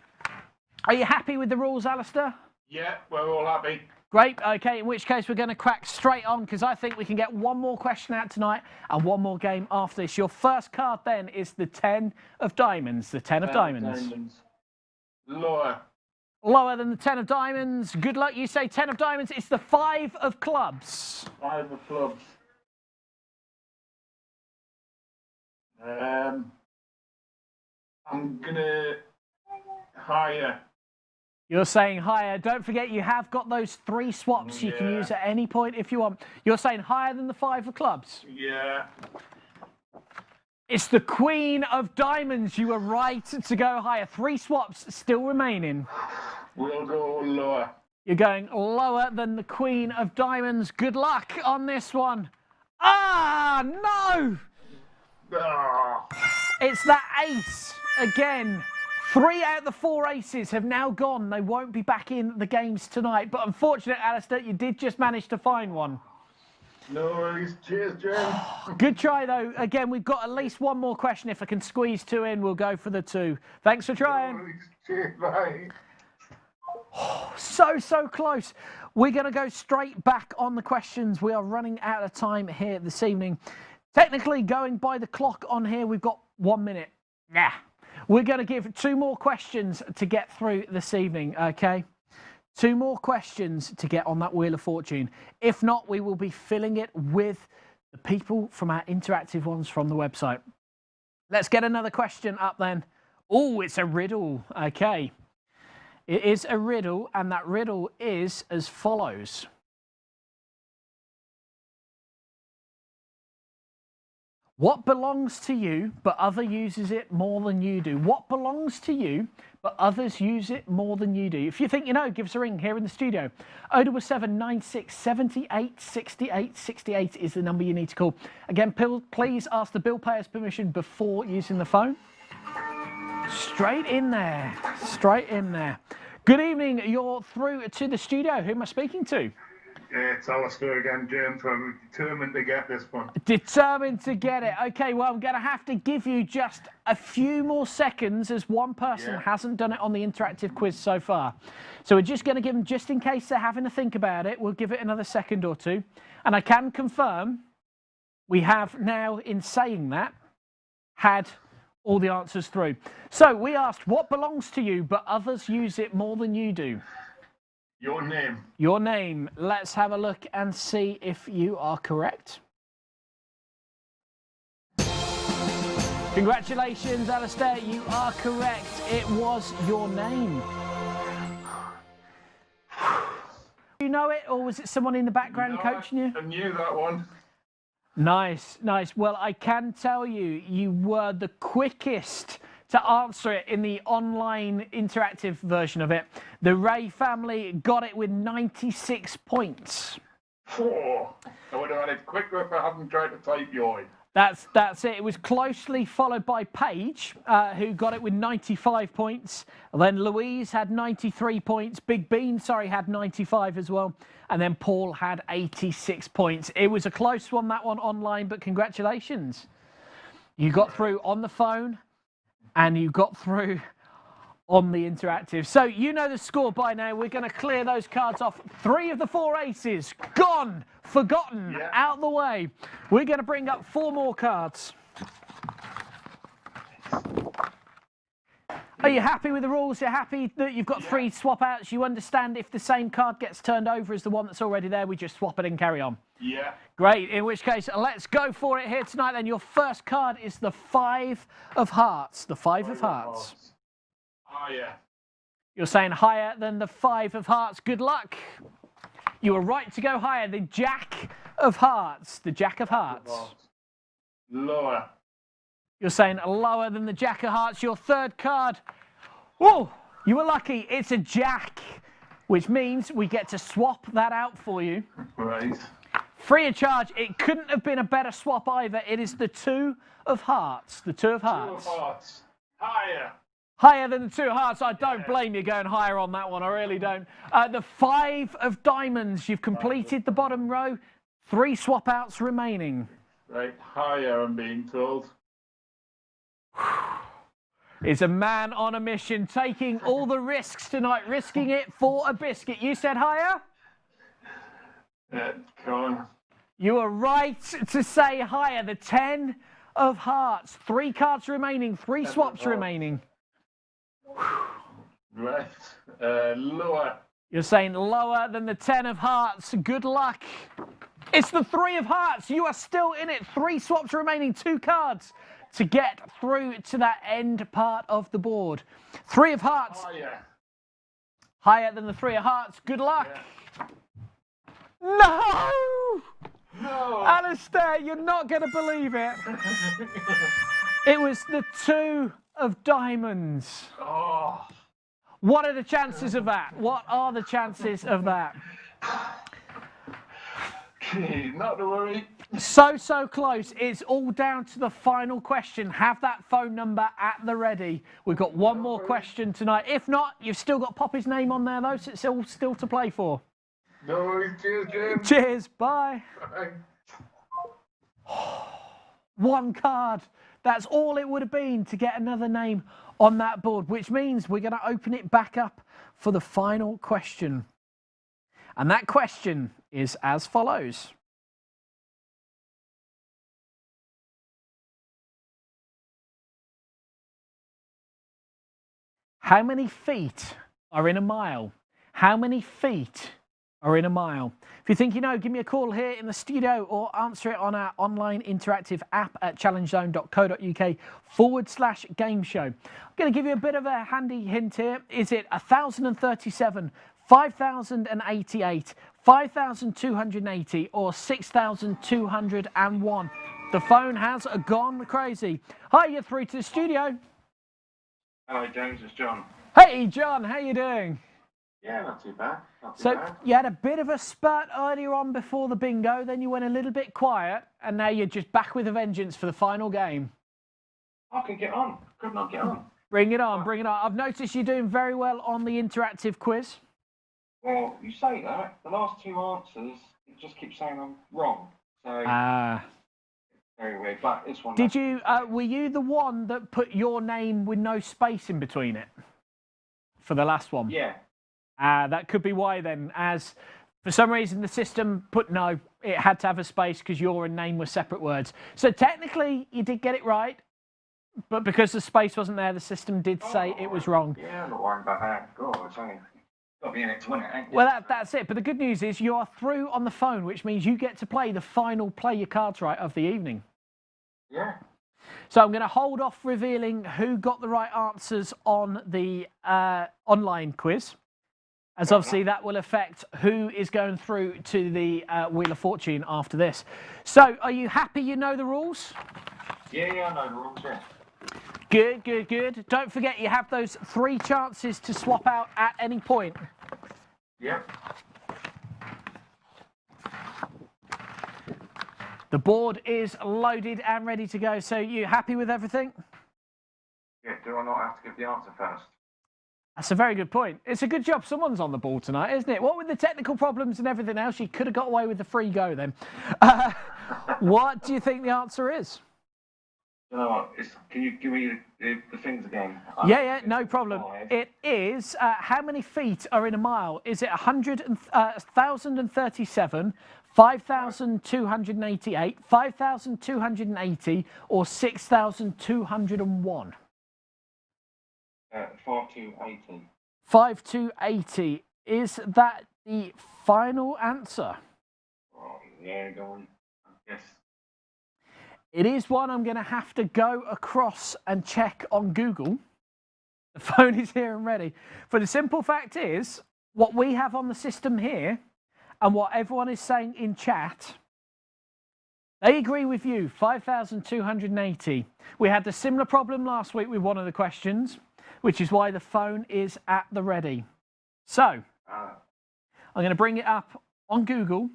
Are you happy with the rules, Alistair? Yeah, we're all happy. Great. Okay, in which case we're going to crack straight on because I think we can get one more question out tonight and one more game after this. Your first card then is the 10 of diamonds. The 10 of diamonds. Lower. Lower than the 10 of diamonds. Good luck. You say 10 of diamonds. It's the 5 of clubs. 5 of clubs. I'm gonna higher. You're saying higher. Don't forget you have got those 3 swaps you can use at any point if you want. You're saying higher than the 5 of clubs? Yeah. It's the Queen of Diamonds. You were right to go higher. 3 swaps still remaining. We'll go lower. You're going lower than the Queen of Diamonds. Good luck on this one. Ah, no! Ah. It's that ace again. 3 out of the 4 aces have now gone. They won't be back in the games tonight. But unfortunately, Alistair, you did just manage to find one. No worries. Cheers, James. Good try, though. Again, we've got at least one more question. If I can squeeze 2 in, we'll go for the 2. Thanks for trying. No worries. Cheers, bye. So close. We're going to go straight back on the questions. We are running out of time here this evening. Technically, going by the clock on here, we've got 1 minute. Nah. We're going to give 2 more questions to get through this evening, okay? 2 more questions to get on that Wheel of Fortune. If not, we will be filling it with the people from our interactive ones from the website. Let's get another question up then. Oh, it's a riddle. Okay. It is a riddle, and that riddle is as follows. What belongs to you, but others uses it more than you do? What belongs to you, but others use it more than you do? If you think you know, give us a ring here in the studio. 077 96 78 68 68 is the number you need to call. Again, please ask the bill payer's permission before using the phone. Straight in there. Straight in there. Good evening. You're through to the studio. Who am I speaking to? Yeah, it's Alistair again, James. We're determined to get this one. Determined to get it. Okay, well, I'm going to have to give you just a few more seconds as one person hasn't done it on the interactive quiz so far. So we're just going to give them, just in case they're having to think about it, we'll give it another second or 2. And I can confirm we have now, in saying that, had all the answers through. So we asked, what belongs to you, but others use it more than you do? Your name. Your name. Let's have a look and see if you are correct. Congratulations, Alistair. You are correct. It was your name. Do you know it, or was it someone in the background coaching you? I knew that one. Nice, nice. Well, I can tell you, you were the quickest to answer it in the online interactive version of it. The Ray family got it with 96 points. Oh, I would have had it quicker if I hadn't tried to type yoy. That's it. It was closely followed by Paige, who got it with 95 points. Then Louise had 93 points. Big Bean, sorry, had 95 as well. And then Paul had 86 points. It was a close one, that one online, but congratulations. You got through on the phone and you got through on the interactive. So you know the score by now. We're going to clear those cards off. 3 of the 4 aces gone, forgotten, out the way. We're going to bring up 4 more cards. Are you happy with the rules? You're happy that you've got 3 swap outs? You understand if the same card gets turned over as the one that's already there, we just swap it and carry on? Yeah. Great, in which case, let's go for it here tonight then. Your first card is the 5 of hearts. The 5 of hearts. Higher. You're saying higher than the 5 of hearts. Good luck. You were right to go higher. The Jack of hearts. The Jack of hearts. Lower. You're saying lower than the Jack of hearts. Your third card. Oh, you were lucky. It's a Jack, which means we get to swap that out for you. Right. Free of charge. It couldn't have been a better swap either. It is the 2 of hearts. The 2 of hearts. 2 of hearts. Higher. Higher than the 2 of hearts. I don't blame you going higher on that one. I really don't. The 5 of diamonds. You've completed the bottom row. 3 swap outs remaining. Right. Higher, I'm being told. Is a man on a mission, taking all the risks tonight, risking it for a biscuit. You said higher? Come on. You are right to say higher. The 10 of hearts. 3 cards remaining. 3 swaps remaining. Right. Lower. You're saying lower than the 10 of hearts. Good luck. It's the 3 of hearts. You are still in it. 3 swaps remaining. 2 cards to get through to that end part of the board. 3 of hearts. Higher. Higher than the 3 of hearts. Good luck. No! No. Alistair, you're not going to believe it. It was the 2 of diamonds. Oh. What are the chances of that? What are the chances of that? Not to worry. So close. It's all down to the final question. Have that phone number at the ready. We've got one more question tonight. If not, you've still got Poppy's name on there, though, so it's all still to play for. No worries. Cheers, James. Cheers. Bye. Bye. 1 card. That's all it would have been to get another name on that board, which means we're going to open it back up for the final question. And that question is as follows. How many feet are in a mile? How many feet are in a mile? If you think you know, give me a call here in the studio or answer it on our online interactive app at challengezone.co.uk/GameShow. I'm going to give you a bit of a handy hint here. Is it 1,037, 5,088, 5,280 or 6,201? The phone has gone crazy. Hi, you're through to the studio. Hello, James. It's John. Hey, John, how you doing? Yeah, not too bad. Not too So bad. you had a bit of a spurt earlier on before the bingo, then you went a little bit quiet, and now you're just back with a vengeance for the final game. I could get on. Could not get on. Bring it on, bring it on. I've noticed you're doing very well on the interactive quiz. Well, you say that. The last 2 answers, it just keeps saying I'm wrong. So, very weird. But it's one. Did you, were you the one that put your name with no space in between it for the last one? Yeah. That could be why then, as for some reason the system put no it had to have a space because your and name were separate words. So technically, you did get it right, but because the space wasn't there, the system did say it was wrong. Yeah, I'm not worried about that. God, it's only got to be in it to win it, ain't you? Well, that's it. But the good news is you are through on the phone, which means you get to play the final Play Your Cards Right of the evening. Yeah. So I'm going to hold off revealing who got the right answers on the online quiz, as obviously that will affect who is going through to the Wheel of Fortune after this. So are you happy you know the rules? Yeah, I know the rules, yeah. Good, good, good. Don't forget you have those 3 chances to swap out at any point. Yep. The board is loaded and ready to go. So you happy with everything? Yeah, do I not have to give the answer first? That's a very good point. It's a good job someone's on the ball tonight, isn't it? What with the technical problems and everything else, you could have got away with the free go then. What do you think the answer is? You know what? Can you give me the things again? Yeah, no problem. It is, how many feet are in a mile? Is it 1,037, 5,288, 5,280, or 6,201? 5,280. 5,280. Is that the final answer? Oh, yeah, go on. Yes. It is one I'm going to have to go across and check on Google. The phone is here and ready. For the simple fact is, what we have on the system here and what everyone is saying in chat, they agree with you, 5,280. We had the similar problem last week with one of the questions, which is why the phone is at the ready. So, I'm going to bring it up on Google,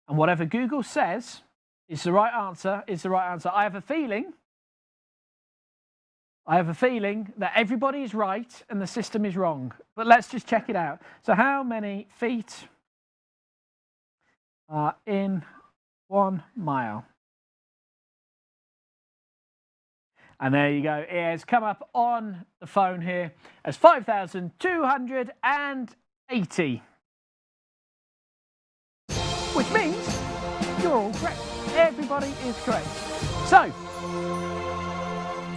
and whatever Google says is the right answer, is the right answer. I have a feeling that everybody is right and the system is wrong. But let's just check it out. So how many feet are in 1 mile? And there you go. It has come up on the phone here as 5,280. Which means you're all correct. Everybody is correct. So,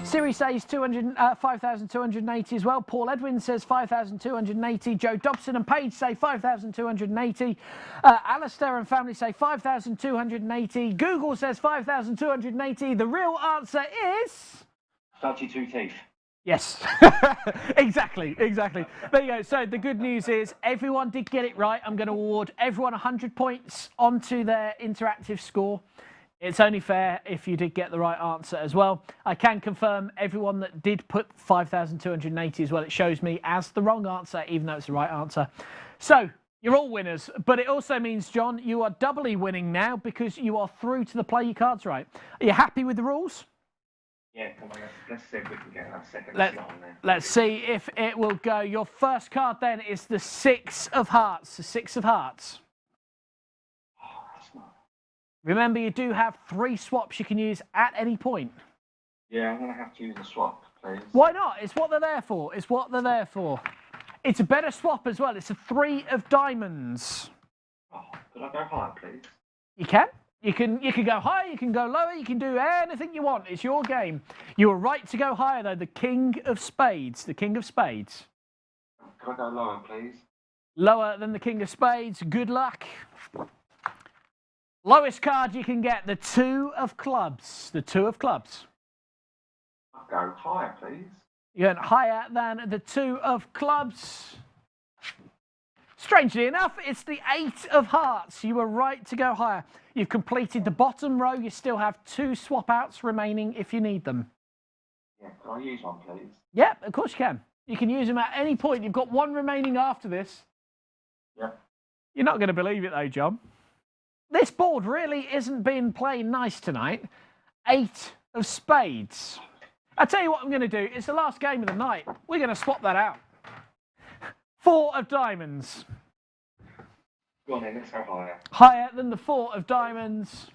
Siri says 5,280 as well. Paul Edwin says 5,280. Joe Dobson and Paige say 5,280. Alistair and family say 5,280. Google says 5,280. The real answer is 32 teeth. yes. Exactly. There you go. So the good news is everyone did get it right. I'm going to award everyone 100 points onto their interactive score. It's only fair if you did get the right answer as well. I can confirm everyone that did put 5,280 as well, it shows me as the wrong answer, even though it's the right answer. So, you're all winners. But it also means, John, you are doubly winning now because you are through to the Play Your Cards Right. Are you happy with the rules? Yeah, come on, let's see if we can get that second slot on there. Let's see if it will go. Your first card then is the 6 of hearts. The 6 of hearts. Remember, you do have 3 swaps you can use at any point. Yeah, I'm going to have to use a swap, please. Why not? It's what they're there for. It's what they're there for. It's a better swap as well. It's a 3 of diamonds. Oh, could I go higher, please? You can. You can go higher, you can go lower, you can do anything you want. It's your game. You are right to go higher, though. The King of Spades. The King of Spades. Could I go lower, please? Lower than the King of Spades. Good luck. Lowest card you can get, the 2 of clubs. The 2 of clubs. I'll go higher, please. You're going higher than the 2 of clubs. Strangely enough, it's the 8 of hearts. You were right to go higher. You've completed the bottom row. You still have 2 swap outs remaining if you need them. Yeah, can I use one, please? Yeah, of course you can. You can use them at any point. You've got 1 remaining after this. Yeah. You're not going to believe it though, John. This board really isn't being playing nice tonight. 8 of spades. I'll tell you what I'm going to do. It's the last game of the night. We're going to swap that out. 4 of diamonds. Go on then, let's go higher. Higher than the 4 of diamonds.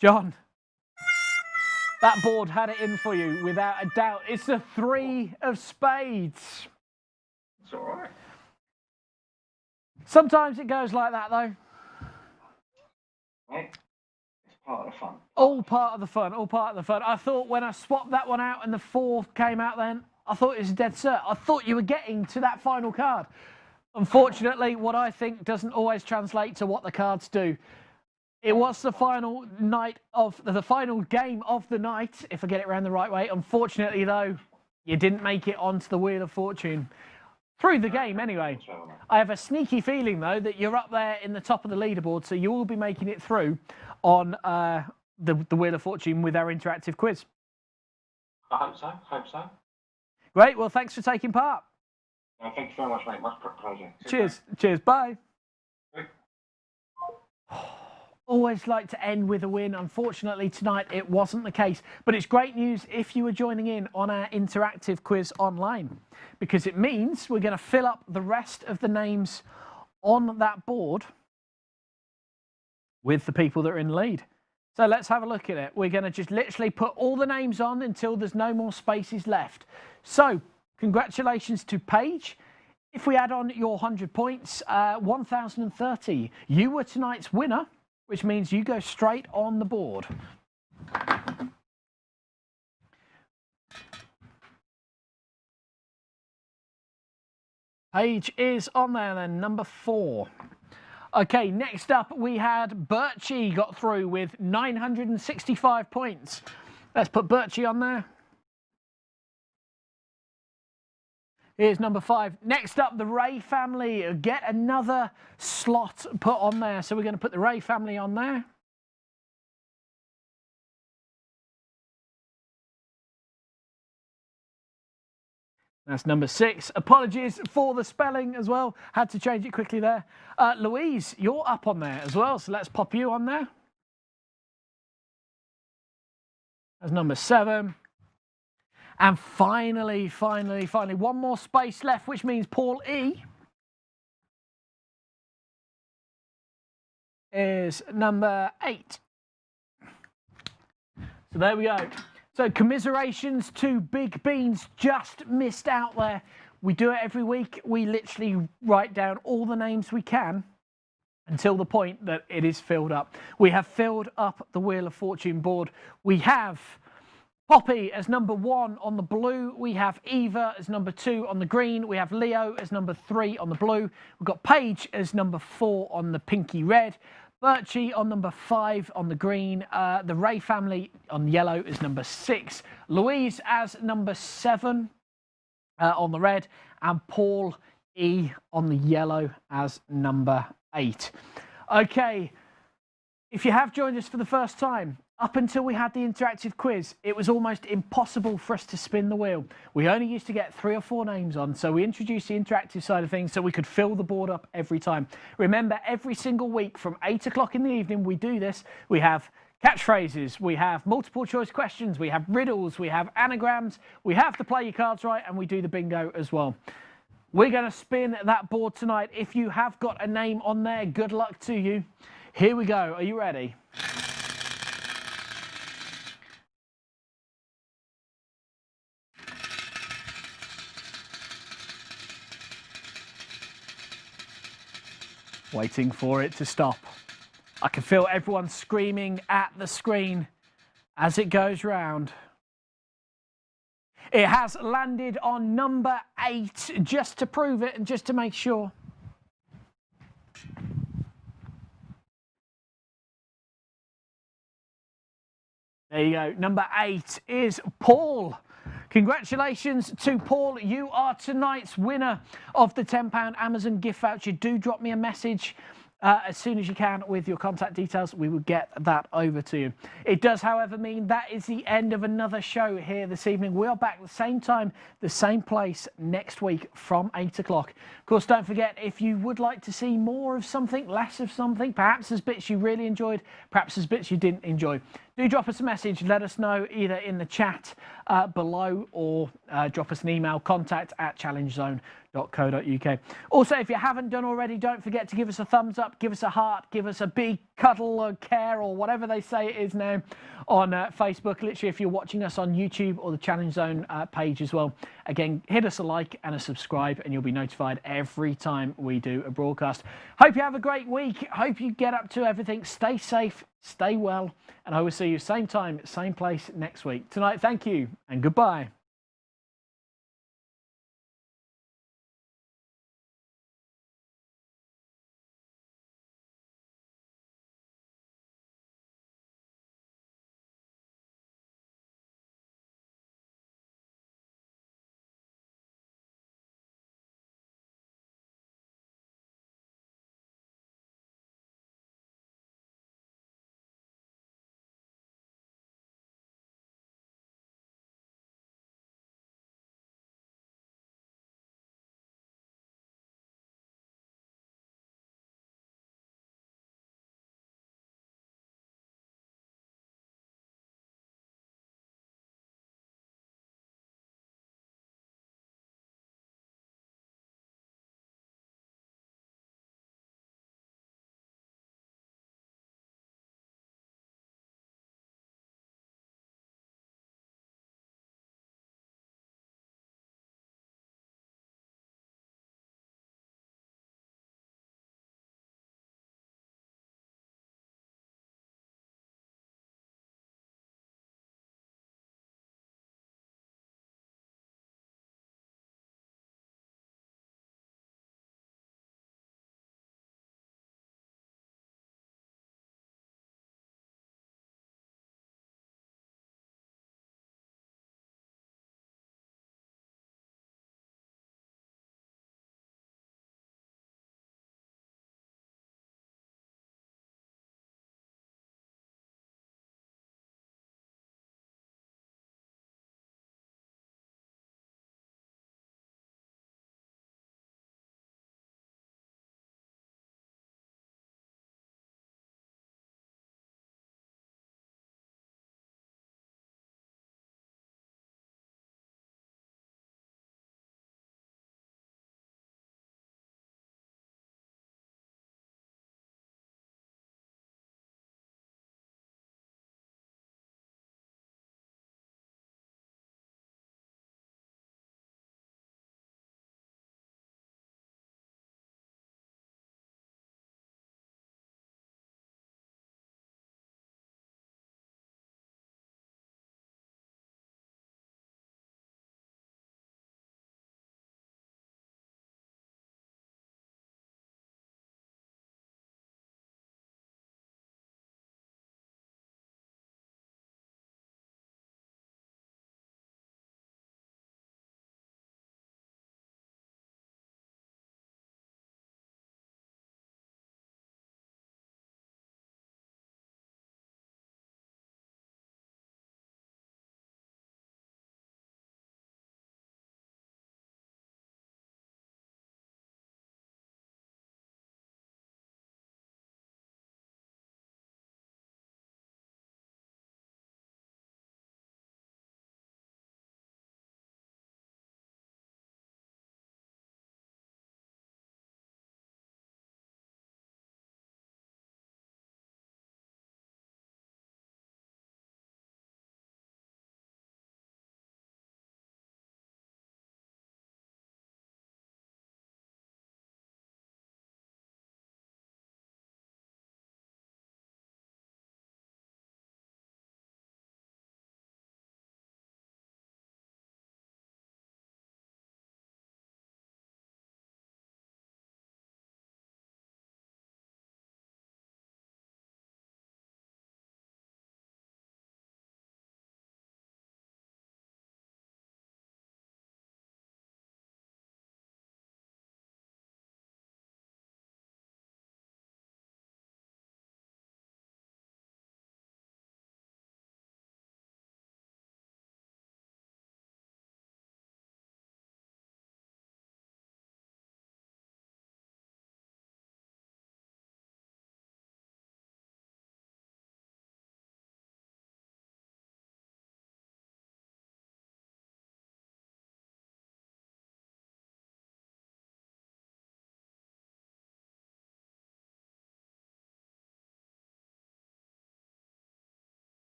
John, that board had it in for you without a doubt. It's the 3 of spades. It's all right. Sometimes it goes like that, though. Right? It's part of the fun. All part of the fun, all part of the fun. I thought when I swapped that one out and the 4 came out then, I thought it was a dead cert. I thought you were getting to that final card. Unfortunately, what I think doesn't always translate to what the cards do. It was the final night of the final game of the night, if I get it around the right way. Unfortunately, though, you didn't make it onto the Wheel of Fortune. Through the game, anyway. I have a sneaky feeling, though, that you're up there in the top of the leaderboard, so you will be making it through on the Wheel of Fortune with our interactive quiz. I hope so. Hope so. Great. Well, thanks for taking part. Thank you very much, mate. Much pleasure. Cheers. Cheers. Bye. Bye. Always like to end with a win. Unfortunately, tonight it wasn't the case. But it's great news if you are joining in on our interactive quiz online, because it means we're going to fill up the rest of the names on that board with the people that are in the lead. So let's have a look at it. We're going to just literally put all the names on until there's no more spaces left. So congratulations to Paige. If we add on your 100 points, 1,030. You were tonight's winner, which means you go straight on the board. Paige is on there then, number 4. Okay, next up we had Birchie got through with 965 points. Let's put Birchie on there. Here's number 5. Next up, the Ray family. Get another slot put on there. So we're going to put the Ray family on there. That's number 6. Apologies for the spelling as well. Had to change it quickly there. Louise, you're up on there as well. So let's pop you on there. That's number 7. And finally, one more space left, which means Paul E is number 8. So there we go. So commiserations to Big Beans, just missed out there. We do it every week. We literally write down all the names we can until the point that it is filled up. We have filled up the Wheel of Fortune board. We have Poppy as number 1 on the blue. We have Eva as number 2 on the green. We have Leo as number 3 on the blue. We've got Paige as number 4 on the pinky red. Birchie on number 5 on the green. The Ray family on yellow is number 6. Louise as number 7 on the red. And Paul E on the yellow as number 8. Okay, if you have joined us for the first time, up until we had the interactive quiz, it was almost impossible for us to spin the wheel. We only used to get 3 or 4 names on, so we introduced the interactive side of things so we could fill the board up every time. Remember, every single week from 8 o'clock in the evening, we do this. We have catchphrases, we have multiple choice questions, we have riddles, we have anagrams, we have to play your cards right, and we do the bingo as well. We're going to spin that board tonight. If you have got a name on there, good luck to you. Here we go. Are you ready? Waiting for it to stop. I can feel everyone screaming at the screen as it goes round. It has landed on number 8, just to prove it and just to make sure. There you go. Number 8 is Paul. Congratulations to Paul. You are tonight's winner of the £10 Amazon gift voucher. Do drop me a message as soon as you can with your contact details. We will get that over to you. It does, however, mean that is the end of another show here this evening. We are back at the same time, the same place next week from 8 o'clock. Of course, don't forget, if you would like to see more of something, less of something, perhaps there's bits you really enjoyed, perhaps there's bits you didn't enjoy, do drop us a message. Let us know either in the chat below or drop us an email, contact@challengezone.co.uk. Also, if you haven't done already, don't forget to give us a thumbs up, give us a heart, give us a big cuddle or care or whatever they say it is now on Facebook. Literally, if you're watching us on YouTube or the Challenge Zone page as well, again, hit us a like and a subscribe and you'll be notified every time we do a broadcast. Hope you have a great week. Hope you get up to everything. Stay safe, stay well, and I will see you same time, same place next week. Tonight, thank you and goodbye.